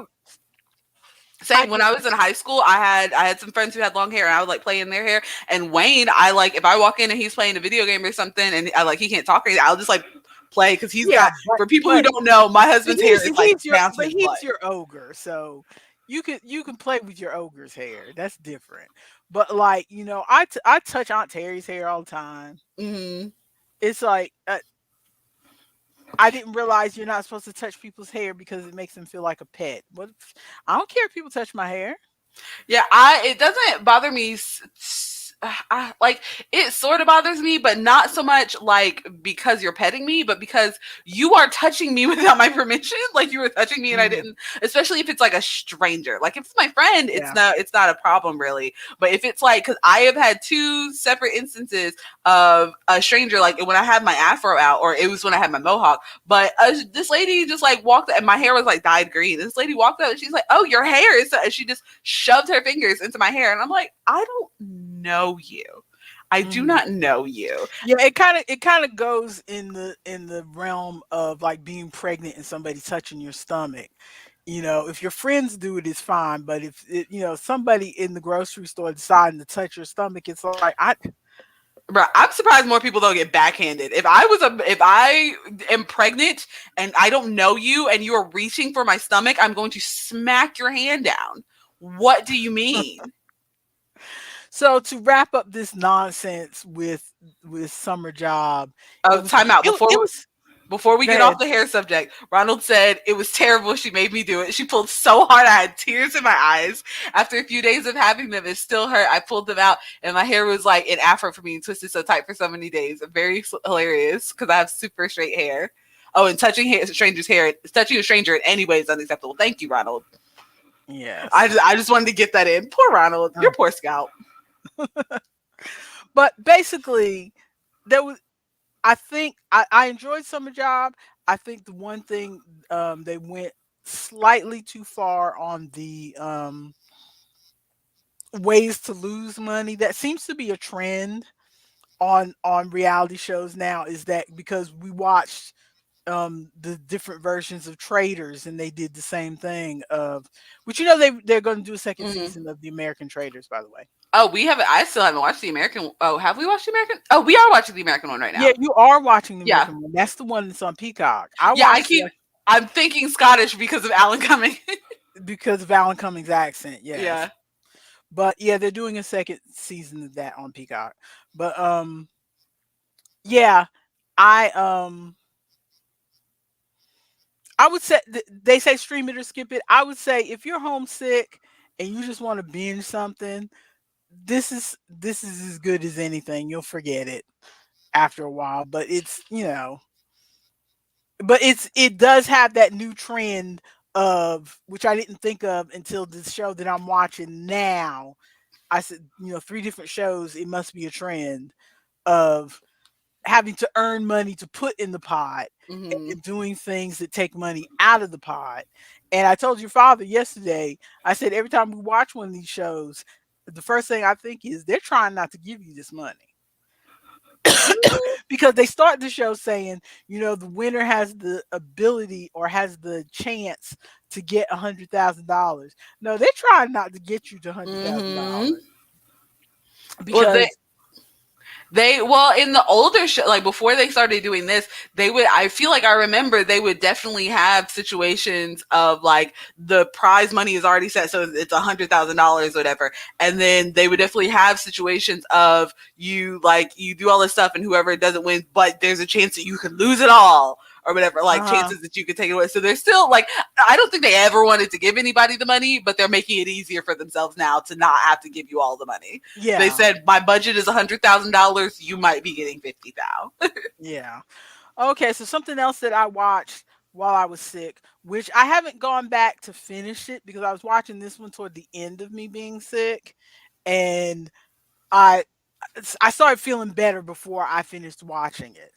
Same. When just, I was in high school, I had some friends who had long hair, and I would like play in their hair. And Wayne, I like if I walk in and he's playing a video game or something, and I like he can't talk or anything, I'll just like play because he's yeah, got. For people who don't know, my husband's hair is like down to his butt. he's your ogre, so you can play with your ogre's hair. That's different. But like I touch Aunt Terry's hair all the time. Hmm. It's like I didn't realize you're not supposed to touch people's hair because it makes them feel like a pet. What? I don't care if people touch my hair. Yeah, I it doesn't bother me. Like it sort of bothers me, but not so much like because you're petting me, but because you are touching me without my permission. Like you were touching me and I Mm, didn't. Especially if it's like a stranger. Like if it's my friend, yeah. it's not a problem really. But if it's like because I have had two separate instances of a stranger, like when I had my afro out, or it was when I had my mohawk. But this lady just like walked, and my hair was like dyed green. This lady walked up, and she's like, "Oh, your hair is," and she just shoved her fingers into my hair, and I'm like, I don't know you. I do Mhm. not know you. Yeah, it kind of goes in the realm of like being pregnant and somebody touching your stomach. If your friends do it, it's fine. But if somebody in the grocery store deciding to touch your stomach, it's like Bro, I'm surprised more people don't get backhanded. If I am pregnant and I don't know you and you are reaching for my stomach, I'm going to smack your hand down. What do you mean? so to wrap up this nonsense with summer job. It Oh, was time out. it was Before we go get off ahead. the hair subject, Ronald said it was terrible. She made me do it. She pulled so hard, I had tears in my eyes. After a few days of having them, it still hurt. I pulled them out, and my hair was like an afro for me, twisted so tight for so many days. Very hilarious because I have super straight hair. Oh, and touching a stranger in any way is unacceptable. Thank you, Ronald. Yes. I just wanted to get that in. Poor Ronald, your poor scalp. But basically, there was I think I enjoyed summer job. I think the one thing they went slightly too far on the ways to lose money. That seems to be a trend on reality shows now, is that because we watched the different versions of Traders, and they did the same thing of, which, they're going to do a second Hmm. season of the American Traders, by the way. Oh, we haven't. I still haven't watched the American. Oh, have we watched the American? Oh, we are watching the American one right Yeah, now. you are watching the Yeah, American one. That's the one that's on Peacock. I yeah. I watched keep. it I'm thinking Scottish because of Alan Cumming. because of Alan Cumming's accent. Yes, Yeah. but yeah, they're doing a second season of that on Peacock. But yeah, I um I would say they say stream it or skip it. I would say if you're homesick and you just want to binge something, this is as good as anything. You'll forget it after a while, but it does have that new trend of, which I didn't think of until the show that I'm watching now. I said, three different shows, it must be a trend of having to earn money to put in the pot, Hmm. and doing things that take money out of the pot. And I told your father yesterday, I said every time we watch one of these shows, the first thing I think is they're trying not to give you this money. Because they start the show saying, the winner has the ability or has the chance to get $100,000. No, they're trying not to get you to Hmm. $100,000, Well, because well, in the older show, like before they started doing this, they would, I feel like I remember they would definitely have situations of like the prize money is already set, so it's $100,000 or whatever. And then they would definitely have situations of you do all this stuff and whoever doesn't win, but there's a chance that you could lose it all or whatever, like uh-huh, chances that you could take it away. So they're still like, I don't think they ever wanted to give anybody the money, but they're making it easier for themselves now to not have to give you all the money. They yeah, said my budget is $100,000. You might be getting 50,000. yeah. Okay, so something else that I watched while I was sick, which I haven't gone back to finish it because I was watching this one toward the end of me being sick, and I I started feeling better before I finished watching it,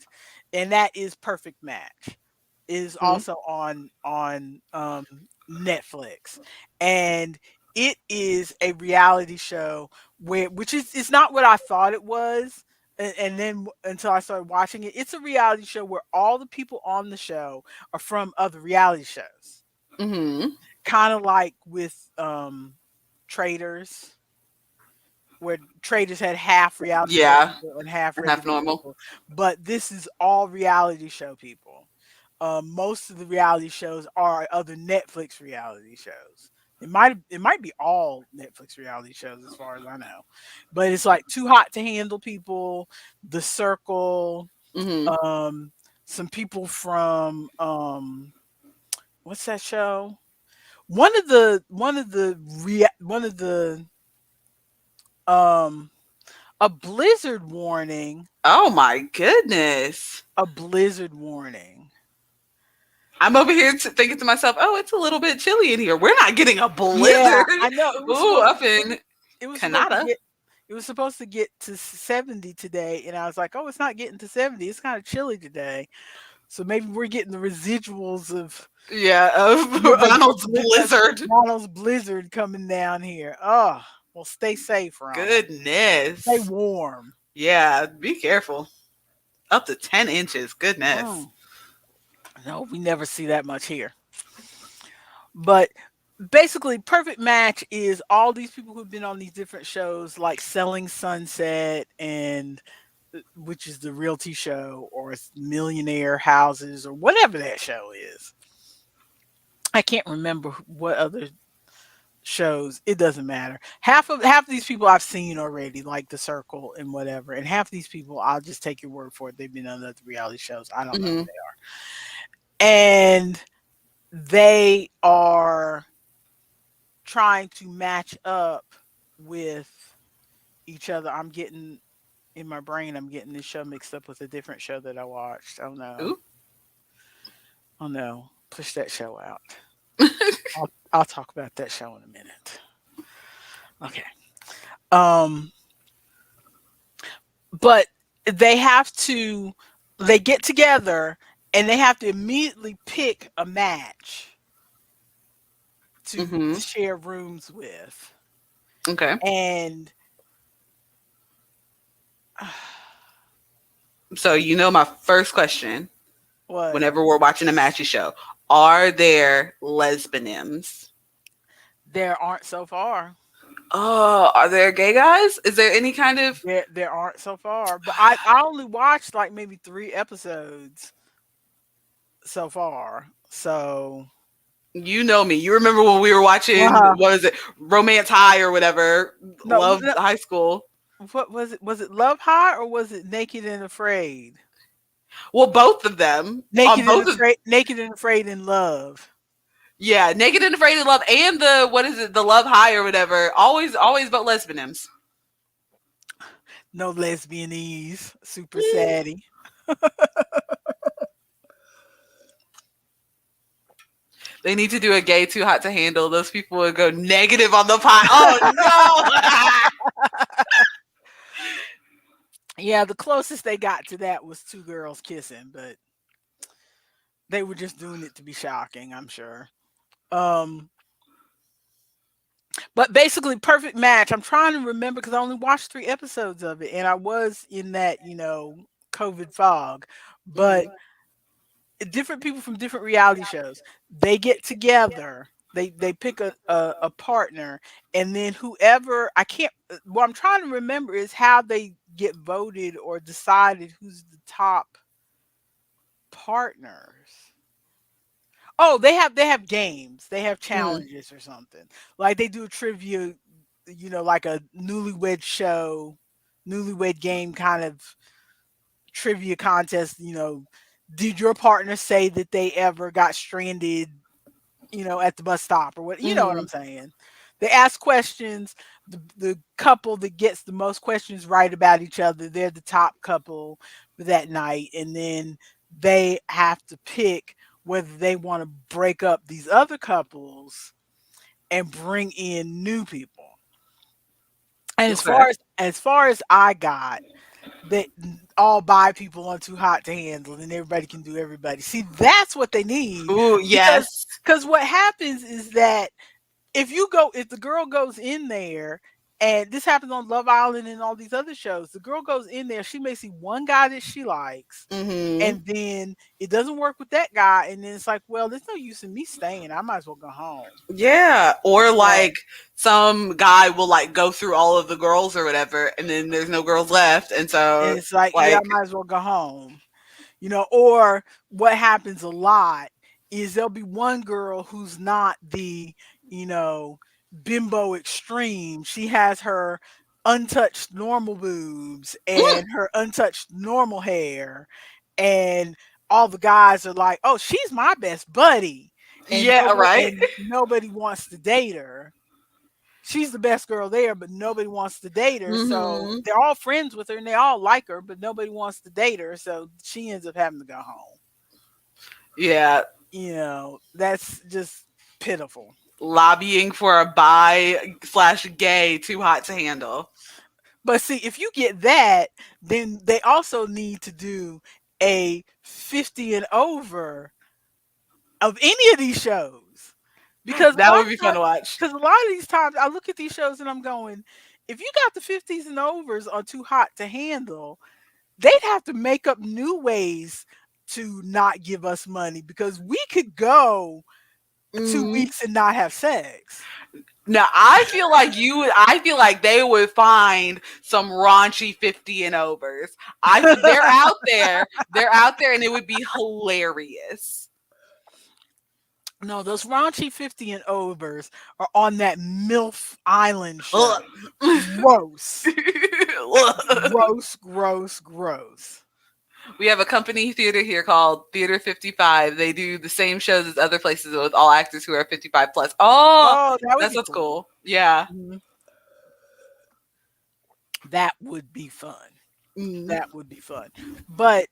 and that is Perfect Match. Is Mhm. also on Netflix, and it is a reality show which is it's not what I thought it was, and then until I started watching it, it's a reality show where all the people on the show are from other reality shows, Mhm. kind of like with Traders, where Traders had half reality show Yeah, people and half and half regular normal. people, but this is all reality show people. Most of the reality shows are other Netflix reality shows. It might be all Netflix reality shows as far as I know, but it's like Too Hot to Handle people, The Circle, Mhm. um, some people from what's that show? One of the um a blizzard warning, Oh my goodness. a blizzard warning. I'm over here thinking to myself, oh, it's a little bit chilly in here. We're not getting a Yeah, blizzard. I know Ooh, up in it was supposed to Canada. get it was supposed to get to 70 today, and I was like, "Oh, it's not getting to 70. It's kind of chilly today." So maybe we're getting the residuals Yeah, of Ronald's of blizzard. Ronald's blizzard coming down here. Oh, well, stay safe, Ronald. Stay Goodness. warm. Yeah, be careful. Up to 10 inches. Goodness. Mm. No, we never see that much here. But basically, Perfect Match is all these people who've been on these different shows, like Selling Sunset, and which is the realty show, or Millionaire Houses, or whatever that show is. I can't remember what other shows. It doesn't matter. Half of these people I've seen already, like The Circle and whatever, and half of these people I'll just take your word for it. They've been on other reality shows. I don't know who Hmm. they are, and they are trying to match up with each other. I'm getting in my brain. I'm getting this show mixed up with a different show that I watched. Oh no! Ooh. Oh no! Push that show out. I'll talk about that show in a minute. Okay. Um, but they have to. They get together and they have to immediately pick a match to Hmm. share rooms with. Okay. And So you know my first question what? whenever we're watching a matchy show, are there lesbians? There aren't so far. Oh, are there gay guys? Is there any kind of There aren't so far. But I only watched like maybe 3 episodes so far. So you know me. You remember when we were watching uh, what is it? Romance High or whatever, no, Love High School. what was it? Was it Love High or was it Naked and Afraid? Well, both of them. On both of Naked and Afraid in Love. yeah, Naked and Afraid of Love and the what is it, the Love High or whatever. Always about lesbians. No lesbianese. Super saddy. They need to do a gay too hot to handle. Those people would go negative on the pot. Oh no. Yeah, the closest they got to that was two girls kissing, but they were just doing it to be shocking, I'm sure. Um, but basically, Perfect Match. I'm trying to remember because I only watched 3 episodes of it, and I was in that COVID fog. But Mhm. different people from different reality shows, they get together. They pick a partner, and then whoever I can't. What I'm trying to remember is how they get voted or decided who's the top partners. Oh, they have games. They have Mhm. challenges or something. Like they do a trivia, like a newlywed show, newlywed game kind of trivia contest, did your partner say that they ever got stranded, at the bus stop or what, you know what I'm Mhm. saying? They ask questions. The couple that gets the most questions right about each other, they're the top couple for that night. And then they have to pick whether they want to break up these other couples and bring in new people. And Okay. as far as I got, they all buy people on Too Hot to Handle, and everybody can do everybody. See, that's what they need Ooh, because yes. what happens is that if the girl goes in there, and this happens on Love Island and all these other shows, the girl goes in there, she may see one guy that she likes, Mhm. and then it doesn't work with that guy, and then it's like, well, there's no use in me staying. I might as well go home. Yeah, or So like some guy will like go through all of the girls or whatever, and then there's no girls left, and and so it's like, yeah, I like, might as well go home. Or what happens a lot is there'll be one girl who's not the, you know, bimbo extreme. She has her untouched normal boobs mm, and her untouched normal hair, and all the guys are like, "Oh, she's my best buddy," yeah, right. and nobody wants to date her. She's the best girl there, but nobody wants to date her. So Mhm. they're all friends with her and they all like her, but nobody wants to date her. So she ends up having to go home. Yeah, That's just pitiful. lobbying for a bi slash gay too hot to handle. But see, if you get that, then they also need to do a 50 and over of any of these shows. Because a That lot would be of fun times, to watch. because a lot of these times I look at these shows and I'm going, if you got the 50s and overs are too hot to handle, they'd have to make up new ways to not give us money because we could go two Mhm. weeks and not have sex. Now I feel like I feel like they would find some raunchy 50 and overs. They're out there. They're out there and it would be hilarious. No, those raunchy 50 and overs are on that MILF Island show. Ugh. Gross. Ugh. Gross, gross, gross. We have a company theater here called Theater 55. They do the same shows as other places with all actors who are 55 plus. Oh, Oh, that would that's be what's cool. cool. Yeah. Mhm. That would be fun. Mm. That would be fun. But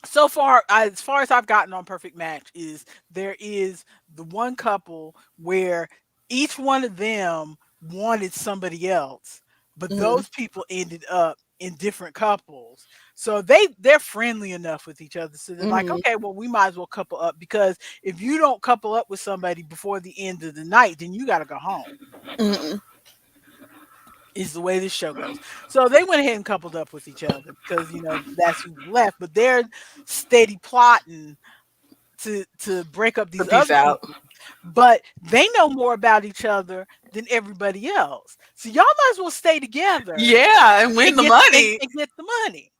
so far, as far as I've gotten on Perfect Match, is there is the one couple where each one of them wanted somebody else, but Mhm. those people ended up in different couples. So they're friendly enough with each other. So they're like, Mhm. okay, well, we might as well couple up because if you don't couple up with somebody before the end of the night, then you got to go home. Mhm. Is the way this show goes. So they went ahead and coupled up with each other because that's who's left. But they're steady plotting to break up So these peace other out. people. But they know more about each other than everybody else. So y'all might as well stay together Yeah, and win and the money. get the money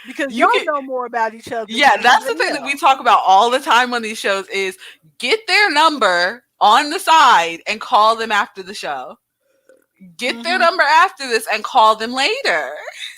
because You y'all can. know more about each other than Yeah, that's the everybody thing that we else. talk about all the time on these shows is get their number on the side and call them after the show. Get their Hmm. number after this and call them later.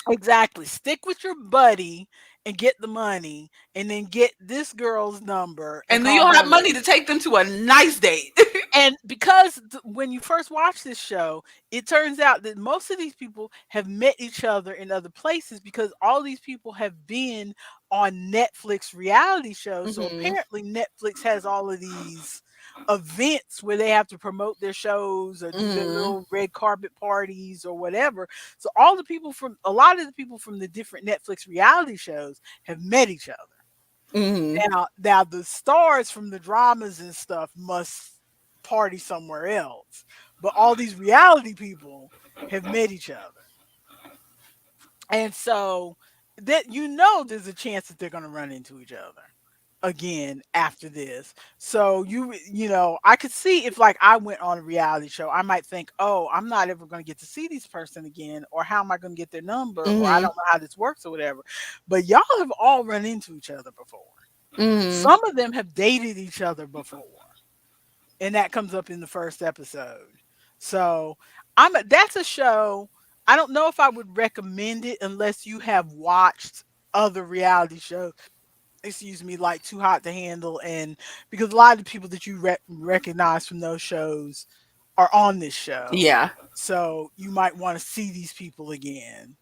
Exactly. Stick with your buddy and get the money, and then get this girl's number and And then call you'll her have money to later. take them to a nice date. And because when you first watch this show, it turns out that most of these people have met each other in other places because all these people have been on Netflix reality shows. So Mhm. apparently, Netflix has all of these events where they have to promote their shows or do their Mhm. little red carpet parties or whatever. So all the people from a lot of the people from the different Netflix reality shows have met each other. Mhm. Now the stars from the dramas and stuff must party somewhere else. But all these reality people have met each other. And so that there's a chance that they're going to run into each other again after this. So I could see if like I went on a reality show, I might think, "Oh, I'm not ever going to get to see this person again or how am I going to get their number or I Mhm. don't know how this works or whatever." But y'all have all run into each other before. Mhm. Some of them have dated each other before, and that comes up in the first episode. So that's a show. I don't know if I would recommend it unless you have watched other reality shows. Excuse me, like Too Hot to Handle, and because a lot of the people that you recognize from those shows are on this show, Yeah. so you might want to see these people again.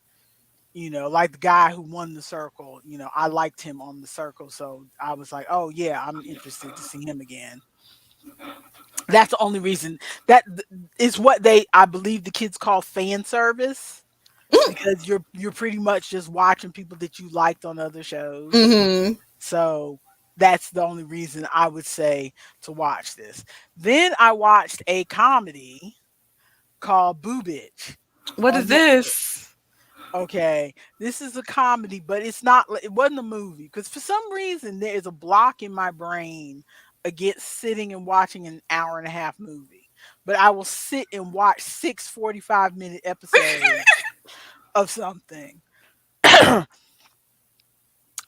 Like the guy who won the circle. I liked him on the circle, so I was like, oh yeah, I'm interested to see him again. That's the only reason is what I believe the kids call fan service because you're pretty much just watching people that you liked on other shows. Mhm. So that's the only reason I would say to watch this. Then I watched a comedy called Boo Bitch What is on Netflix. this? Okay, this is a comedy, but it wasn't a movie because for some reason there is a block in my brain against sitting and watching an hour and a half movie. But I will sit and watch 6 45-minute episodes of something.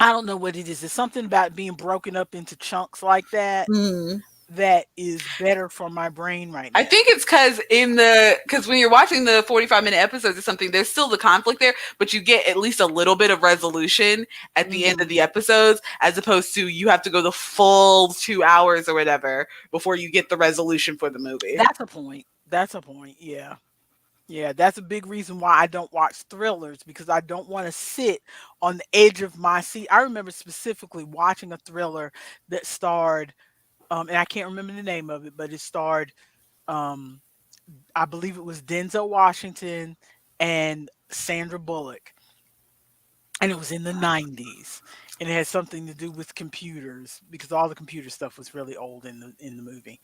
I don't know what it is. It's something about being broken up into chunks like that Mhm. that is better for my brain right I now. think it's because when you're watching the 45-minute episodes or something, there's still the conflict there, but you get at least a little bit of resolution at the end of Mhm. the episodes, as opposed to you have to go the full 2 hours or whatever before you get the resolution for the movie. That's a point. That's a point. Yeah. Yeah, that's a big reason why I don't watch thrillers because I don't want to sit on the edge of my seat. I remember specifically watching a thriller that starred, and I can't remember the name of it, but it starred, um, I believe it was Denzel Washington and Sandra Bullock, and it was in the 90s, and it had something to do with computers because all the computer stuff was really old in the movie,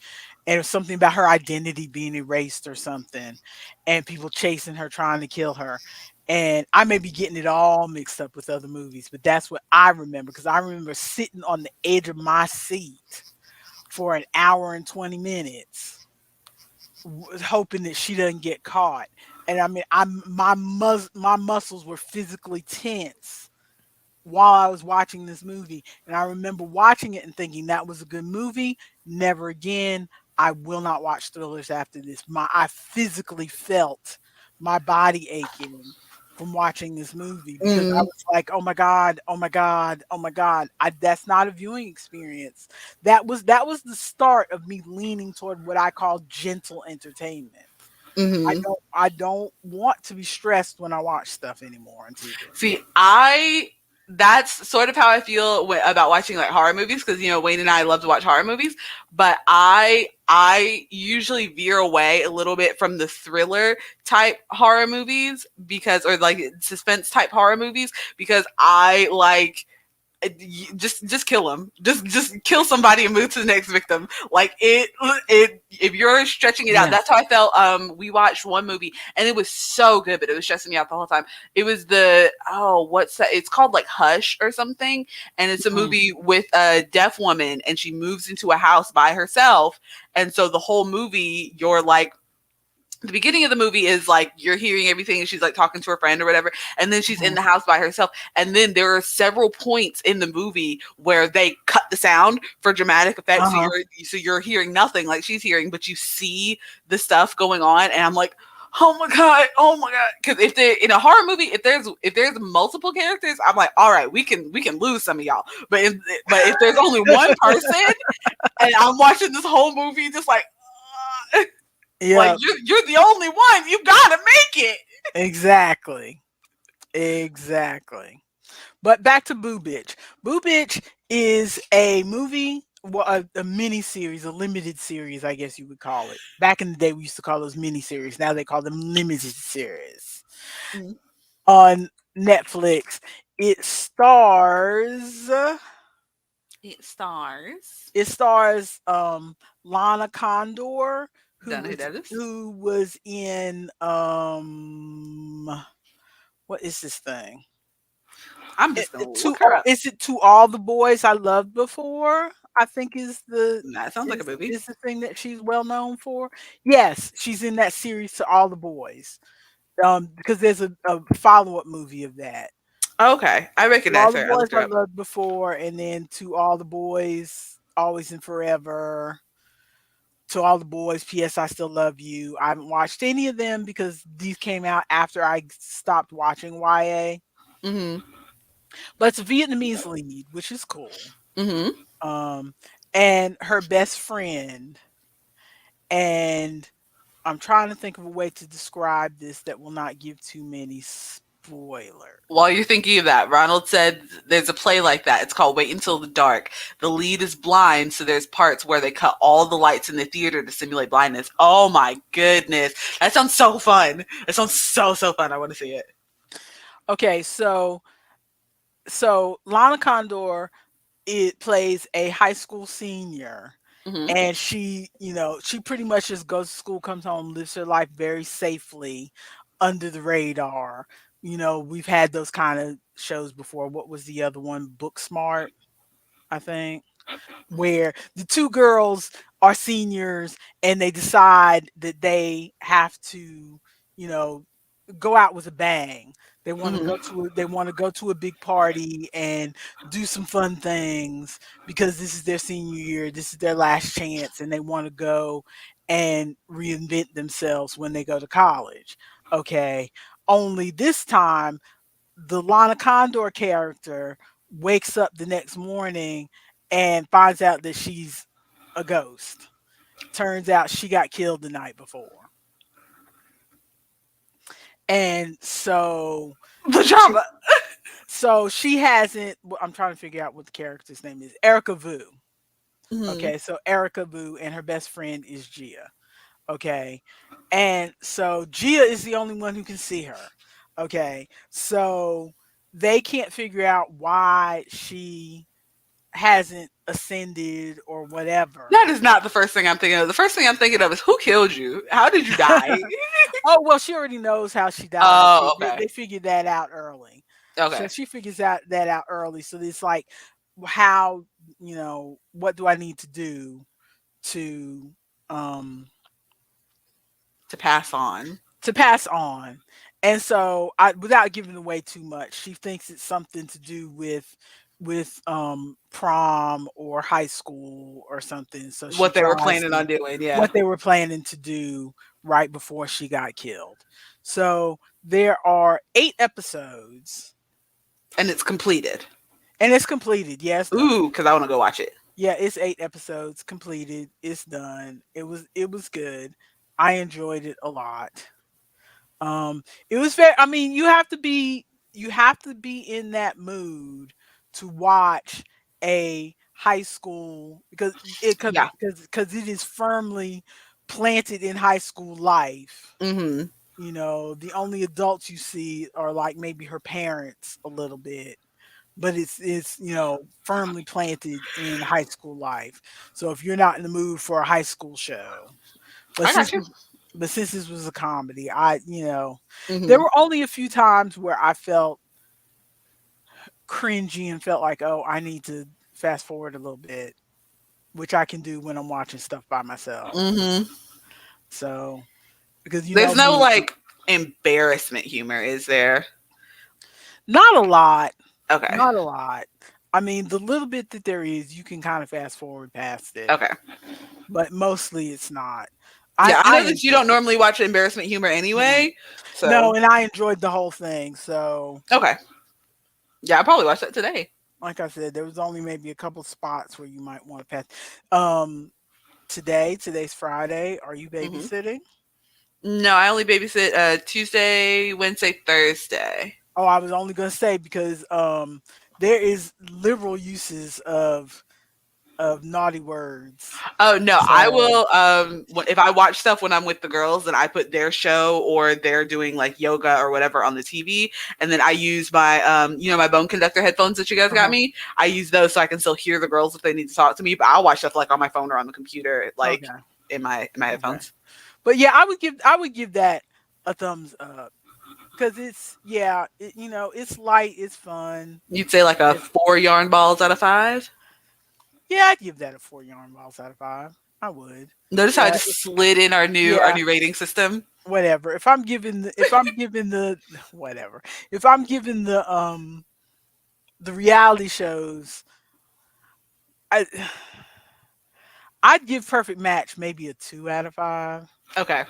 and it was something about her identity being erased or something, and people chasing her trying to kill her. And I may be getting it all mixed up with other movies, but that's what I remember because I remember sitting on the edge of my seat for an hour and 20 minutes hoping that she doesn't get caught. And I mean, my muscles were physically tense while I was watching this movie. And I remember watching it and thinking that was a good movie. Never again. I will not watch thrillers after this. I physically felt my body aching from watching this movie because I Mm, was like, oh my God, oh my God, oh my God. That's not a viewing experience. That was the start of me leaning toward what I call gentle entertainment. I mhm. don't I don't want to be stressed when I watch stuff anymore on TV. See, I that's sort of how I feel about watching like horror movies, because Wayne and I love to watch horror movies, but I usually veer away a little bit from the thriller type horror movies, because or like suspense type horror movies, because I like just kill them, just kill somebody and move to the next victim. Like it if you're stretching it out, Yeah. that's how I felt. We watched one movie and it was so good, but it was stressing me out the whole time. It was the what's that, it's called like Hush or something, and it's a Mm. movie with a deaf woman and she moves into a house by herself, and so the whole movie you're like, the beginning of the movie is like you're hearing everything and she's like talking to her friend or whatever, and then she's in Mhm. the house by herself, and then there are several points in the movie where they cut the sound for dramatic effect, so Uh-huh. you're hearing nothing like she's hearing, but you see the stuff going on, and I'm like, oh my god, oh my god, because if they're in a horror movie, if there's multiple characters, I'm like, all right, we can lose some of y'all, but if there's only one person and I'm watching this whole movie just like, like Yeah, you're the only one. You gotta make it. exactly. Exactly. But back to Boo Bitch. Boo Bitch is a movie, well, a mini series, a limited series, I guess you would call it. Back in the day, we used to call those mini series. Now they call them limited series Mm. on Netflix. It stars. It stars. It stars Lana Condor, Don't know who that is. who was in what is this thing? I'm just gonna To look her up. is it To All the Boys I Loved Before? I think That sounds like a movie. is the thing that she's well known for. Yes, she's in that series To All the Boys. Because there's a follow up movie of that. Okay, I To All recognize the her. I Boys looked her I up. Loved Before, and then To All the Boys Always and Forever. To All the Boys, P.S. I Still Love You. I haven't watched any of them because these came out after I stopped watching YA. Mhm. But it's a Vietnamese lead, which is cool. Mhm. Um, and her best friend. And I'm trying to think of a way to describe this that will not give too many spoilers. While you're thinking of that, Ronald said there's a play like that. It's called Wait Until the Dark. The lead is blind, so there's parts where they cut all the lights in the theater to simulate blindness. Oh my goodness. That sounds so fun. It sounds so fun. I want to see it. Okay, so Lana Condor, it plays a high school senior, Mhm. and she pretty much just goes to school, comes home, lives her life very safely under the radar. We've had those kind of shows before. What was the other one? Book Smart, I think, where the two girls are seniors and they decide that they have to, you know, go out with a bang. Mhm. They want to go to a big party and do some fun things because this is their senior year, this is their last chance, and they want to go and reinvent themselves when they go to college. Okay. Only this time the Lana Condor character wakes up the next morning and finds out that she's a ghost. Turns out she got killed the night before. And The she drama. she hasn't I'm trying to figure out what the character's name is. Erica Vu. Mhm. Okay, so Erica Vu and her best friend is Gia. Okay. And so Gia is the only one who can see her. Okay. So they can't figure out why she hasn't ascended or whatever. That is not the first thing I'm thinking of. The first thing I'm thinking of is who killed you? How did you die? Oh, well, she already knows how she died. Oh, okay. They figured that out early. So Okay. she figures out that out early. So it's like, how, what do I need to do to um To pass on. pass on? And so without giving away too much, she thinks it's something to do with prom or high school or something. So she What they were tries planning to on doing, yeah. what they were planning to do right before she got killed. So there are 8 episodes And it's completed. and it's completed. Yeah, it's done. Ooh, because I want to go watch it. Yeah, it's 8 episodes completed. It's done. It was good. I enjoyed it a lot. It was very, I mean, you have to be. you have to be in that mood to watch a high school Yeah. because it is firmly planted in high school life. Mm-hmm. You know, the only adults you see are like maybe her parents a little bit, but it's firmly planted in high school life. So if you're not in the mood for a high school show, but I since got you. but since this was a comedy, there Mm-hmm. were only a few times where I felt cringy and felt like, oh, I need to fast forward a little bit, which I can do when I'm watching stuff by myself. Mm-hmm. So because you There's know no me, like embarrassment humor, is there? not a lot, Okay. not a lot. I mean, the little bit that there is, you can kind of fast forward past it, Okay. but mostly it's not. Yeah, I I know that you enjoy don't normally watch embarrassment humor mm, anyway. So no, and I enjoyed the whole thing. So, okay. Yeah, I probably watched that today. like I said, there was only maybe a couple spots where you might want to pass. Um, today's Friday. Are you Hmm. babysitting? No, I only babysit Tuesday, Wednesday, Thursday. Oh, I was only gonna say because there is liberal uses of naughty words. Oh no, I So will. If I watch stuff when I'm with the girls, then I put their show or they're doing like yoga or whatever on the TV, and then I use my my bone conductor headphones that you guys got uh-huh. me. I use those so I can still hear the girls if they need to talk to me. But I'll watch stuff like on my phone or on the computer, like Okay. in my Okay. headphones. But yeah, I would give that a thumbs up because it's light, it's fun. You'd say like a It's 4 yarn balls out of 5. Yeah, I'd give that a 4 yarn balls out of 5. I would. Notice how I Yeah, just slid in our yeah, new rating system. whatever. If I'm giving the reality shows, I I'd give Perfect Match maybe a 2 out of 5 Okay.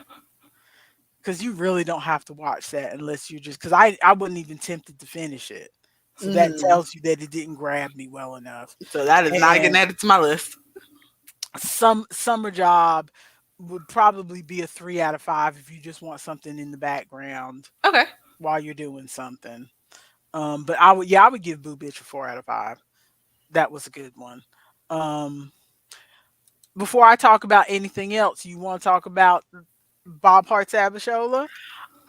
because you really don't have to watch that unless you just because I wasn't even tempted to finish it. So that Mm. tells you that it didn't grab me well enough. So that is not getting And added to my list. some summer job would probably be a 3 out of 5 if you just want something in the background Okay. while you're doing something. But I would give Boo Bitch a 4 out of 5. That was a good one. Um, before I talk about anything else, you want to talk about Bob Hart's Abishola?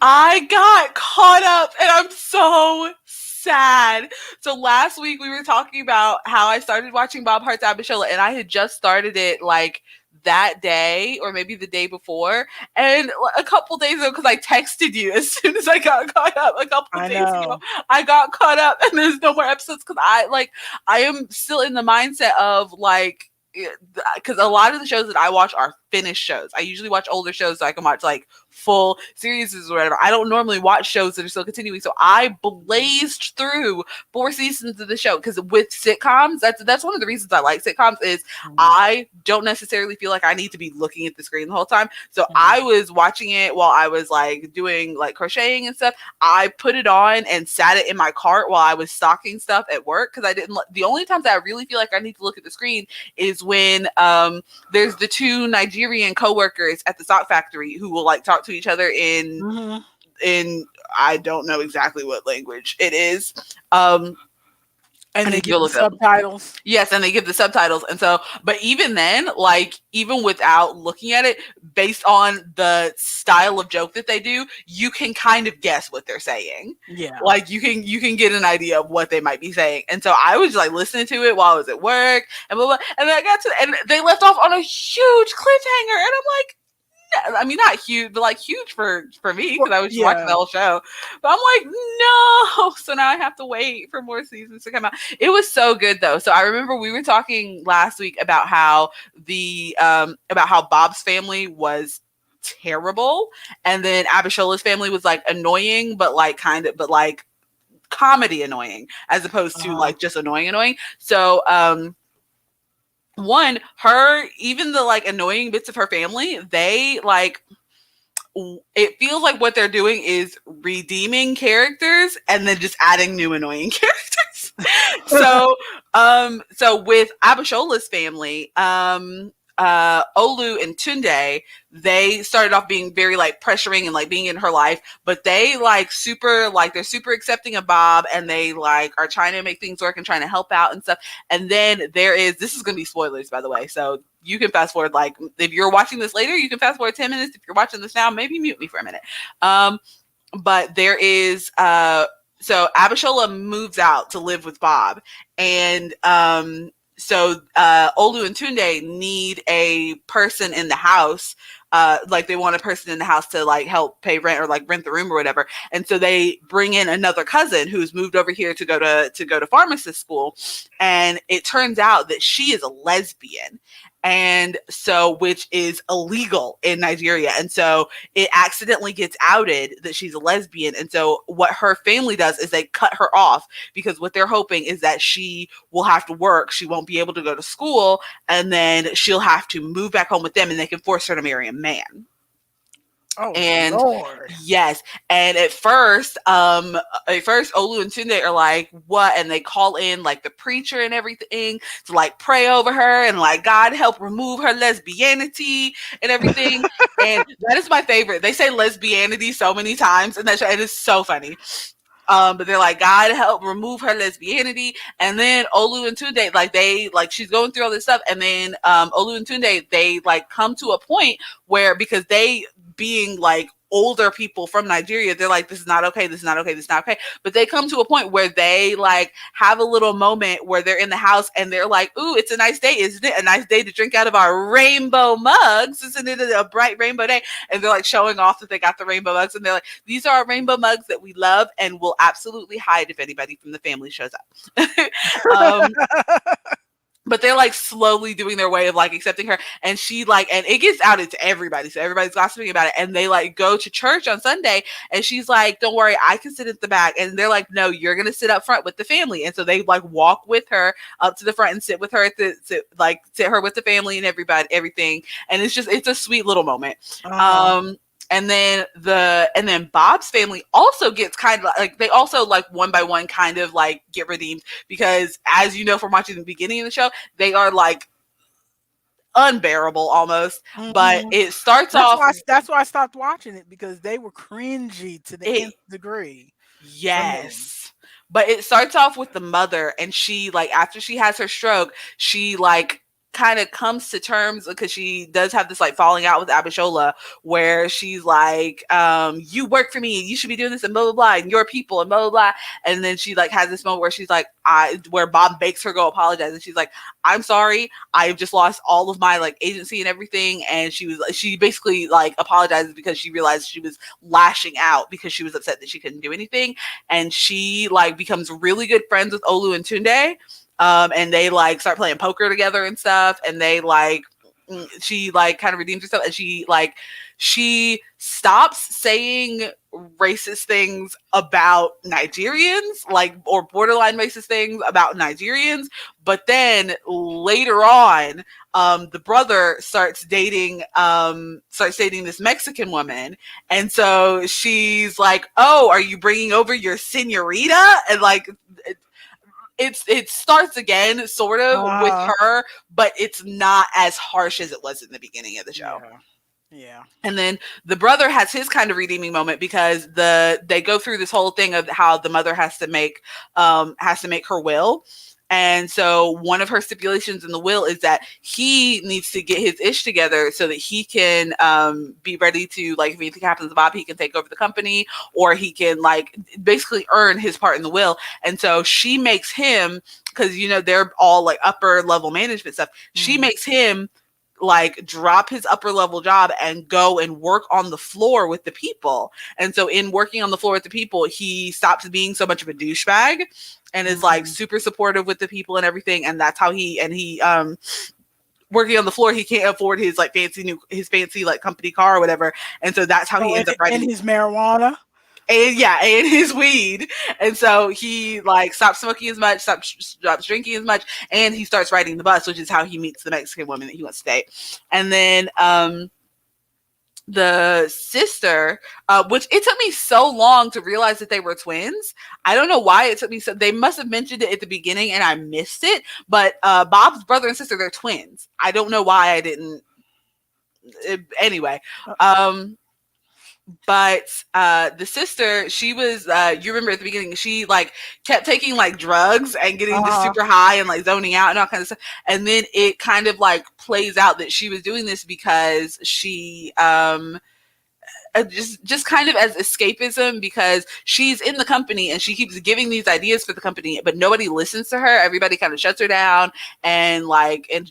I got caught up and I'm so sad. So last week we were talking about how I started watching Bob Hart's Abishola and I had just started it like that day or maybe the day before. And a couple days ago, because I texted you as soon as I got caught up, a couple I days ago, know. I got caught up and there's no more episodes because I am still in the mindset of like, because a lot of the shows that I watch are finished shows. I usually watch older shows so I can watch like full series or whatever. I don't normally watch shows that are still continuing. So I blazed through 4 seasons of the show because with sitcoms, that's one of the reasons I like sitcoms is Mhm, I don't necessarily feel like I need to be looking at the screen the whole time. So mhm. I was watching it while I was like doing like crocheting and stuff. I put it on and sat it in my cart while I was stocking stuff at work because I didn't. The only times that I really feel like I need to look at the screen is when there's the two Nigerian coworkers at the sock factory who will like talk to each other Mhm. in I don't know exactly what language it is. I And they need to give go the look it up. subtitles. Yes, and they give the subtitles. And so, but even then, like, even without looking at it, based on the style of joke that they do, you can kind of guess what they're saying. Yeah. Like you can get an idea of what they might be saying. And so I was like listening to it while I was at work and blah, blah, and then I got to and they left off on a huge cliffhanger. And I'm like, I mean, not huge, but like huge for me because I was just watching Yeah. the whole show. But I'm like, no. So now I have to wait for more seasons to come out. It was so good though. So I remember we were talking last week about how about how Bob's family was terrible, and then Abishola's family was like annoying, but like kind of, but like comedy annoying as opposed to Uh-huh. like just annoying. So one, her, even the like annoying bits of her family, they like it feels like what they're doing is redeeming characters and then just adding new annoying characters. So with Abishola's family, Olu and Tunde, they started off being very like pressuring and like being in her life, but they like super like they're super accepting of Bob, and they like are trying to make things work and trying to help out and stuff. And then this is going to be spoilers, by the way, so you can fast forward. Like if you're watching this later, you can fast forward 10 minutes. If you're watching this now, maybe mute me for a minute. But there is so Abishola moves out to live with Bob, and so Olu and Tunde need a person in the house. Like they want a person in the house to like help pay rent or like rent the room or whatever. And so they bring in another cousin who's moved over here to go to pharmacist school. And it turns out that she is a lesbian. And so, which is illegal in Nigeria. And so it accidentally gets outed that she's a lesbian. And so what her family does is they cut her off, because what they're hoping is that she will have to work. She won't be able to go to school, and then she'll have to move back home with them, and they can force her to marry a man. Oh, And Lord. yes, and at first Olu and Tunde are like, what? And they call in like the preacher and everything to like pray over her and like God help remove her lesbianity and everything. And that is my favorite. They say lesbianity so many times, and it is so funny. But they're like, God help remove her lesbianity. And then Olu and Tunde, like she's going through all this stuff, and then Olu and Tunde, they like come to a point where, because they, being like older people from Nigeria, they're like, this is not okay, this is not okay, this is not okay. But they come to a point where they like have a little moment where they're in the house and they're like, ooh, it's a nice day, isn't it? A nice day to drink out of our rainbow mugs, isn't it a bright rainbow day? And they're like showing off that they got the rainbow mugs, and they're like, these are our rainbow mugs that we love and will absolutely hide if anybody from the family shows up. But they're like slowly doing their way of like accepting her, and she like, and it gets outed to everybody, so everybody's gossiping about it. And they like go to church on Sunday, and she's like, don't worry, I can sit at the back. And they're like, no, you're gonna sit up front with the family. And so they like walk with her up to the front and sit with her at sit her with the family and everything. And it's a sweet little moment. And then Bob's family also gets kind of like, they also like one by one kind of like get redeemed, because as you know from watching the beginning of the show, they are like unbearable almost. But it starts off. That's why I stopped watching it, because they were cringy to the nth degree. Yes. But it starts off with the mother, and she like, after she has her stroke, she like kind of comes to terms, because she does have this like falling out with Abishola, where she's like, you work for me, you should be doing this, and blah blah blah, and your people, and blah blah blah. And then she like has this moment where she's like, where Bob makes her go apologize, and she's like, I'm sorry, I've just lost all of my like agency and everything. And she basically like apologizes because she realized she was lashing out because she was upset that she couldn't do anything. And she like becomes really good friends with Olu and Tunde. And they like start playing poker together and stuff, and they like, she like kind of redeems herself, and she stops saying racist things about Nigerians, like, or borderline racist things about Nigerians. But then later on, the brother starts dating this Mexican woman, and so she's like, oh, are you bringing over your señorita? And like, it starts again sort of with her, but it's not as harsh as it was in the beginning of the show. Yeah. And then the brother has his kind of redeeming moment, because they go through this whole thing of how the mother has to make her will. And so one of her stipulations in the will is that he needs to get his ish together so that he can be ready to, like, if anything happens to Bob, he can take over the company, or he can like basically earn his part in the will. And so she makes him, because you know they're all like upper level management stuff, she makes him like drop his upper level job and go and work on the floor with the people. And so in working on the floor with the people, he stops being so much of a douchebag and is like super supportive with the people and everything. And that's how he working on the floor, he can't afford his like fancy like company car or whatever. And so that's how he ends up writing. And his marijuana. And his weed. And so he like stops smoking as much, stops drinking as much, and he starts riding the bus, which is how he meets the Mexican woman that he wants to date. And then the sister, which it took me so long to realize that they were twins. I don't know why it took me so. They must have mentioned it at the beginning and I missed it. But Bob's brother and sister, they're twins. I don't know why I didn't. Anyway, um, but the sister, she was you remember at the beginning, she like kept taking like drugs and getting just Uh-huh. super high and like zoning out and all kinds of stuff, and then it kind of like plays out that she was doing this because she just kind of as escapism, because she's in the company and she keeps giving these ideas for the company, but nobody listens to her. Everybody kind of shuts her down and like, and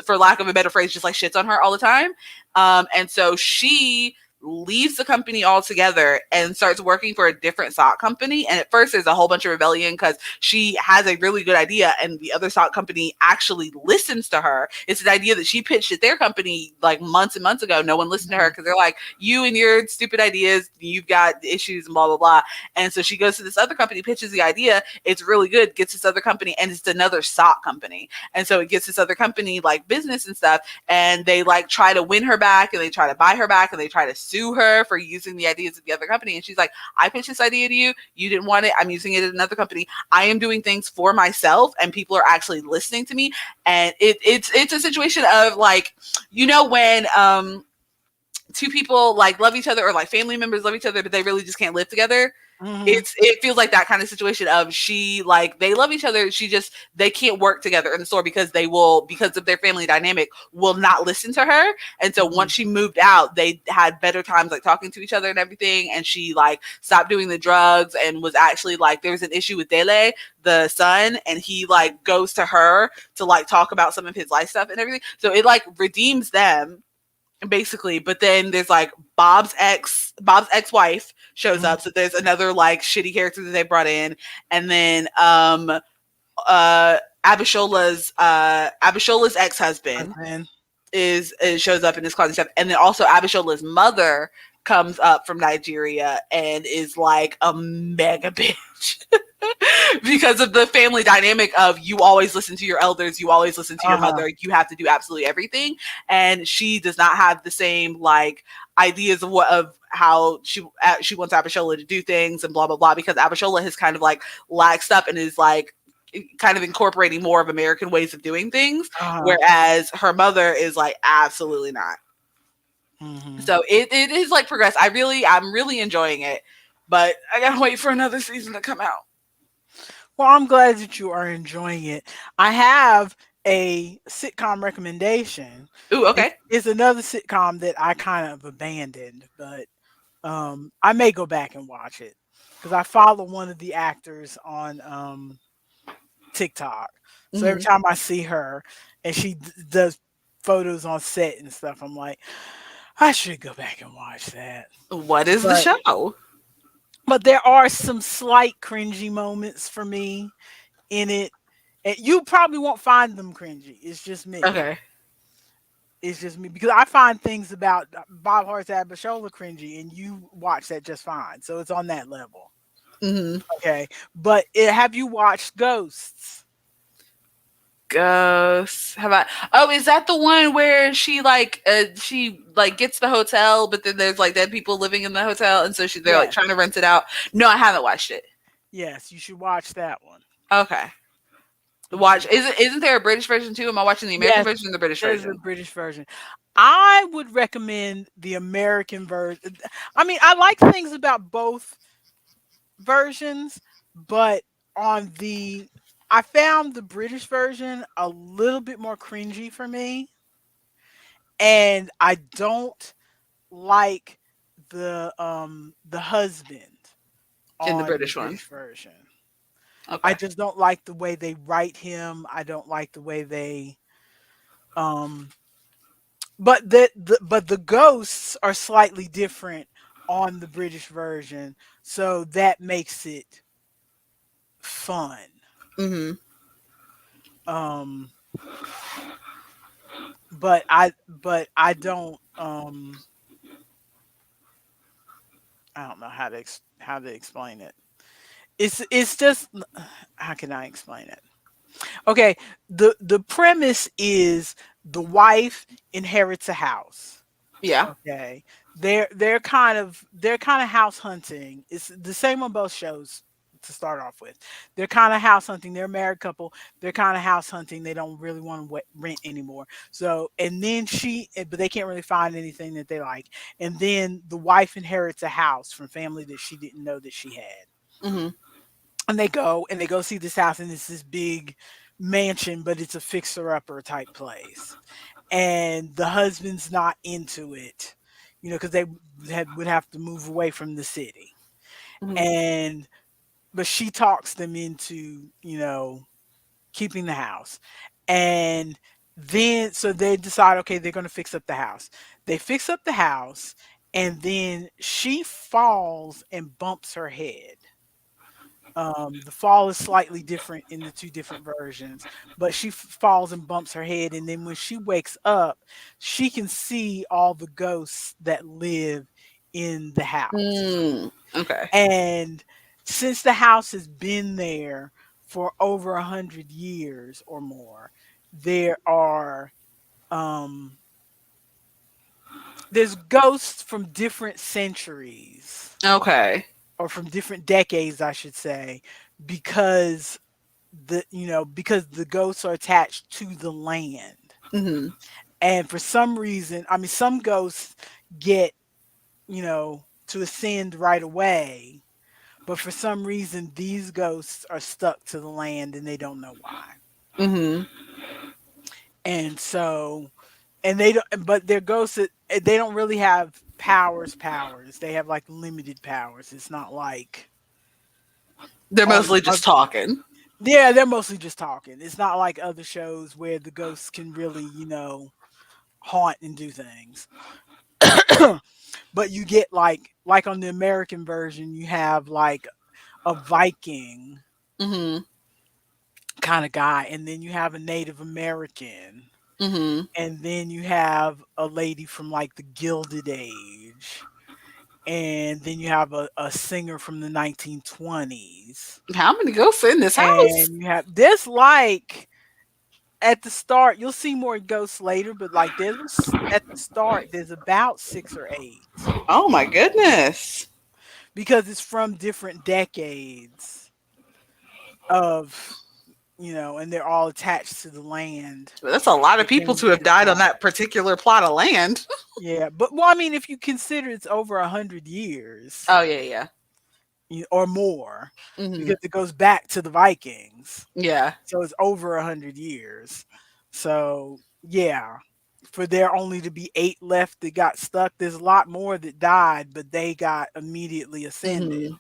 for lack of a better phrase, just like shits on her all the time. And so she leaves the company altogether and starts working for a different sock company. And at first, there's a whole bunch of rebellion because she has a really good idea, and the other sock company actually listens to her. It's an idea that she pitched at their company like months and months ago. No one listened to her because they're like, "You and your stupid ideas, you've got issues," and blah blah blah. And so she goes to this other company, pitches the idea. It's really good, gets this other company, and it's another sock company. And so it gets this other company like business and stuff, and they like try to win her back, and they try to buy her back, and they try to sue her for using the ideas of the other company. And she's like, I pitched this idea to you, you didn't want it, I'm using it at another company. I am doing things for myself and people are actually listening to me. And it's a situation of like, you know, when two people like love each other, or like family members love each other but they really just can't live together. Mhm. It feels like that kind of situation of she like they love each other, she just they can't work together in the store because they will, because of their family dynamic, will not listen to her. And so once Mhm. she moved out, they had better times like talking to each other and everything, and she like stopped doing the drugs and was actually like, there was an issue with Dele, the son, and he like goes to her to like talk about some of his life stuff and everything, so it like redeems them basically. But then there's like Bob's ex-wife shows Mhm. up, so there's another like shitty character that they brought in. And then Abishola's ex-husband Husband. is shows up in this causing stuff. And then also Abishola's mother comes up from Nigeria and is like a mega bitch. Because of the family dynamic of, you always listen to your elders, you always listen to your Uh-huh. mother, you have to do absolutely everything. And she does not have the same like ideas of what of how she wants Abishola to do things and blah blah blah, because Abishola has kind of like laxed up and is like kind of incorporating more of American ways of doing things, Uh-huh. whereas her mother is like absolutely not. Mhm. So it is like progress. I'm really enjoying it, but I gotta wait for another season to come out. Well, I'm glad that you are enjoying it. I have a sitcom recommendation. Ooh, It's, okay. it's another sitcom that I kind of abandoned, but I may go back and watch it because I follow one of the actors on TikTok. So every Hmm. time I see her and she does photos on set and stuff, I'm like, I should go back and watch that. What is the But show? there are some slight cringy moments for me in it. And you probably won't find them cringy. It's just me. Okay. It's just me because I find things about Bob Hart's Abishola cringy, and you watch that just fine. So it's on that level. Hmm. Okay, but have you watched Ghosts? Ghosts. How about? Oh, is that the one where she like gets the hotel, but then there's like dead people living in the hotel, and so they're like Yes, trying to rent it out. No, I haven't watched it. yes, you should watch that one. Okay. You should. Watch. Isn't there a British version too? Am I watching the American Yes, version or the British there's a version? British version. I would recommend the American version. I mean, I like things about both versions, but on the I found the British version a little bit more cringy for me, and I don't like the husband In the on the British one. British version. I Okay. just don't like the way they write him. I don't like the way they um but the ghosts are slightly different on the British version, so that makes it fun. Hmm. Um but I don't I don't know how to explain it. It's just how can I explain it? Okay, the premise is the wife inherits a house. Yeah. Okay. they're kind of house hunting. It's the same on both shows to start off with. They're kind of house hunting. They're a married couple. They're kind of house hunting. They don't really want to rent anymore. So and then but they can't really find anything that they like. And then the wife inherits a house from family that she didn't know that she had. Mhm. And they go see this house, and it's this big mansion, but it's a fixer upper type place. And the husband's not into it, because they would have to move away from the city. Mhm. And but she talks them into, keeping the house. And then so they decide, okay, they're going to fix up the house. They fix up the house, and then she falls and bumps her head. The fall is slightly different in the two different versions, but she falls and bumps her head, and then when she wakes up, she can see all the ghosts that live in the house. Okay. And since the house has been there for over 100 years or more, there are um, there's ghosts from different centuries, Okay. or from different decades, I should say, because because the ghosts are attached to the land. Mhm. And for some reason, I mean, some ghosts get, to ascend right away, but for some reason these ghosts are stuck to the land and they don't know why. Mhm. And so, and they don't, but their ghosts, they don't really have powers. They have like limited powers. It's not like They're on mostly just talking. yeah, they're mostly just talking. It's not like other shows where the ghosts can really, haunt and do things. But you get like on the American version, you have like a Viking Mhm. kind of guy, and then you have a Native American, Mhm. and then you have a lady from like the Gilded Age, and then you have a singer from the 1920s, How many ghosts in this house? and you have this like at the start, you'll see more ghosts later, but like at the start, there's about 6 or 8 Oh my goodness. because it's from different decades of, and they're all attached to the land That's a lot of that people came to with have this died on house. that particular plot of land. Yeah, but well, I mean, if you consider it's over 100 years, Oh yeah, yeah. or more, Mhm. because it goes back to the Vikings, Yeah. so it's over 100 years. So yeah, for there only to be 8 left that got stuck, there's a lot more that died, but they got immediately ascended, Mhm.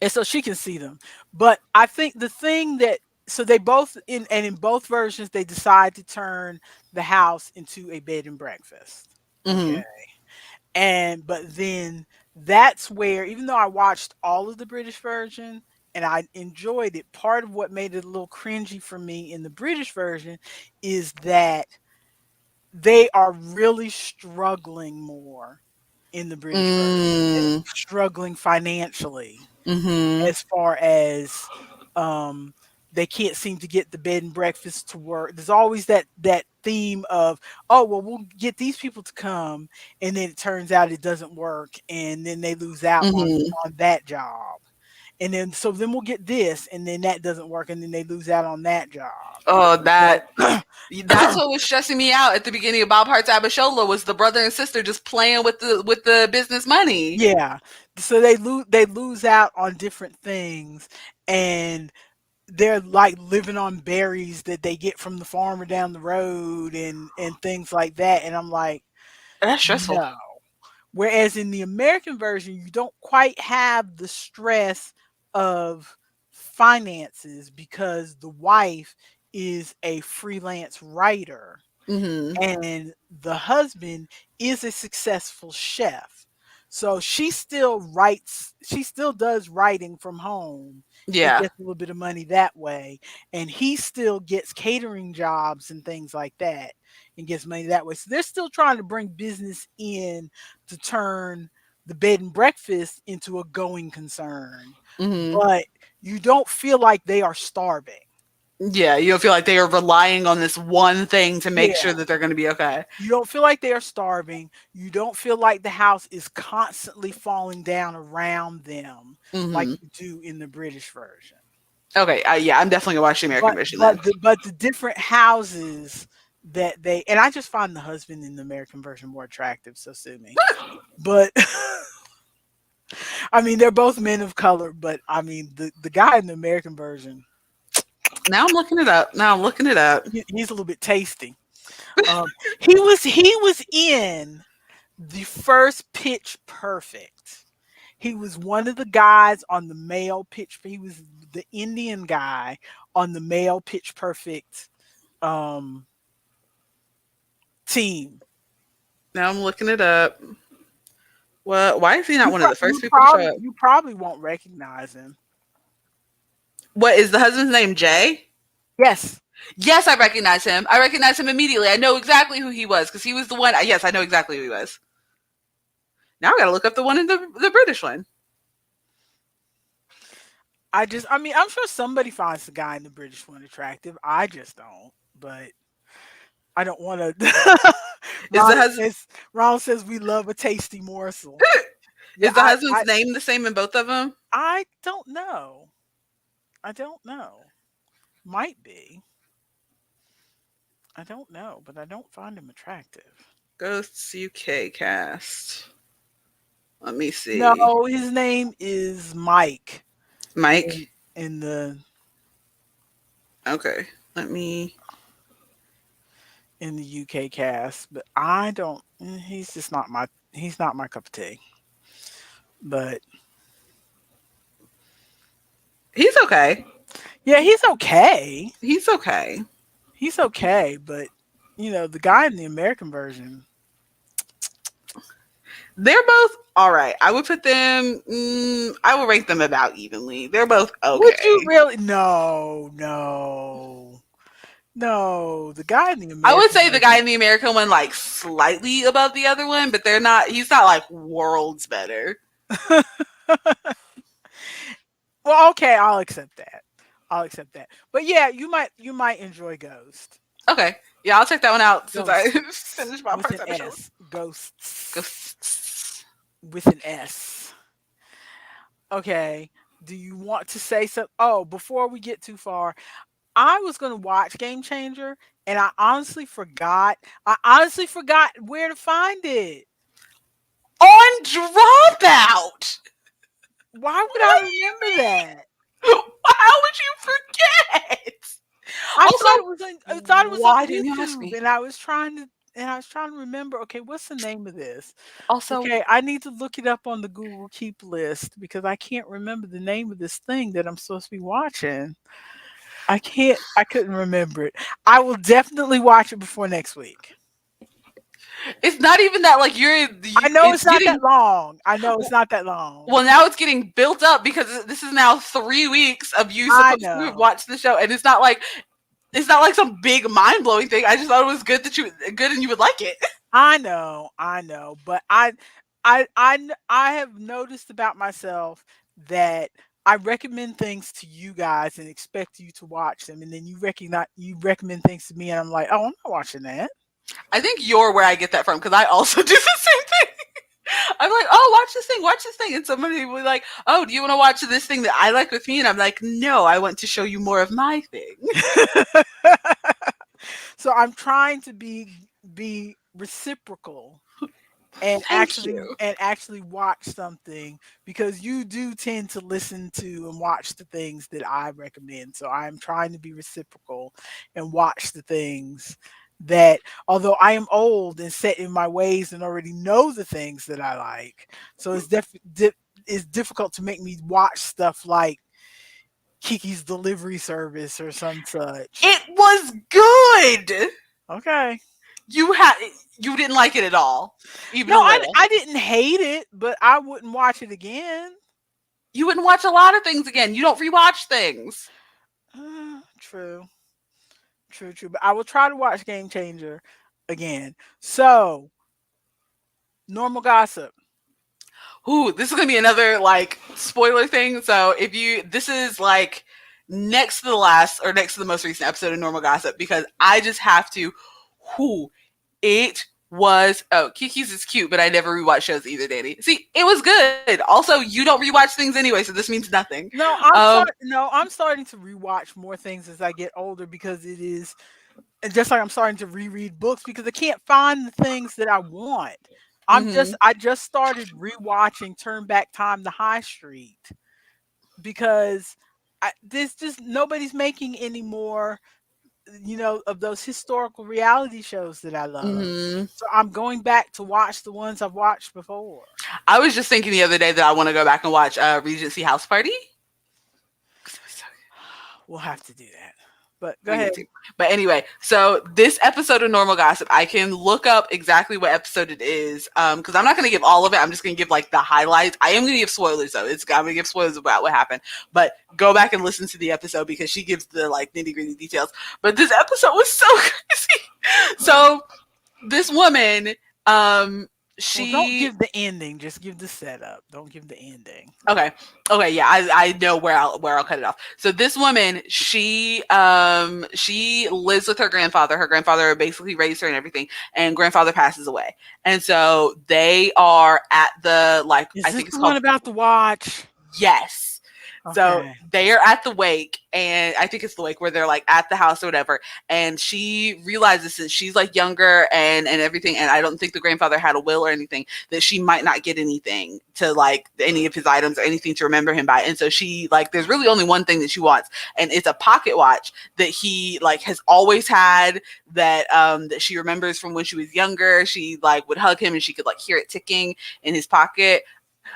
and so she can see them. But I think the thing that so they both in both versions they decide to turn the house into a bed and breakfast. Okay. Mhm. And but then that's where, even though I watched all of the British version and I enjoyed it, part of what made it a little cringy for me in the British version is that they are really struggling more in the British version. They're Mm. struggling financially, Mhm. as far as um they can't seem to get the bed and breakfast to work. There's always that theme of, oh well, we'll get these people to come, and then it turns out it doesn't work, and then they lose out on Mhm. that job, and then we'll get this, and then that doesn't work, and then they lose out on that job. Oh, So that's what was stressing me out at the beginning of Bob Hearts Abishola was the brother and sister just playing with the business money. yeah, so they lose out on different things, and they're like living on berries that they get from the farmer down the road, and things like that, and I'm like, That's stressful. no. Whereas in the American version, you don't quite have the stress of finances because the wife is a freelance writer, Mhm. and the husband is a successful chef. So she still does writing from home and Yeah. gets a little bit of money that way. And he still gets catering jobs and things like that and gets money that way. So they're still trying to bring business in to turn the bed and breakfast into a going concern. Mhm. But you don't feel like they are starving. Yeah, you don't feel like they are relying on this one thing to make Yeah. sure that they're going to be okay. You don't feel like they are starving. You don't feel like the house is constantly falling down around them like Hmm. you do in the British version. Okay, yeah, I'm definitely gonna watch the American But version then. but the different houses that they, and I just find the husband in the American version more attractive, so sue me. But I mean they're both men of color, but I mean the guy in the American version, Now I'm looking it up. Now I'm looking it up. he's a little bit tasty. He was in the first Pitch Perfect. He was one of the guys on the male Pitch. He was the Indian guy on the male Pitch Perfect um, team. Now I'm looking it up. What? Why is he not You, one of pro- the you first people to show probably up? you probably won't recognize him. What is the husband's name? Jay? Yes, Yes, I recognize him. I recognize him immediately. I know exactly who he was because he was the one. Yes, I know exactly who he was. Now I gotta look up the one in the British one. I mean, I'm sure somebody finds the guy in the British one attractive. I just don't. But I don't want to. Is the Ronald husband says, we love a tasty morsel. Yeah, is the husband's name the same in both of them? I don't know. I don't know. Might be. I don't know, but I don't find him attractive. Ghosts UK cast. Let me see. No, his name is Mike Mike. in the Okay. Let me. UK cast, but I don't. He's just not my. He's not my cup of tea. But He's okay. yeah, he's okay. He's okay. He's okay, but the guy in the American version. They're both all right. I would put them. I would rank them about evenly. They're both Would you okay. really? No, no, no. The guy in the I would American say the guy version. in the American one like slightly above the other one, but they're not. He's not like worlds better. Well, okay, I'll accept that. I'll accept that. But yeah, you might enjoy Ghost. Okay, yeah, I'll check that one out since I Ghosts finished my with first an episode. S. Ghosts Ghosts. with an S. Okay. Do you want to say something? Oh, before we get too far, I was going to watch Game Changer and I honestly forgot. I honestly forgot where to find it. On Dropout. Why would I remember that? How would you forget? I Also, thought it was I thought it was on why didn't you ask YouTube me? and I was trying to remember, okay, what's the name of this? Also, Okay, I need to look it up on the Google Keep list because I can't remember the name of this thing that I'm supposed to be watching. I couldn't remember it. I will definitely watch it before next week. it's not even that like I know it's it's not getting that long. I know it's not that long. well now it's getting built up because this is now 3 weeks of you I supposed to know. watch the show and it's not like some big mind blowing thing. I just thought it was good and you would like it. I know, but I have noticed about myself that I recommend things to you guys and expect you to watch them, and then you recommend things to me, and I'm like, oh, I'm not watching that. I think you're where I get that from because I also do the same thing. I'm like, oh, watch this thing. And somebody will be like, oh, do you want to watch this thing that I like with me? And I'm like, no, I want to show you more of my thing. So I'm trying to be reciprocal and Thank you. actually watch something because you do tend to listen to and watch the things that I recommend. So I'm trying to be reciprocal and watch the things that, although I am old and set in my ways and already know the things that I like, so it's difficult to make me watch stuff like Kiki's Delivery Service or some such. It was good. Okay. You had you didn't like it at all, even No, a I little. I didn't hate it, but I wouldn't watch it again. You wouldn't watch a lot of things again. You don't rewatch things. True, true, true. But I will try to watch Game Changer again. So, normal gossip. Ooh, this is gonna be another like spoiler thing. So if you this is like next to the last or next to the most recent episode of Normal Gossip because I just have to. Whoo, it was. Oh, Kiki's is cute, but I never rewatch shows either, Danny. See, it was good. Also, you don't rewatch things anyway, so this means nothing. No, I'm starting to rewatch more things as I get older because it is, and just like I'm starting to reread books because I can't find the things that I want. Mm-hmm. I just started rewatching Turn Back Time to High Street because there's just nobody's making any more, of those historical reality shows that I love. Mm-hmm. So I'm going back to watch the ones I've watched before. I was just thinking the other day that I want to go back and watch Regency House Party. We'll have to do that. But go We ahead. need to. But anyway, so this episode of Normal Gossip, I can look up exactly what episode it is because I'm not going to give all of it. I'm just going to give like the highlights. I am going to give spoilers though. I'm going to give spoilers about what happened. But go back and listen to the episode because she gives the like nitty gritty details. But this episode was so crazy. So this woman, she Well, don't give the ending. Just give the setup. Don't give the ending. Okay. Yeah, I know where I'll cut it off. So this woman, she lives with her grandfather. Her grandfather basically raised her and everything, and grandfather passes away. And so they are at the Is I this think it's the called one about the watch? Yes. So Okay. they are at the wake, and I think it's the wake where they're like at the house or whatever. And she realizes that she's like younger and everything, and I don't think the grandfather had a will or anything, that she might not get anything to like any of his items or anything to remember him by. And so she like there's really only one thing that she wants, and it's a pocket watch that he like has always had that she remembers from when she was younger. She like would hug him and she could like hear it ticking in his pocket.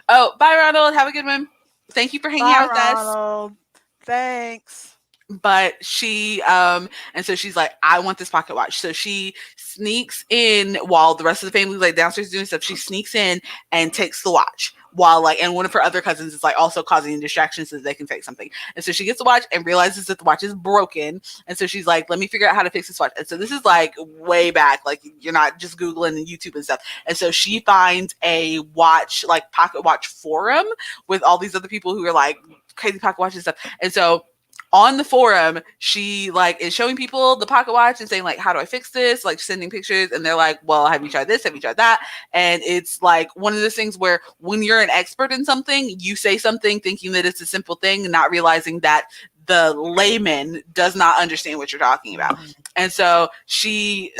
Oh, bye Ronald. Have a good one. Thank you for hanging Bye, out with us. Ronald. Thanks. But she and so she's like, I want this pocket watch. So she sneaks in while the rest of the family's like downstairs doing stuff. She sneaks in and takes the watch while like, and one of her other cousins is like also causing distractions so they can fix something. And so she gets the watch and realizes that the watch is broken. And so she's like, let me figure out how to fix this watch. And so this is like way back, like you're not just Googling and YouTube and stuff. And so she finds a watch, like pocket watch forum with all these other people who are like crazy pocket watch and stuff. And so on the forum, she like is showing people the pocket watch and saying like, how do I fix this? Like sending pictures, and they're like, well, have you tried this? Have you tried that? And it's like one of those things where when you're an expert in something, you say something thinking that it's a simple thing, not realizing that the layman does not understand what you're talking about. And so she's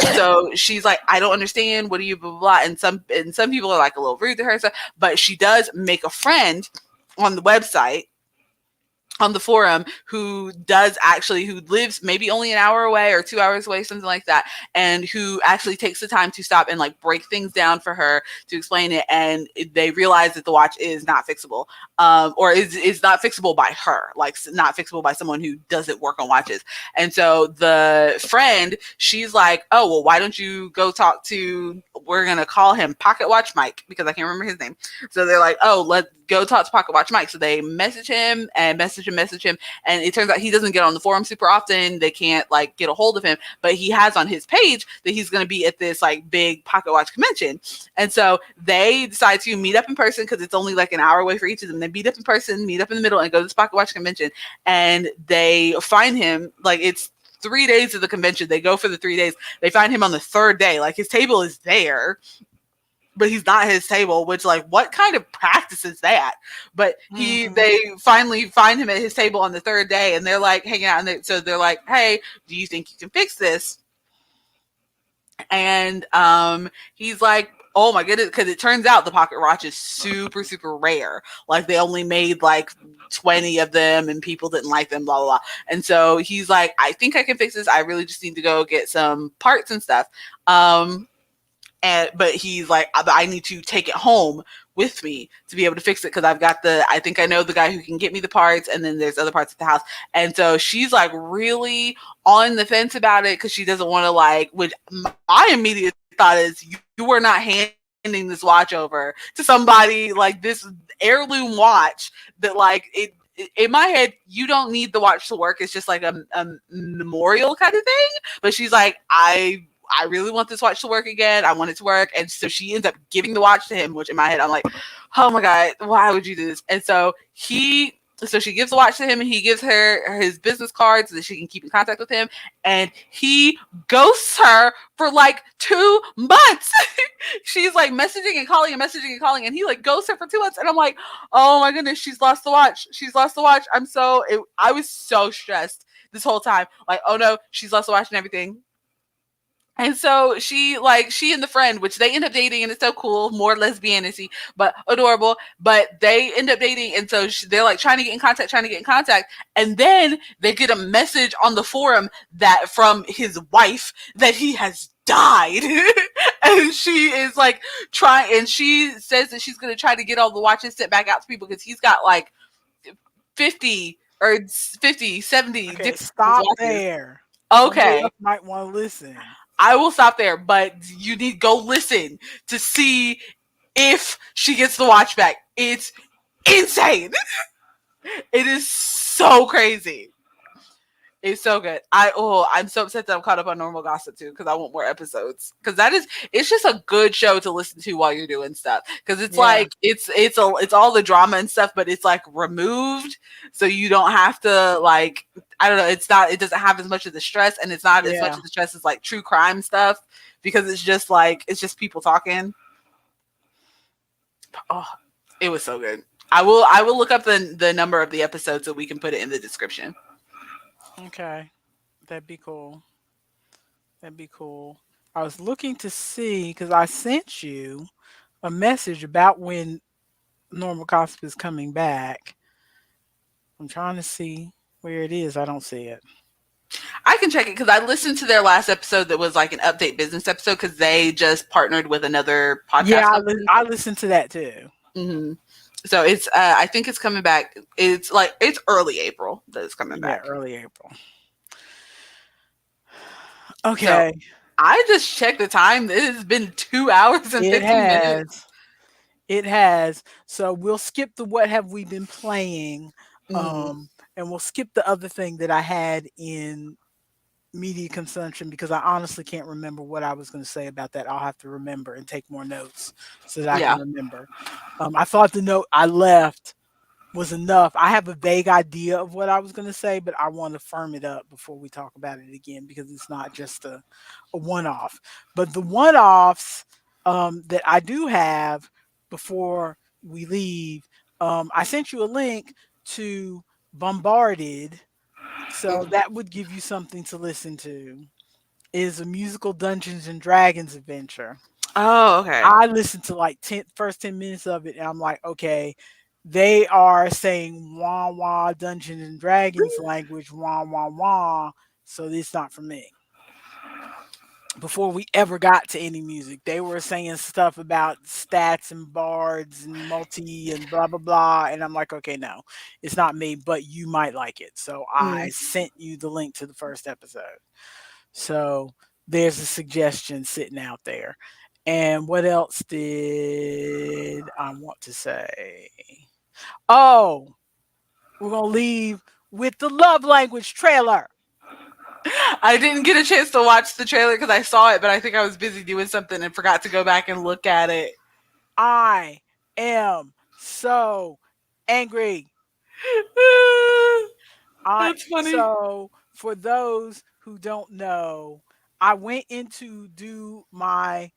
like, I don't understand. What do you blah, blah, blah. And some people are like a little rude to her, so, but she does make a friend on the website, on the forum, who lives maybe only an hour away or 2 hours away, something like that, and who actually takes the time to stop and like break things down for her to explain it. And they realize that the watch is not fixable, or is not fixable by her, like not fixable by someone who doesn't work on watches. And so the friend, she's like, oh, well, why don't you go talk to, we're going to call him Pocket Watch Mike because I can't remember his name. So they're like, oh, let's go talk to Pocket Watch Mike. So they message him, and it turns out he doesn't get on the forum super often. They can't like get a hold of him, but he has on his page that he's going to be at this like big pocket watch convention. And so they decide to meet up in person because it's only like an hour away for each of them. They meet up in person, meet up in the middle, and go to this pocket watch convention. And they find him, like it's 3 days of the convention. They go for the 3 days. They find him on the third day. Like his table is there, but he's not his table, which like what kind of practice is that? But they finally find him at his table on the third day, and they're like hanging out, and so they're like, hey, do you think you can fix this? And he's like, oh my goodness, because it turns out the pocket watch is super, super rare. Like they only made like 20 of them and people didn't like them, blah, blah, blah. And so he's like, I think I can fix this. I really just need to go get some parts and stuff. But he's like, I need to take it home with me to be able to fix it because I think I know the guy who can get me the parts, and then there's other parts at the house. And so she's like really on the fence about it because she doesn't want to like, which my immediate thought is you are not handing this watch over to somebody, like this heirloom watch that like it. In my head, you don't need the watch to work. It's just like a memorial kind of thing. But she's like, I really want this watch to work again. I want it to work. And so she ends up giving the watch to him, which in my head, I'm like, oh my God, why would you do this? And so he So she gives the watch to him, and he gives her his business cards so that she can keep in contact with him. And he ghosts her for like 2 months. She's like messaging and calling and messaging and calling, and he like ghosts her for 2 months. And I'm like, oh my goodness, she's lost the watch. She's lost the watch. I was so stressed this whole time. Like, oh no, she's lost the watch and everything. And so she and the friend, which they end up dating, and it's so cool, more lesbianisy, but adorable. But they end up dating, and so they're like trying to get in contact, and then they get a message on the forum that from his wife that he has died, and she is like trying, and she says that she's gonna try to get all the watches sent back out to people because he's got like 50 or 50, 70 Okay, different stop watches. there. Somebody Okay. else might want to listen. I will stop there, but you need to go listen to see if she gets the watch back. It's insane. It is so crazy. It's so good. I'm so upset that I'm caught up on Normal Gossip too because I want more episodes. Because it's just a good show to listen to while you're doing stuff. Because it's like it's all the drama and stuff, but it's like removed, so you don't have to like, I don't know. It doesn't have as much of the stress, and it's not as much of the stress as like true crime stuff because it's just people talking. Oh, it was so good. I will look up the number of the episodes so we can put it in the description. Okay, that'd be cool. That'd be cool. I was looking to see because I sent you a message about when Normal Gossip is coming back. I'm trying to see where it is. I don't see it. I can check it because I listened to their last episode that was like an update business episode because they just partnered with another podcast Yeah, company. I listened to that too. Mm-hmm. So it's I think it's coming back. It's early April that it's coming back. Yeah, early April. So Okay, I just checked the time. It has been 2 hours and it 15 minutes. has. It has. So we'll skip the what have we been playing, Mhm. and we'll skip the other thing that I had in media consumption because I honestly can't remember what I was going to say about that. I'll have to remember and take more notes so that I Yeah. can remember. I thought the note I left was enough. I have a vague idea of what I was going to say, but I want to firm it up before we talk about it again because it's not just a one off. But the one offs that I do have before we leave, I sent you a link to Bombarded. So that would give you something to listen to. It is a musical Dungeons and Dragons adventure. Oh, okay. I listened to like first 10 minutes of it and I'm like, okay, they are saying wah wah Dungeons and Dragons language, wah wah wah. So it's not for me. Before we ever got to any music, they were saying stuff about stats and bards and multi and blah blah blah. And I'm like, okay, no, it's not me, but you might like it. So I sent you the link to the first episode. So there's a suggestion sitting out there. And what else did I want to say? Oh, we're going to leave with the love language trailer. I didn't get a chance to watch the trailer because I saw it, but I think I was busy doing something and forgot to go back and look at it. I am so angry. That's funny. So, for those who don't know, I went in to do my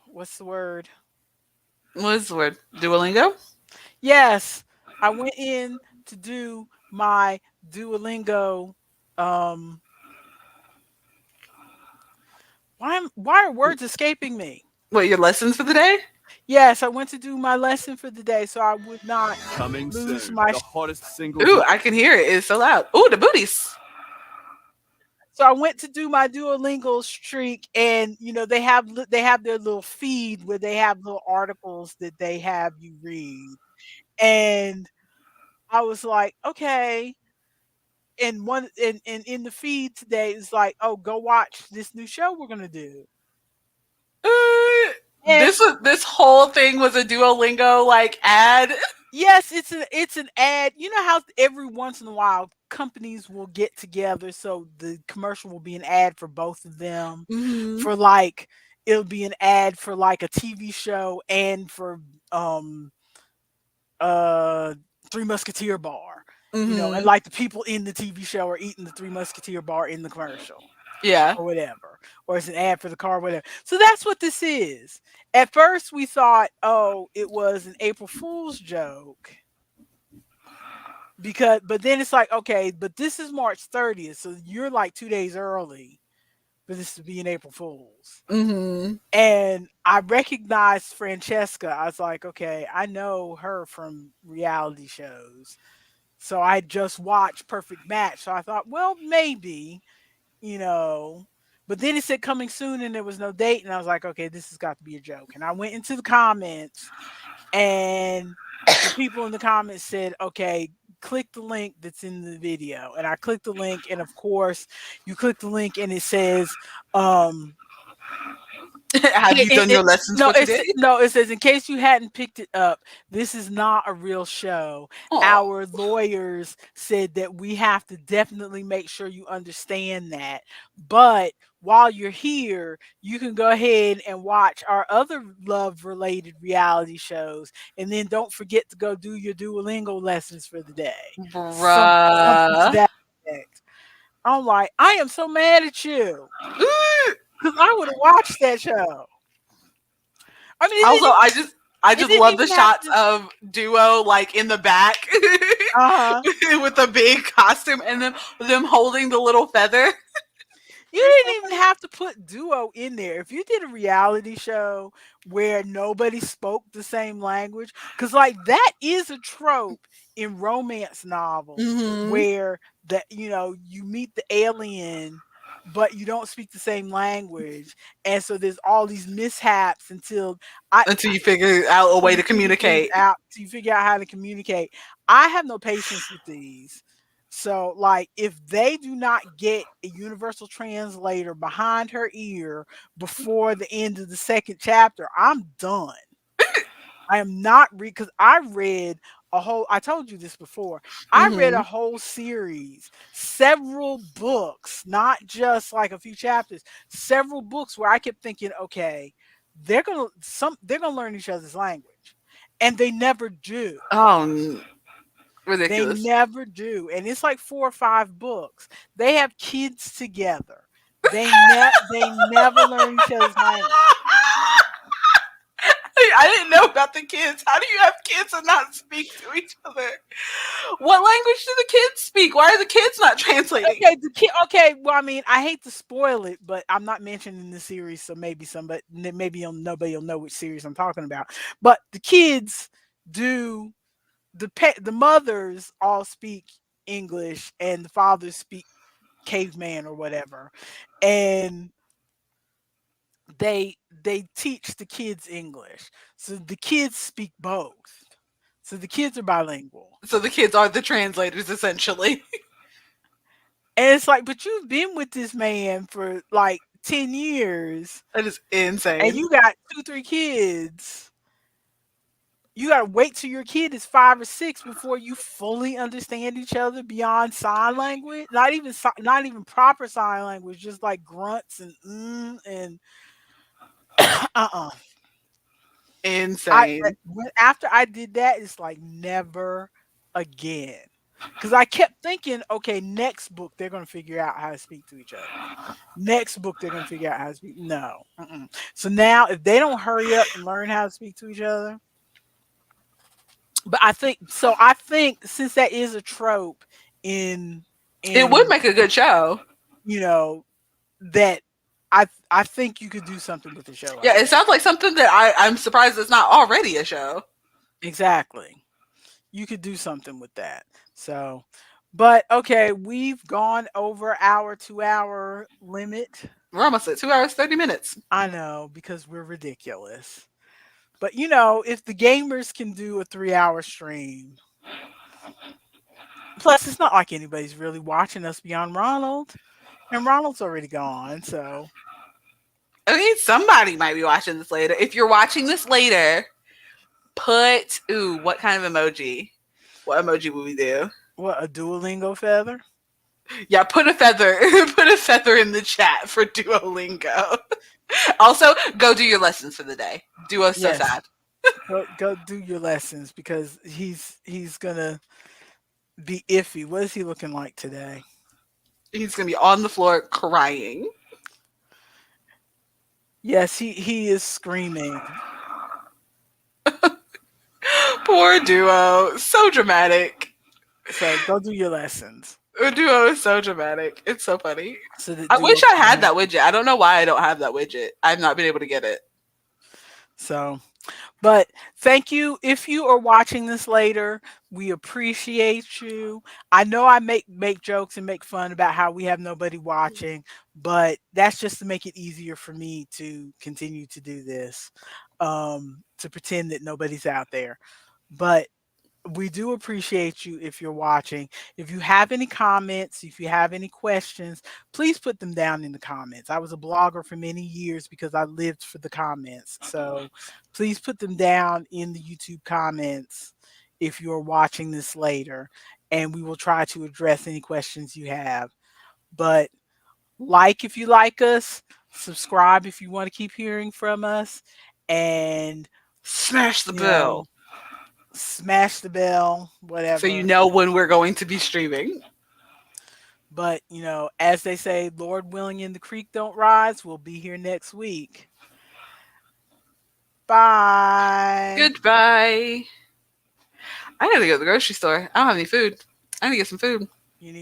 what's the word? What's the word? Duolingo? Yes, I went in to do my Duolingo. Um, why are words escaping me? What, your lessons for the day? Yes, I went to do my lesson for the day, so I would not Coming lose soon, my. the hottest single. Ooh, I can hear it. It's so loud. Ooh, the booties. So I went to do my Duolingo streak, and they have their little feed where they have little articles that they have you read, and I was like, okay. And one and in the feed today is like, oh, go watch this new show we're gonna do. And This whole thing was a Duolingo like ad. yes, it's an ad. You know how every once in a while companies will get together so the commercial will be an ad for both of them Mm-hmm. for like it'll be an ad for like a TV show and for um uh Three Musketeer bar. And Mm-hmm. like the people in the TV show are eating the Three Musketeer bar in the commercial Yeah. or whatever, or it's an ad for the car, whatever. So that's what this is. At first, we thought, oh, it was an April Fool's joke but then it's like, okay, but this is March 30th, so you're like 2 days early for this to be an April Fool's. Mm-hmm. And I recognized Francesca. I was like, okay, I know her from reality shows. So I just watched Perfect Match. So I thought, well, maybe, you know. But then it said coming soon and there was no date. And I was like, okay, this has got to be a joke. And I went into the comments and the people in the comments said, okay, click the link that's in the video. And I clicked the link. And of course, you click the link and it says, Have you done your lessons for today? no, it says in case you hadn't picked it up, this is not a real show. Oh. Our lawyers said that we have to definitely make sure you understand that. But while you're here, you can go ahead and watch our other love related reality shows. And then don't forget to go do your Duolingo lessons for the day. Something to Bruh. that effect. I'm like, I am so mad at you Ooh. because I would have watched that show. I mean, Also, I it just didn't love the even have shots to. of Duo like in the back Uh huh. with the big costume and then them holding the little feather. You didn't even have to put duo in there. If you did a reality show where nobody spoke the same language, because like that is a trope in romance novels Mm-hmm. where you meet the alien, but you don't speak the same language, and so there's all these mishaps I Until you figure out a way you to figure things communicate. out, till you figure out how to communicate. I have no patience with these. So, like, if they do not get a universal translator behind her ear before the end of the second chapter, I'm done. I am not because I read a whole. I told you this before. I read Mm-hmm. a whole series, several books, not just like a few chapters, several books where I kept thinking, okay, they're gonna learn each other's language, and they never do. Oh, They ridiculous. never do. And it's like 4 or 5 books. They have kids together. They never learn each other's language. I didn't know about the kids. How do you have kids and not speak to each other? What language do the kids speak? Why are the kids not translating? Okay, well, I mean, I hate to spoil it, but I'm not mentioning the series, so maybe nobody will know which series I'm talking about. But the kids do the mothers all speak English and the fathers speak caveman or whatever. And they teach the kids English. So the kids speak both. So the kids are bilingual. So the kids are the translators, essentially. And it's like, but you've been with this man for like 10 years That is and insane. you got 2, 3 kids. You gotta wait till your kid is 5 or 6 before you fully understand each other beyond sign language. Not even proper sign language, just like grunts and and uh-uh. Insane. After I did that, it's like never again. Because I kept thinking, okay, next book they're gonna figure out how to speak to each other. Next book they're gonna figure out how to speak. No. Mm-mm. So now, if they don't hurry up and learn how to speak to each other, but I think so. I think since that is a trope in It would in make a good show. you know that I think you could do something with a show Yeah, like it that. sounds like something that I'm surprised it's not already a show. Exactly. You could do something with that. So, but okay, we've gone over our 2 hour limit. We're almost at 2 hours, 30 minutes. I know because we're ridiculous. But if the gamers can do a 3 hour stream, plus it's not like anybody's really watching us beyond Ronald, and Ronald's already gone. So, I mean, somebody might be watching this later. If you're watching this later, what kind of emoji? What emoji would we do? what, a Duolingo feather? Yeah, put a feather. Put a feather in the chat for Duolingo. Also, go do your lessons for the day. Do us so Yes, sad. go do your lessons because he's gonna be iffy. What is he looking like today? He's gonna be on the floor crying. Yes, he is screaming. Poor duo. So dramatic. So go do your lessons Duo is so dramatic. It's so funny. so that I wish Duo I can had have. that widget. I don't know why I don't have that widget. I've not been able to get it. So, but thank you. If you are watching this later, we appreciate you. I know I make jokes and make fun about how we have nobody watching, but that's just to make it easier for me to continue to do this, to pretend that nobody's out there. But we do appreciate you if you're watching. If you have any comments, if you have any questions, please put them down in the comments. I was a blogger for many years because I lived for the comments. So please put them down in the YouTube comments if you're watching this later, and we will try to address any questions you have. But like if you like us, subscribe if you want to keep hearing from us, and Smash the you know, bell smash the bell, so you whatever. know when we're going to be streaming. But, as they say, Lord willing and the creek don't rise, we'll be here next week. Bye. Goodbye. I gotta go to the grocery store. I don't have any food. I need to get some food.